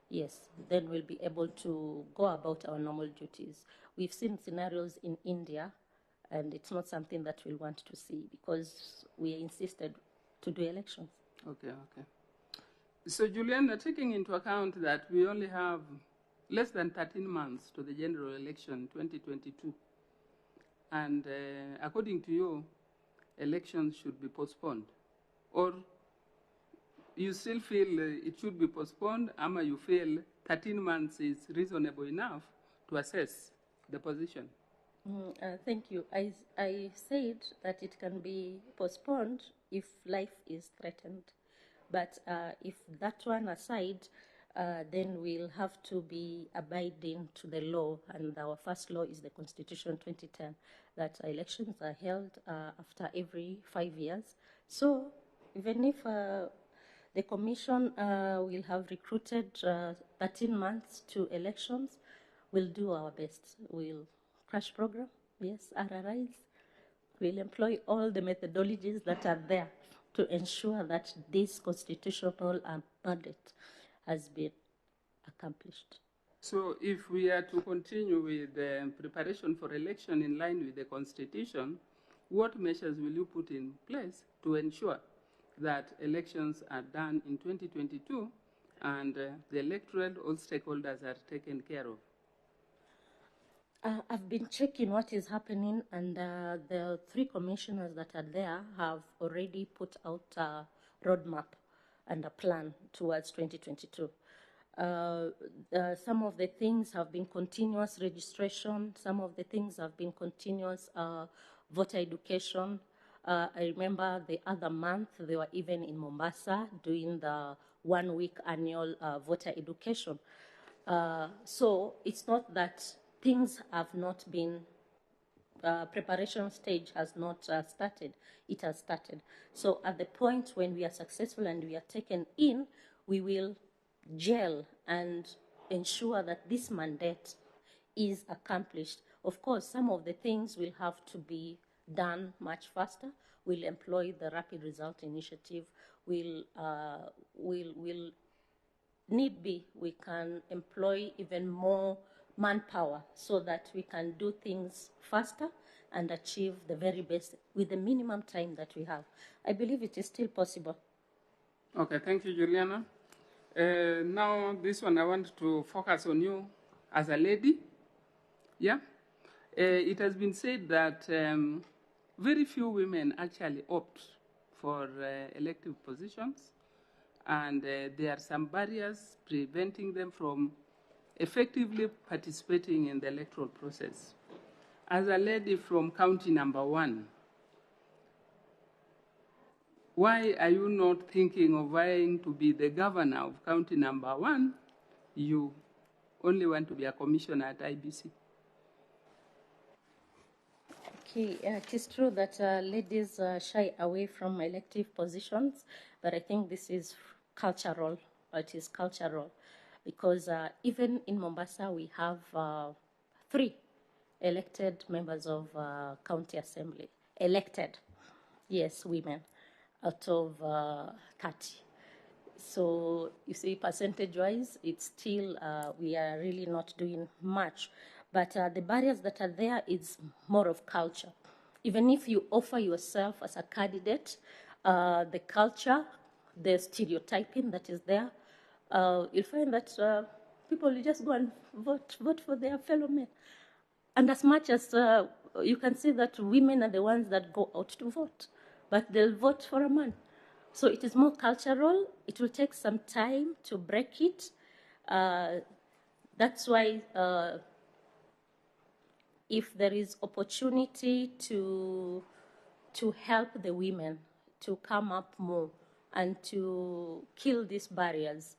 yes, then we'll be able to go about our normal duties. We've seen scenarios in India, and it's not something that we'll want to see because we insisted to do elections. Okay. So, Juliana, taking into account that we only have less than 13 months to the general election 2022, and according to you, elections should be postponed, or you still feel it should be postponed, or you feel 13 months is reasonable enough to assess the position? Thank you. I said that it can be postponed if life is threatened. But if that one aside, then we'll have to be abiding to the law. And our first law is the Constitution 2010, that elections are held after every 5 years. So even if the Commission will have recruited 13 months to elections, we'll do our best. We'll crash program, yes, RRIs. We'll employ all the methodologies that are there to ensure that this constitutional mandate has been accomplished. So if we are to continue with the preparation for election in line with the Constitution, what measures will you put in place to ensure that elections are done in 2022 and the electoral, all stakeholders are taken care of? I've been checking what is happening, and the 3 commissioners that are there have already put out a roadmap and a plan towards 2022. Some of the things have been continuous registration. Some of the things have been continuous voter education. I remember the other month they were even in Mombasa doing the 1-week annual voter education. So it's not that things have not been, preparation stage has not started. It has started. So at the point when we are successful and we are taken in, we will gel and ensure that this mandate is accomplished. Of course, some of the things will have to be done much faster. We'll employ the Rapid Result Initiative. We'll need be, we can employ even more manpower so that we can do things faster and achieve the very best with the minimum time that we have. I believe it is still possible. Okay, thank you, Juliana. Now, this one I want to focus on you as a lady. Yeah? It has been said that very few women actually opt for elective positions, and there are some barriers preventing them from effectively participating in the electoral process. As a lady from county number 1, why are you not thinking of vying to be the governor of county number 1? You only want to be a commissioner at IBC. Okay, it is true that ladies shy away from elective positions, but I think this is cultural. It is cultural because even in Mombasa, we have 3 elected members of county assembly. Elected, yes, women, out of 30. So you see, percentage-wise, it's still, we are really not doing much. But the barriers that are there is more of culture. Even if you offer yourself as a candidate, the culture, the stereotyping that is there, you'll find that people will just go and vote for their fellow men. And as much as you can see that women are the ones that go out to vote, but they'll vote for a man. So it is more cultural. It will take some time to break it. That's why if there is opportunity to help the women to come up more and to kill these barriers,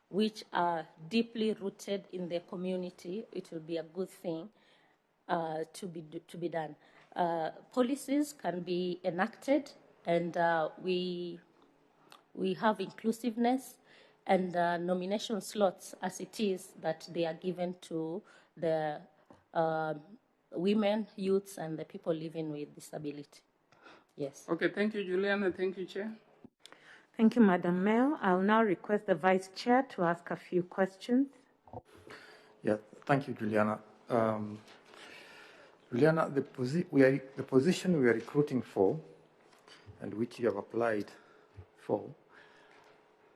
which are deeply rooted in their community, it will be a good thing to be done. Policies can be enacted, and we have inclusiveness and nomination slots as it is that they are given to the women, youths, and the people living with disability. Yes. Okay, thank you, Juliana. Thank you, Chair. Thank you, Madam Mayor. I'll now request the Vice Chair to ask a few questions. Yeah, thank you, Juliana. Juliana, the position we are recruiting for, and which you have applied for,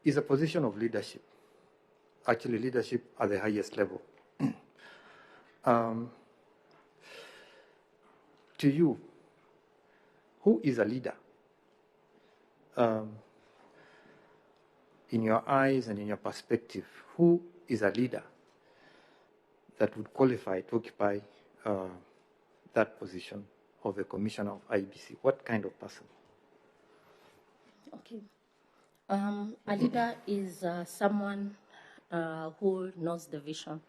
is a position of leadership. Actually, leadership at the highest level. To you, who is a leader? In your eyes and in your perspective, who is a leader that would qualify to occupy that position of the Commissioner of IEBC? What kind of person? Okay. A leader is someone who knows the vision,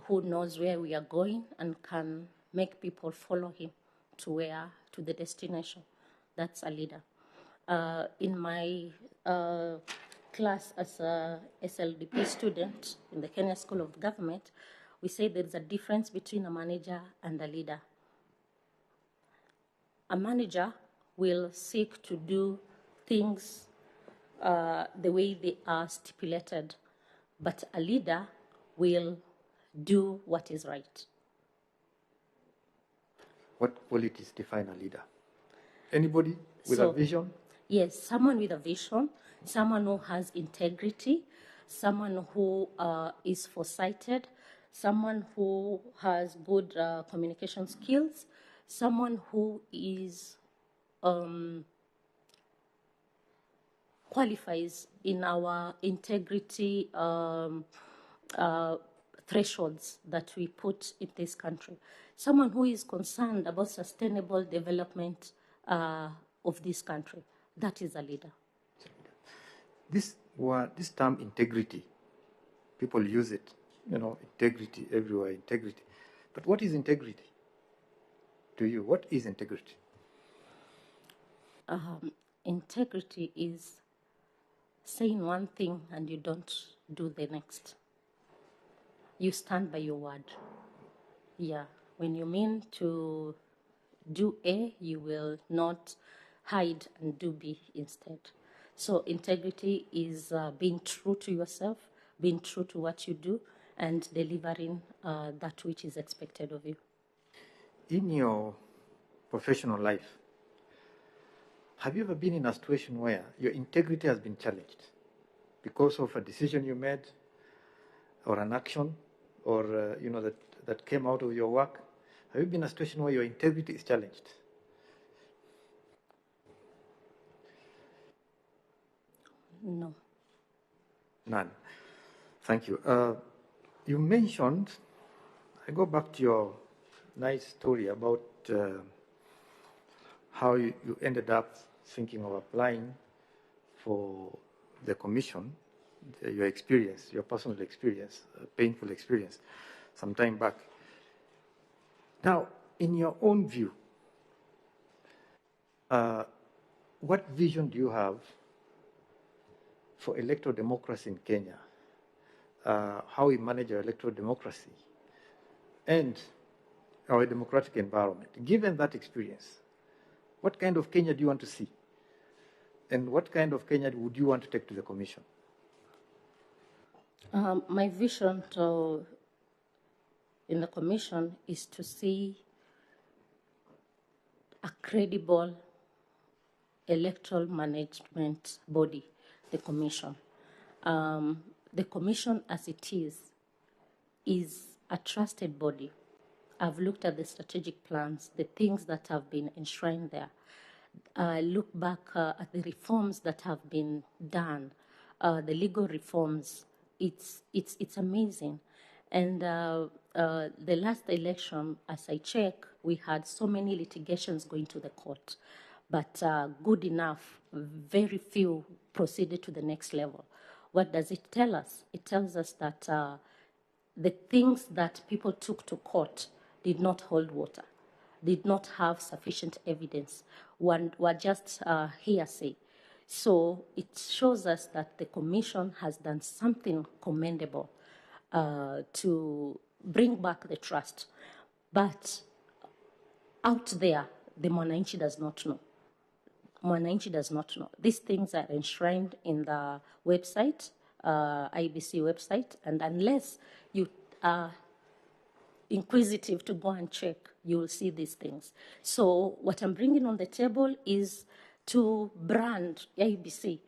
who knows where we are going and can make people follow him to the destination. That's a leader. In my class as a SLDP student in the Kenya School of Government, we say there's a difference between a manager and a leader. A manager will seek to do things the way they are stipulated, but a leader will do what is right. What qualities define a leader? Anybody with a vision? Yes, someone with a vision, someone who has integrity, someone who is foresighted, someone who has good communication skills, someone who is qualifies in our integrity thresholds that we put in this country. Someone who is concerned about sustainable development of this country. That is a leader. This term integrity, people use it, integrity everywhere, integrity. But what is integrity to you? What is integrity? Integrity is saying one thing and you don't do the next. You stand by your word. Yeah. When you mean to do A, you will not hide and do B instead. So integrity is being true to yourself, being true to what you do, and delivering that which is expected of you. In your professional life, have you ever been in a situation where your integrity has been challenged because of a decision you made or an action or that came out of your work? Have you been in a situation where your integrity is challenged? No. None. Thank you. You mentioned, I go back to your nice story about how you ended up thinking of applying for the commission, your experience, your personal experience, painful experience, some time back. Now, in your own view, what vision do you have for electoral democracy in Kenya? How we manage our electoral democracy and our democratic environment. Given that experience, what kind of Kenya do you want to see? And what kind of Kenya would you want to take to the Commission? My vision in the Commission is to see a credible electoral management body, the Commission. The Commission as it is a trusted body. I've looked at the strategic plans, the things that have been enshrined there. I look back at the reforms that have been done, the legal reforms. It's amazing. And the last election, as I check, we had so many litigations going to the court, but good enough, very few proceeded to the next level. What does it tell us? It tells us that the things that people took to court did not hold water, did not have sufficient evidence, were just hearsay. So it shows us that the Commission has done something commendable to bring back the trust. But out there, the Mwananchi does not know. Mwananchi does not know. These things are enshrined in the website, IEBC website, and unless you are inquisitive to go and check, you will see these things. So what I'm bringing on the table is to brand IEBC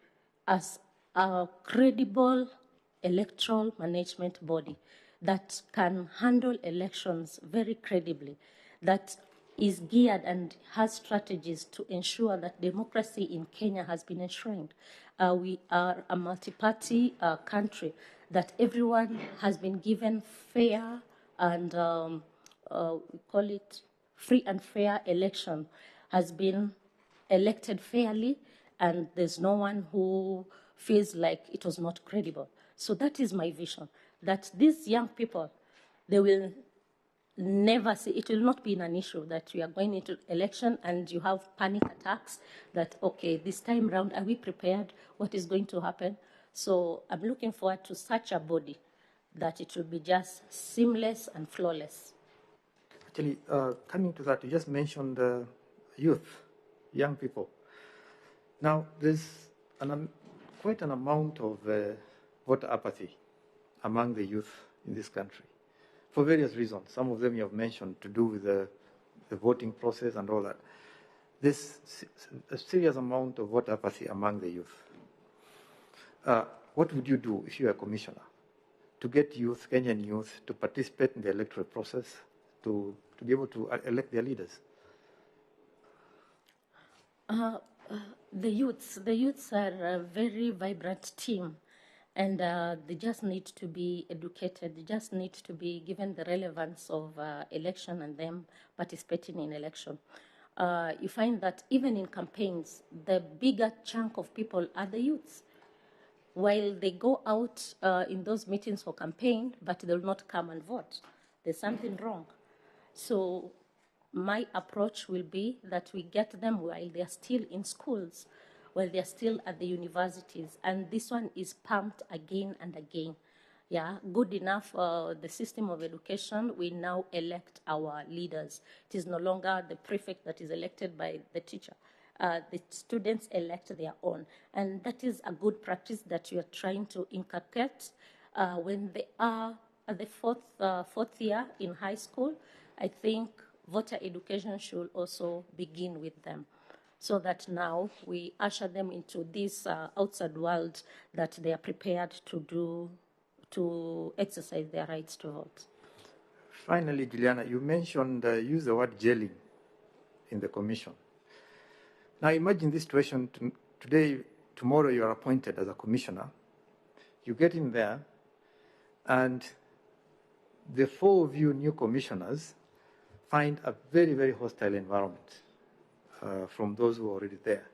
as a credible electoral management body that can handle elections very credibly, that is geared and has strategies to ensure that democracy in Kenya has been enshrined. We are a multi-party country, that everyone has been given fair and we call it free and fair election, has been elected fairly, and there's no one who feels like it was not credible. So that is my vision, that these young people, they will never see, it will not be an issue that we are going into election and you have panic attacks that, okay, this time round, are we prepared? What is going to happen? So I'm looking forward to such a body that it will be just seamless and flawless. Actually, coming to that, you just mentioned youth, young people. Now, there's quite an amount of voter apathy among the youth in this country for various reasons. Some of them you have mentioned to do with the voting process and all that. There's a serious amount of voter apathy among the youth. What would you do if you were a commissioner to get youth, Kenyan youth, to participate in the electoral process, to be able to elect their leaders? The youths are a very vibrant team, and they just need to be educated. They just need to be given the relevance of election and them participating in election. You find that even in campaigns, the bigger chunk of people are the youths. While they go out in those meetings for campaign, but they will not come and vote. There's something wrong. So my approach will be that we get them while they are still in schools, while they are still at the universities. And this one is pumped again and again. Yeah, good enough, the system of education, we now elect our leaders. It is no longer the prefect that is elected by the teacher. The students elect their own. And that is a good practice that we are trying to inculcate when they are at the fourth year in high school. I think voter education should also begin with them, so that now we usher them into this outside world that they are prepared to exercise their rights to vote. Finally, Juliana, you mentioned, use the word jailing in the commission. Now imagine this situation today, tomorrow you are appointed as a commissioner. You get in there and the four of you new commissioners find a very, very hostile environment from those who are already there.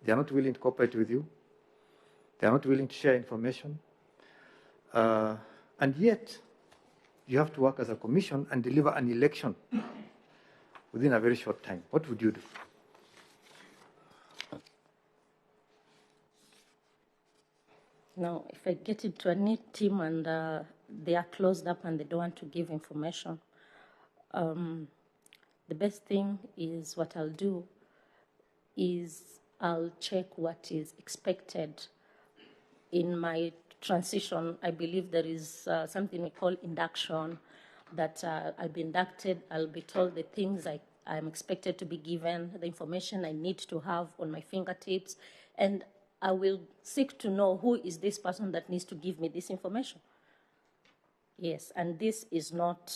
They are not willing to cooperate with you. They are not willing to share information. And yet, you have to work as a commission and deliver an election within a very short time. What would you do? Now, if I get into a neat team and they are closed up and they don't want to give information, the best thing is what I'll do is I'll check what is expected. In my transition, I believe there is something we call induction, that I'll be inducted, I'll be told the things I'm expected to be given, the information I need to have on my fingertips, and I will seek to know who is this person that needs to give me this information. Yes, and this is not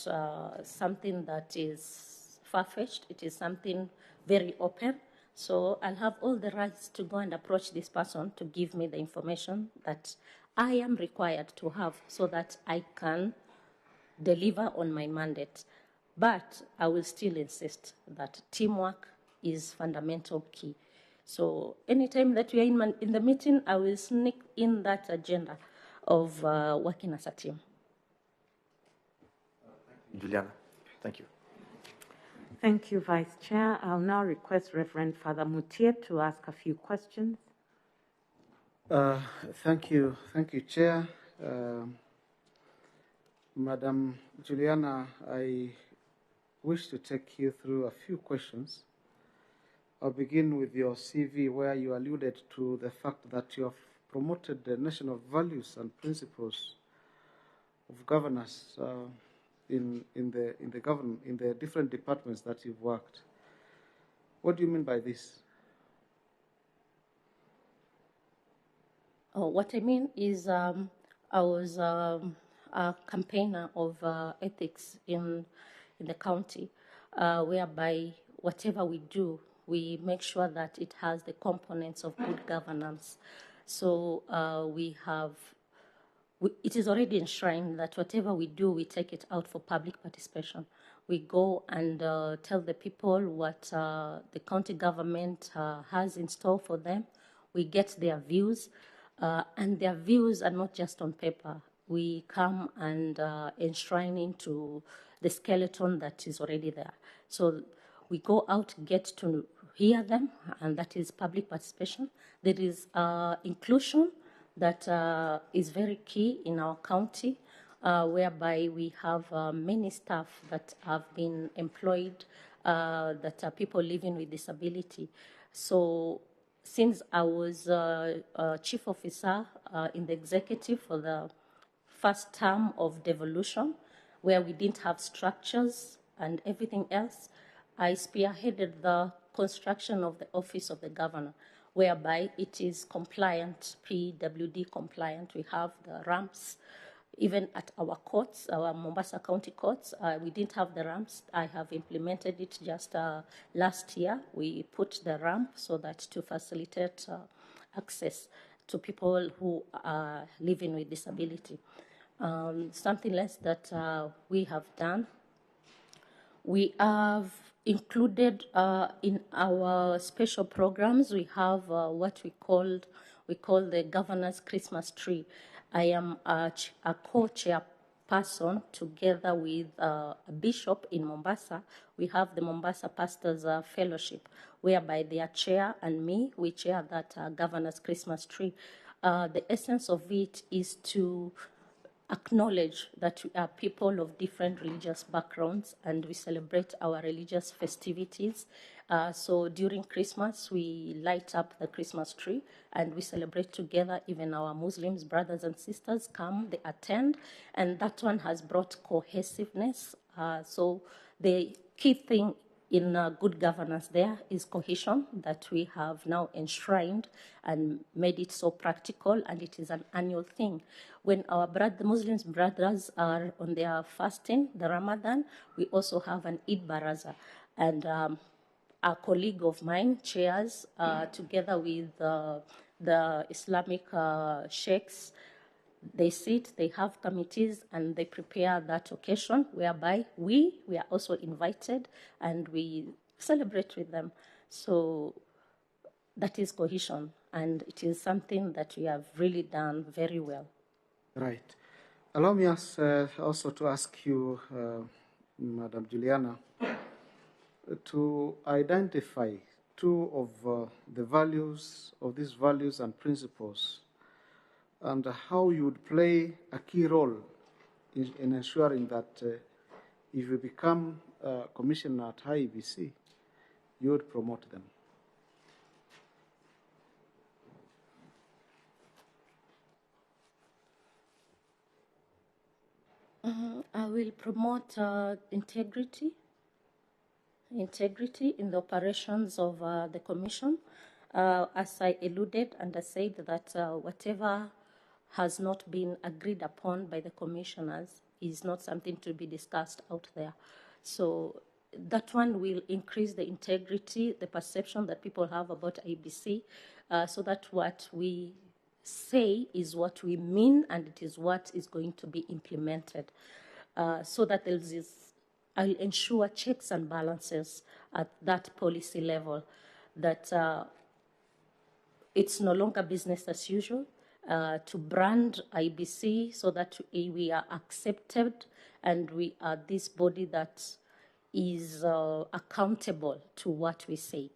something that is far-fetched. It is something very open. So I'll have all the rights to go and approach this person to give me the information that I am required to have so that I can deliver on my mandate. But I will still insist that teamwork is fundamental key. So anytime that we are in the meeting, I will sneak in that agenda of working as a team. Juliana, thank you. Thank you, Vice Chair. I'll now request Reverend Father Mutie to ask a few questions. Thank you, Chair. Madam Juliana, I wish to take you through a few questions. I'll begin with your CV, where you alluded to the fact that you have promoted the national values and principles of governance in the different departments that you've worked. What do you mean by this? What I mean is I was a campaigner of ethics in the county, whereby whatever we do, we make sure that it has the components of good governance. So it is already enshrined that whatever we do, we take it out for public participation. We go and tell the people what the county government has in store for them. We get their views, and their views are not just on paper. We come and enshrine into the skeleton that is already there. So we go out, get to hear them, and that is public participation. There is inclusion that is very key in our county, whereby we have many staff that have been employed that are people living with disability. So since I was chief officer in the executive for the first term of devolution, where we didn't have structures and everything else, I spearheaded the construction of the Office of the Governor, whereby it is compliant, PWD compliant. We have the ramps. Even at our courts, our Mombasa County courts, we didn't have the ramps. I have implemented it just last year. We put the ramp so that to facilitate access to people who are living with disability. Something else that we have done, we have included in our special programs, we have what we call the Governor's Christmas Tree. I am a co-chairperson together with a bishop in Mombasa. We have the Mombasa Pastors Fellowship, whereby their chair and me, we chair that Governor's Christmas Tree. The essence of it is to acknowledge that we are people of different religious backgrounds and we celebrate our religious festivities. So during Christmas, we light up the Christmas tree and we celebrate together. Even our Muslims, brothers and sisters come, they attend, and that one has brought cohesiveness. So the key thing in good governance there is cohesion, that we have now enshrined and made it so practical, and it is an annual thing. When our Muslims brothers are on their fasting, the Ramadan, we also have an Eid Baraza. And a colleague of mine chairs, together with the Islamic sheikhs. They sit, they have committees, and they prepare that occasion whereby we are also invited and we celebrate with them. So that is cohesion, and it is something that we have really done very well. Right. Allow me also to ask you, Madam Juliana, to identify two of the values, of these values and principles and how you would play a key role in ensuring that if you become a commissioner at IEBC, you would promote them. I will promote integrity in the operations of the commission. As I alluded and I said that whatever has not been agreed upon by the commissioners is not something to be discussed out there. So that one will increase the integrity, the perception that people have about IEBC, so that what we say is what we mean and it is what is going to be implemented. So that there is this, I'll ensure checks and balances at that policy level, that it's no longer business as usual, to brand IEBC so that we are accepted and we are this body that is accountable to what we say.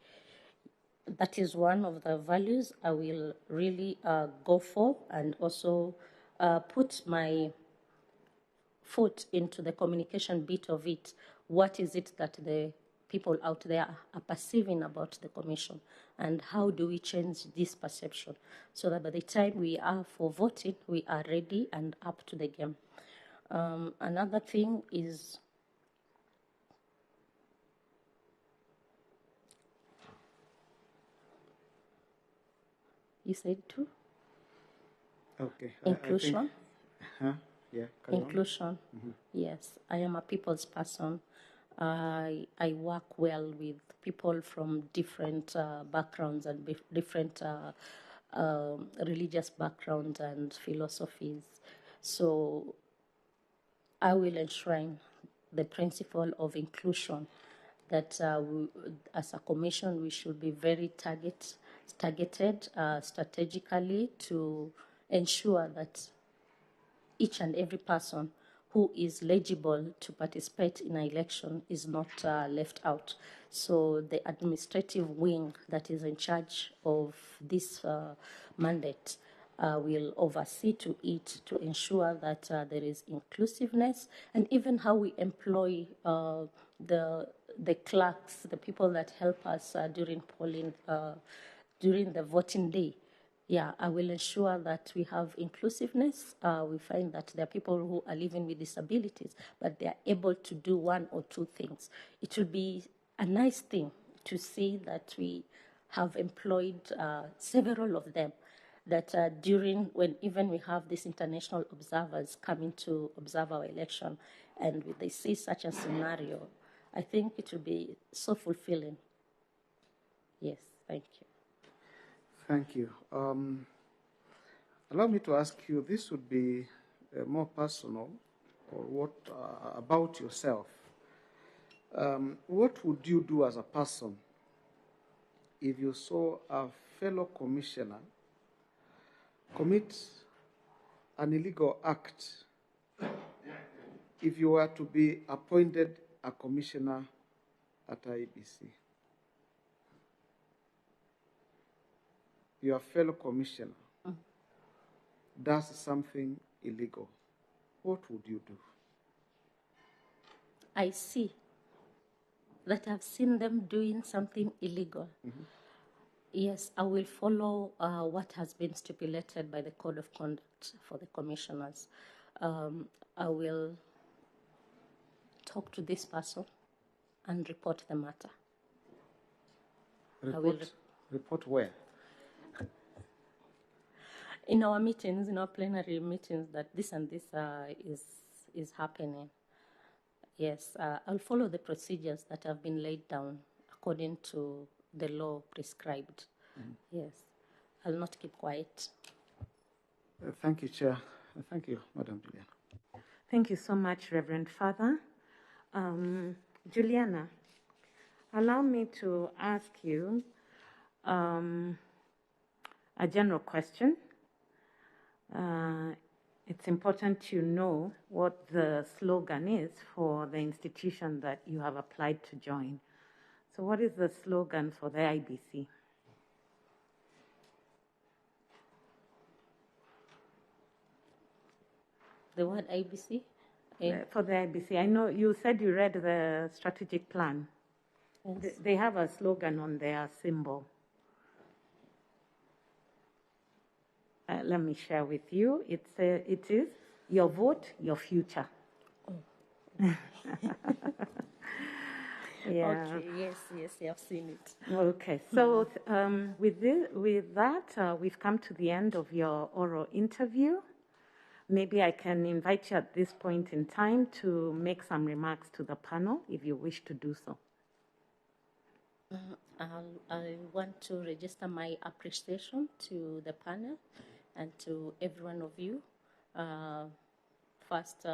That is one of the values I will really go for, and also put my foot into the communication bit of it. What is it that the people out there are perceiving about the commission, and how do we change this perception so that by the time we are for voting, we are ready and up to the game. Another thing is you said too? Okay. Inclusion. Yeah, inclusion. Yes, I am a people's person. I work well with people from different backgrounds and different religious backgrounds and philosophies. So I will enshrine the principle of inclusion, that as a commission we should be very targeted strategically to ensure that each and every person who is eligible to participate in an election is not left out. So the administrative wing that is in charge of this mandate will oversee to it to ensure that there is inclusiveness, and even how we employ the clerks, the people that help us during polling, during the voting day. Yeah, I will ensure that we have inclusiveness. We find that there are people who are living with disabilities, but they are able to do one or two things. It will be a nice thing to see that we have employed several of them, that during when even we have these international observers coming to observe our election, and they see such a scenario, I think it will be so fulfilling. Yes, thank you. Thank you. Allow me to ask you, this would be more personal, or what about yourself. What would you do as a person if you saw a fellow commissioner commit an illegal act if you were to be appointed a commissioner at IEBC? Your fellow commissioner does something illegal. What would you do? I see that I've seen them doing something illegal. Yes, I will follow what has been stipulated by the Code of Conduct for the commissioners. I will talk to this person and report the matter. Report where? In our meetings, in our plenary meetings, that this and this is happening. Yes, I'll follow the procedures that have been laid down according to the law prescribed. Yes, I'll not keep quiet. Thank you, Chair. Thank you, Madam Juliana. Thank you so much, Reverend Father. Juliana, allow me to ask you a general question. It's important to know what the slogan is for the institution that you have applied to join. So what is the slogan for the IEBC? The word IBC? For the IBC, I know you said you read the strategic plan. Yes. They have a slogan on their symbol. Let me share with you. It is your vote, your future. Oh. Yeah. Okay, yes, I've seen it. Okay, so with that, we've come to the end of your oral interview. Maybe I can invite you at this point in time to make some remarks to the panel, if you wish to do so. I want to register my appreciation to the panel and to every one of you. First,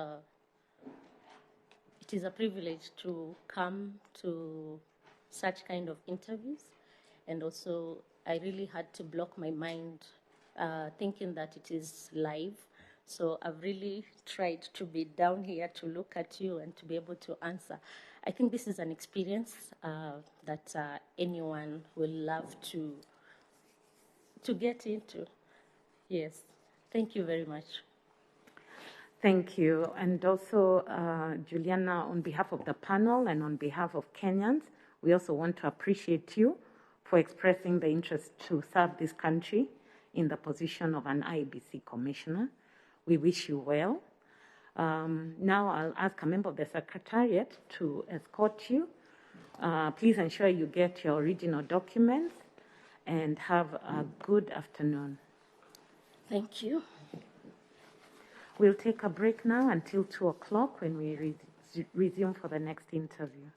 it is a privilege to come to such kind of interviews, and also I really had to block my mind thinking that it is live. So I've really tried to be down here to look at you and to be able to answer. I think this is an experience that anyone will love to get into. Yes, thank you very much. Thank you. And also, Juliana, on behalf of the panel and on behalf of Kenyans, we also want to appreciate you for expressing the interest to serve this country in the position of an IEBC commissioner. We wish you well. Now I'll ask a member of the Secretariat to escort you. Please ensure you get your original documents and have a good afternoon. Thank you. We'll take a break now until 2 o'clock when we resume for the next interview.